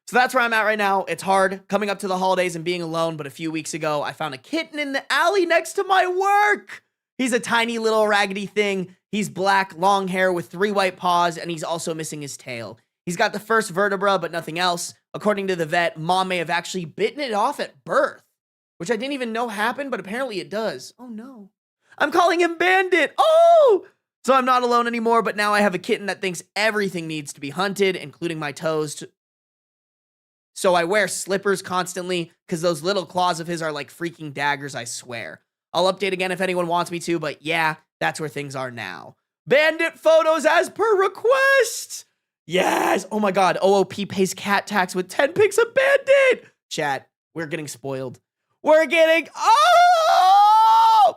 So that's where I'm at right now. It's hard coming up to the holidays and being alone, but a few weeks ago, I found a kitten in the alley next to my work. He's a tiny little raggedy thing. He's black, long hair with 3 white paws, and he's also missing his tail. He's got the first vertebra, but nothing else. According to the vet, mom may have actually bitten it off at birth, which I didn't even know happened, but apparently it does. Oh no. I'm calling him Bandit. Oh! So I'm not alone anymore, but now I have a kitten that thinks everything needs to be hunted, including my toes. So I wear slippers constantly because those little claws of his are like freaking daggers, I swear. I'll update again if anyone wants me to, but yeah, that's where things are now. Bandit photos as per request. Yes. Oh my God. OOP pays cat tax with 10 pics of Bandit. Chat, we're getting spoiled. We're getting... Oh!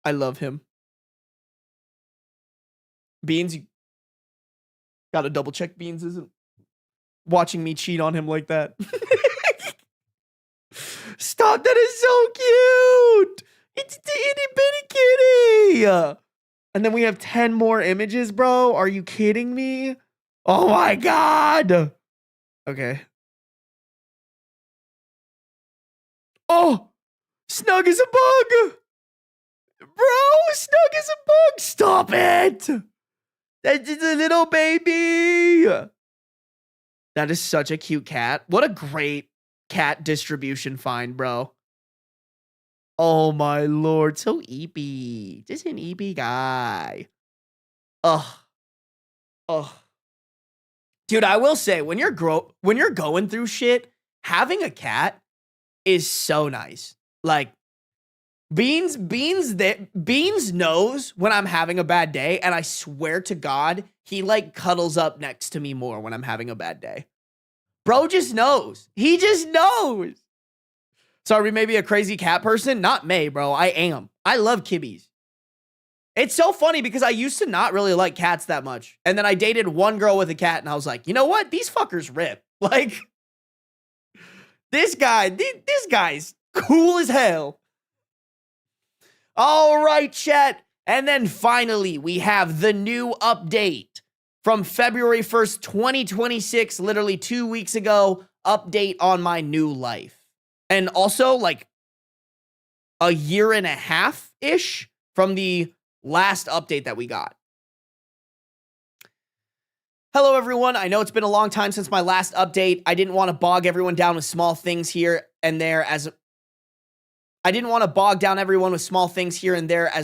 I love him. Beans, you gotta double check Beans isn't watching me cheat on him like that. Stop, that is so cute. It's the itty bitty kitty. And then we have 10 more images, bro. Are you kidding me? Oh my God. Okay. Oh, Snug is a bug. Bro, Snug is a bug. Stop it. That's just a little baby. That is such a cute cat. What a great cat distribution find, bro. Oh my Lord. So eepy. Just an eepy guy. Ugh. Ugh. Dude, I will say, when you're going through shit, having a cat is so nice. Like, Beans knows when I'm having a bad day, and I swear to God, he like cuddles up next to me more when I'm having a bad day. Bro just knows. He just knows. Sorry, maybe a crazy cat person? Not me, bro. I am. I love kibbies. It's so funny because I used to not really like cats that much. And then I dated one girl with a cat, and I was like, you know what? These fuckers rip. Like, this guy's cool as hell. All right, chat. And then finally, we have the new update from February 1st, 2026, literally 2 weeks ago, update on my new life. And also, like, a year and a half-ish from the last update that we got. Hello, everyone. I know it's been a long time since my last update. I didn't want to bog everyone down with small things here and there as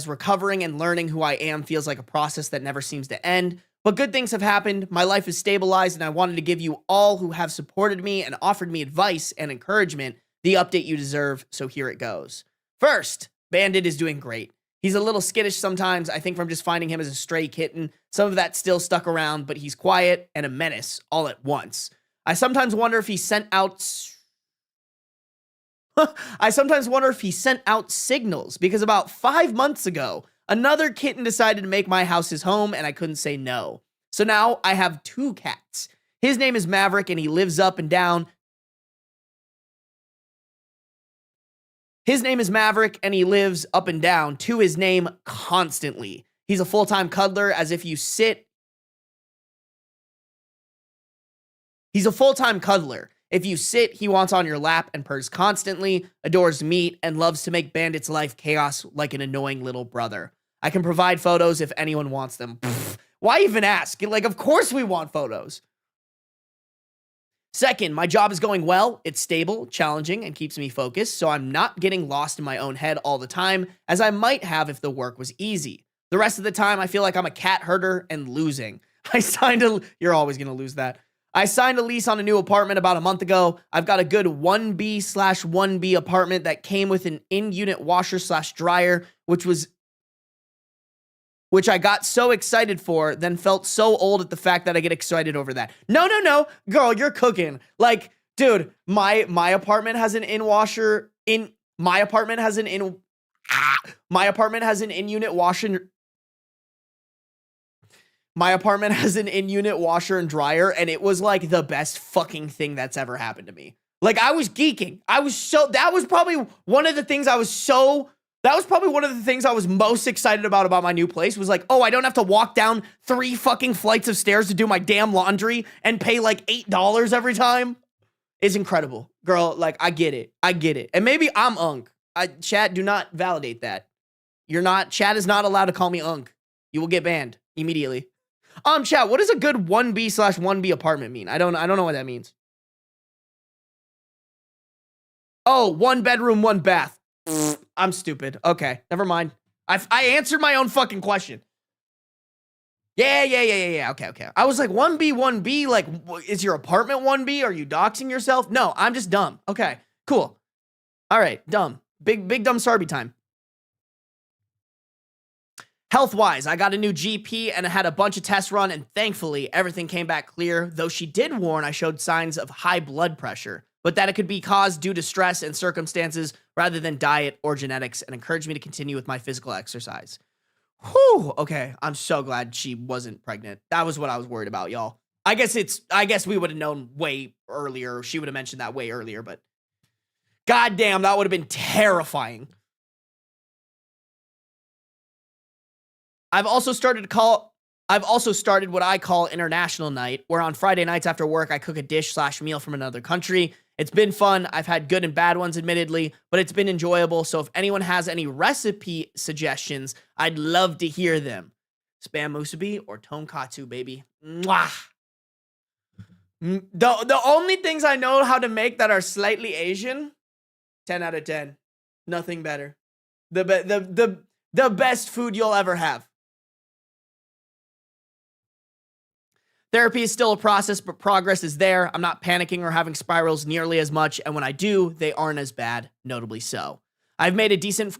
recovering and learning who I am feels like a process that never seems to end. But good things have happened. My life is stabilized, and I wanted to give you all who have supported me and offered me advice and encouragement the update you deserve, so here it goes. First, Bandit is doing great. He's a little skittish sometimes, I think from just finding him as a stray kitten. Some of that still stuck around, but he's quiet and a menace all at once. I sometimes wonder if he sent out signals, because about 5 months ago, another kitten decided to make my house his home, and I couldn't say no. So now I have 2 cats. His name is Maverick, and he lives up and down. His name is Maverick, and he lives up and down to his name constantly. He's a full-time cuddler, as if you sit. He's a full-time cuddler. If you sit, he wants on your lap and purrs constantly, adores meat, and loves to make Bandit's life chaos like an annoying little brother. I can provide photos if anyone wants them. Pfft, why even ask? Like, of course we want photos. Second, my job is going well. It's stable, challenging, and keeps me focused, so I'm not getting lost in my own head all the time, as I might have if the work was easy. The rest of the time, I feel like I'm a cat herder and losing. You're always going to lose that. I signed a lease on a new apartment about a month ago. I've got a good 1B/1B apartment that came with an in-unit washer/dryer, which I got so excited for, then felt so old at the fact that I get excited over that. No, girl, you're cooking. Like, dude, my apartment has an in-washer in my apartment has an in my apartment has an in-unit washer. My apartment has an in-unit washer and dryer, and it was like the best fucking thing that's ever happened to me. Like, I was geeking. That was probably one of the things I was most excited about my new place, was like, oh, I don't have to walk down 3 fucking flights of stairs to do my damn laundry and pay like $8 every time. It's incredible. Girl, like, I get it. And maybe I'm unk. Chat, do not validate that. Chat is not allowed to call me unk. You will get banned immediately. Chat, what does a good 1B/1B apartment mean? I don't know what that means. Oh, 1 bedroom, 1 bath. I'm stupid. Okay, never mind. I answered my own fucking question. Yeah. Okay. I was like, 1B, like, is your apartment 1B? Are you doxing yourself? No, I'm just dumb. Okay, cool. All right, dumb. Big dumb Sarby time. Health-wise, I got a new GP and I had a bunch of tests run, and thankfully, everything came back clear, though she did warn I showed signs of high blood pressure. but that it could be caused due to stress and circumstances rather than diet or genetics, and encouraged me to continue with my physical exercise. Whew. Okay. I'm so glad she wasn't pregnant. That was what I was worried about, y'all. I guess we would have known way earlier. She would have mentioned that way earlier, but goddamn, that would have been terrifying. I've also started what I call international night, where on Friday nights after work, I cook a dish/meal from another country. It's been fun. I've had good and bad ones, admittedly, but it's been enjoyable. So if anyone has any recipe suggestions, I'd love to hear them. Spam musubi or tonkatsu, baby. Mwah. The only things I know how to make that are slightly Asian, 10 out of 10. Nothing better. The best food you'll ever have. Therapy is still a process, but progress is there. I'm not panicking or having spirals nearly as much, and when I do, they aren't as bad, notably so. I've made a decent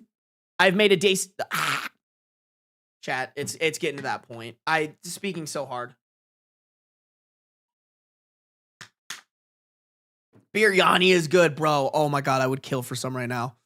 chat, it's getting to that point. Speaking so hard. Biryani is good, bro. Oh my god, I would kill for some right now.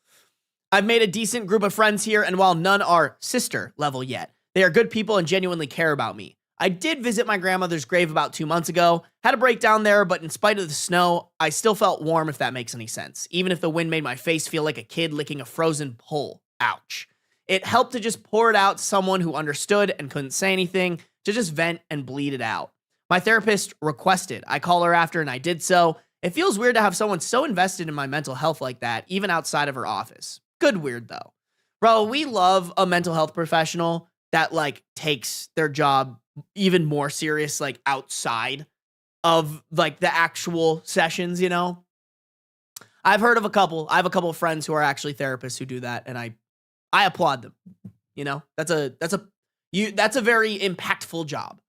I've made a decent group of friends here, and while none are sister level yet, they are good people and genuinely care about me. I did visit my grandmother's grave about 2 months ago. Had a breakdown there, but in spite of the snow, I still felt warm, if that makes any sense. Even if the wind made my face feel like a kid licking a frozen pole. Ouch. It helped to just pour it out to someone who understood and couldn't say anything, to just vent and bleed it out. My therapist requested I call her after, and I did so. It feels weird to have someone so invested in my mental health like that, even outside of her office. Good weird, though. Bro, we love a mental health professional that, like, takes their job even more serious, like, outside of, like, the actual sessions, you know? I've heard of a couple. I have a couple of friends who are actually therapists who do that, and I applaud them. You know? That's a very impactful job.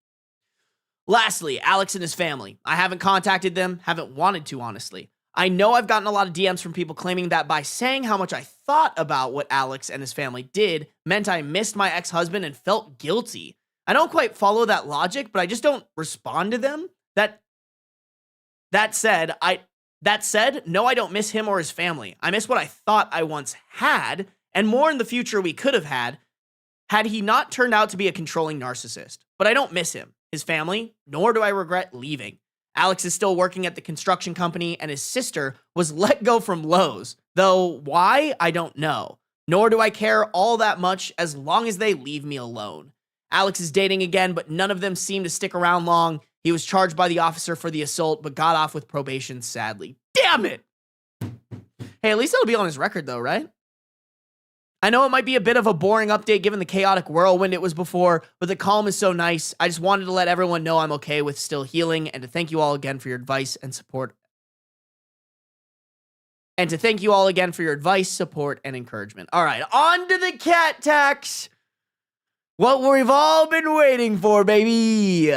Lastly, Alex and his family. I haven't contacted them, haven't wanted to, honestly. I know I've gotten a lot of DMs from people claiming that by saying how much I thought about what Alex and his family did meant I missed my ex-husband and felt guilty. I don't quite follow that logic, but I just don't respond to them. That said, no, I don't miss him or his family. I miss what I thought I once had, and more in the future we could have had he not turned out to be a controlling narcissist. But I don't miss him, his family, nor do I regret leaving. Alex is still working at the construction company, and his sister was let go from Lowe's. Though why, I don't know. Nor do I care all that much as long as they leave me alone. Alex is dating again, but none of them seem to stick around long. He was charged by the officer for the assault, but got off with probation, sadly. Damn it! Hey, at least it'll be on his record, though, right? I know it might be a bit of a boring update given the chaotic whirlwind it was before, but the calm is so nice. I just wanted to let everyone know I'm okay with still healing, and to thank you all again for your advice and support. And to thank you all again for your advice, support, and encouragement. All right, on to the cat tax. What we've all been waiting for, baby.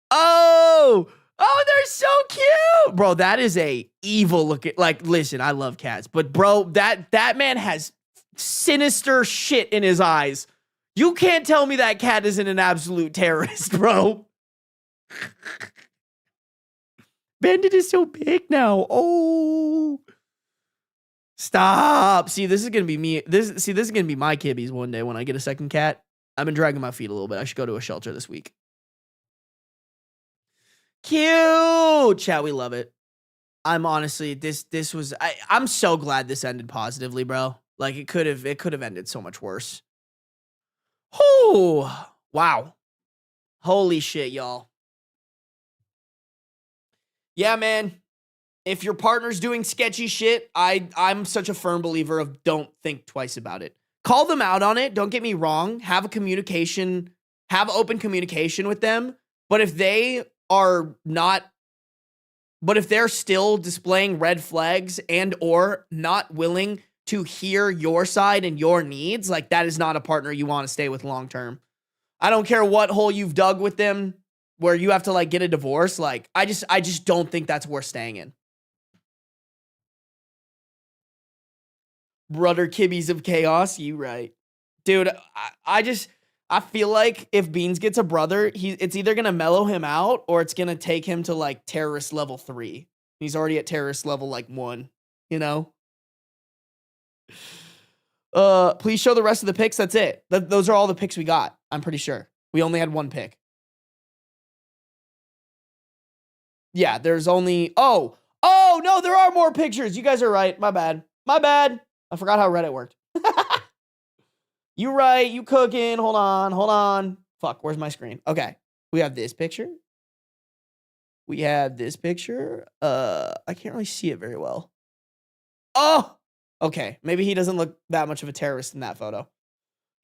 Oh, they're so cute. Bro, that is a evil looking, like, listen, I love cats, but bro, that man has sinister shit in his eyes. You can't tell me that cat isn't an absolute terrorist, bro. Bandit is so big now. Oh. Stop. See, this is going to be me. This is going to be my kibbies one day when I get a second cat. I've been dragging my feet a little bit. I should go to a shelter this week. Cute. Chat, we love it. I'm honestly, I'm so glad this ended positively, bro. Like, it could have ended so much worse. Oh, wow. Holy shit, y'all. Yeah, man. If your partner's doing sketchy shit, I'm such a firm believer of don't think twice about it. Call them out on it. Don't get me wrong. Have open communication with them. But if they're still displaying red flags and or not willing to hear your side and your needs, like, that is not a partner you want to stay with long term. I don't care what hole you've dug with them where you have to, like, get a divorce. Like, I just don't think that's worth staying in. Brother kibbies of chaos, you right. Dude, I feel like if Beans gets a brother, it's either going to mellow him out or it's going to take him to, like, terrorist level 3. He's already at terrorist level like 1, you know? Please show the rest of the picks. That's it. Those are all the picks we got. I'm pretty sure. We only had 1 pick. Yeah, there's only... Oh, no, there are more pictures. You guys are right. My bad. I forgot how Reddit worked. You right. You cooking. Hold on. Fuck, where's my screen? Okay. We have this picture. We have this picture. I can't really see it very well. Oh! Okay, maybe he doesn't look that much of a terrorist in that photo.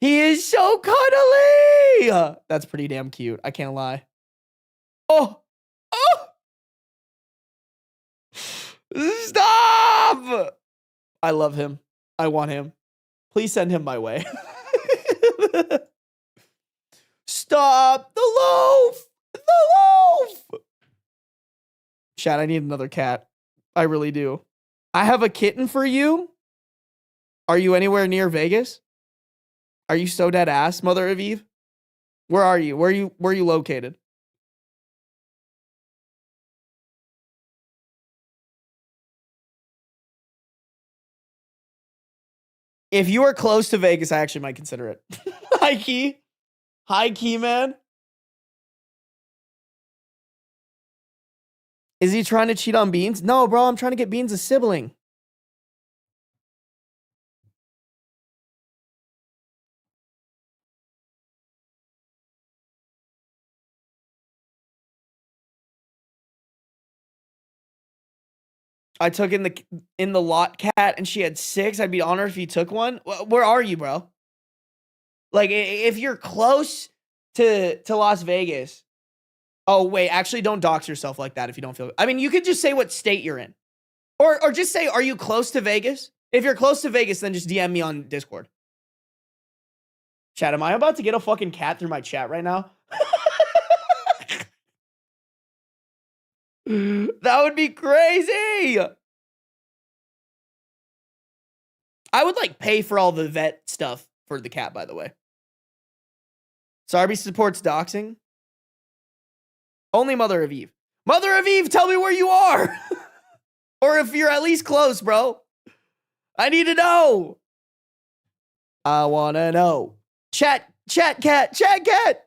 He is so cuddly! That's pretty damn cute. I can't lie. Oh! Stop! I love him. I want him. Please send him my way. Stop the loaf! The loaf! Chat, I need another cat. I really do. I have a kitten for you. Are you anywhere near Vegas? Are you so dead ass, Mother of Eve? Where are you? Where are you located? If you are close to Vegas, I actually might consider it. High key, man. Is he trying to cheat on Beans? No, bro, I'm trying to get Beans a sibling. I took in the lot cat and she had 6. I'd be honored if you took one. Where are you, bro? Like, if you're close to Las Vegas. Oh, wait, actually don't dox yourself like that if you don't feel... I mean, you could just say what state you're in. Or just say, are you close to Vegas? If you're close to Vegas, then just DM me on Discord. Chat, am I about to get a fucking cat through my chat right now? That would be crazy. I would like pay for all the vet stuff for the cat, by the way. Sarby supports doxing. Only Mother of Eve. Mother of Eve, tell me where you are. Or if you're at least close, bro. I need to know. I want to know. Chat cat.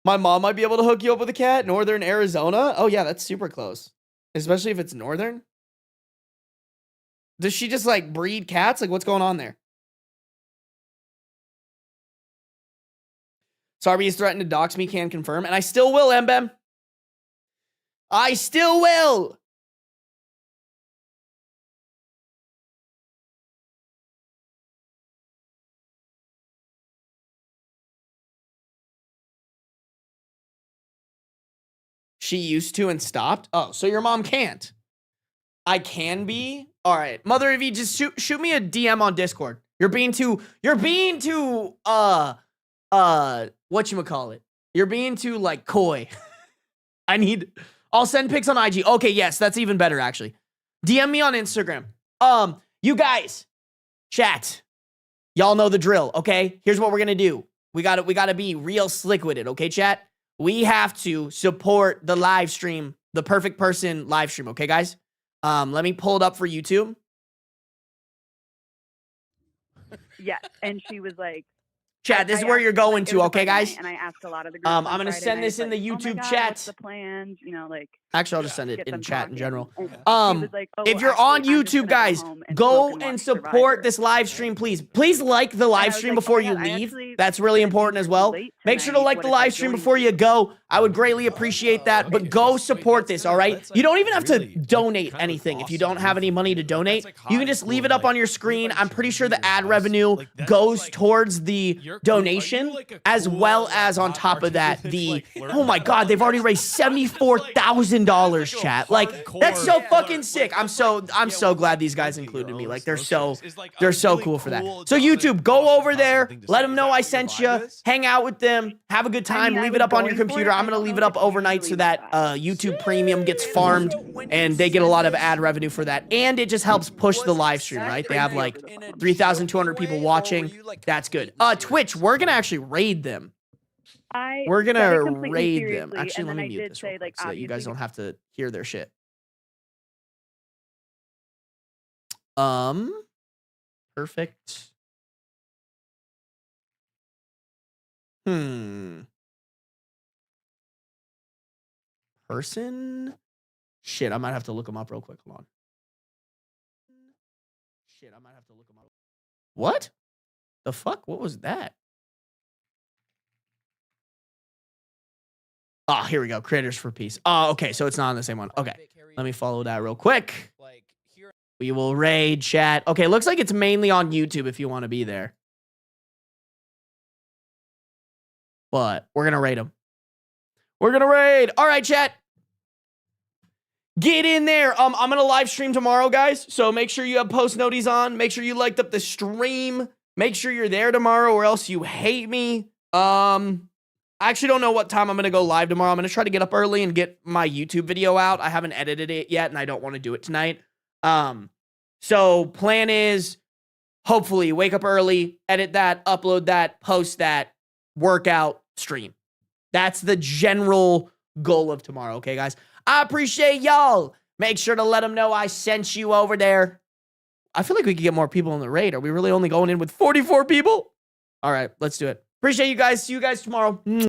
My mom might be able to hook you up with a cat. Northern Arizona. Oh, yeah, that's super close. Especially if it's northern. Does she just, like, breed cats? Like, what's going on there? Sarby is threatened to dox me, can confirm. And I still will, Mbem. I still will. She used to and stopped? Oh, so your mom can't. I can be? All right. Mother of Eve, just shoot me a DM on Discord. You're being too, whatchamacallit? You're being too, like, coy. I'll send pics on IG. Okay, yes, that's even better, actually. DM me on Instagram. You guys, chat. Y'all know the drill, okay? Here's what we're gonna do. We gotta be real slick with it, okay, chat? We have to support the live stream, the perfect person live stream, okay, guys? Let me pull it up for YouTube. Yeah, and she was like, chat, this is where you're going to, okay, guys? And I asked a lot of the groups I'm gonna send this in the YouTube chat. What's the plans? You know, like, actually, I'll just send it in chat in general. Like, If you're on YouTube, guys, go and support this live stream, please. Please like the live stream before you leave. That's really important as well. Make sure to like the live stream before you go. I would greatly appreciate that, but go support this, all right? You don't even have to donate anything if you don't have any money to donate. You can just leave it up on your screen. I'm pretty sure the ad revenue goes towards the donation, as well as on top of that, oh my God, they've already raised $74,000, chat. Like, that's so fucking sick. I'm so glad these guys included me. Like, they're so cool for that. So YouTube, go over there, let them know I sent you, hang out with them, have a good time, leave it up on your computer. I'm gonna leave it up overnight so that YouTube Premium gets farmed and they get a lot of ad revenue for that. And it just helps push the live stream, right? They have like 3,200 people watching. That's good. Twitch, we're gonna actually raid them. We're said it gonna completely raid them. seriously, Actually, and let then me I mute did this real say, quick like, so that you guys obviously don't have to hear their shit. Perfect. Person? Shit, I might have to look them up real quick. Hold on. Shit, I might have to look them up. What? The fuck? What was that? Oh, here we go. Creators for Peace. Oh, okay. So it's not on the same one. Okay. Let me follow that real quick. We will raid chat. Okay, looks like it's mainly on YouTube if you want to be there. But we're going to raid them. We're going to raid. All right, chat. Get in there. I'm going to live stream tomorrow, guys. So make sure you have post noties on. Make sure you liked up the stream. Make sure you're there tomorrow or else you hate me. I actually don't know what time I'm going to go live tomorrow. I'm going to try to get up early and get my YouTube video out. I haven't edited it yet and I don't want to do it tonight. So plan is hopefully wake up early, edit that, upload that, post that, workout, stream. That's the general goal of tomorrow. Okay, guys. I appreciate y'all. Make sure to let them know I sent you over there. I feel like we could get more people in the raid. Are we really only going in with 44 people? All right, let's do it. Appreciate you guys. See you guys tomorrow.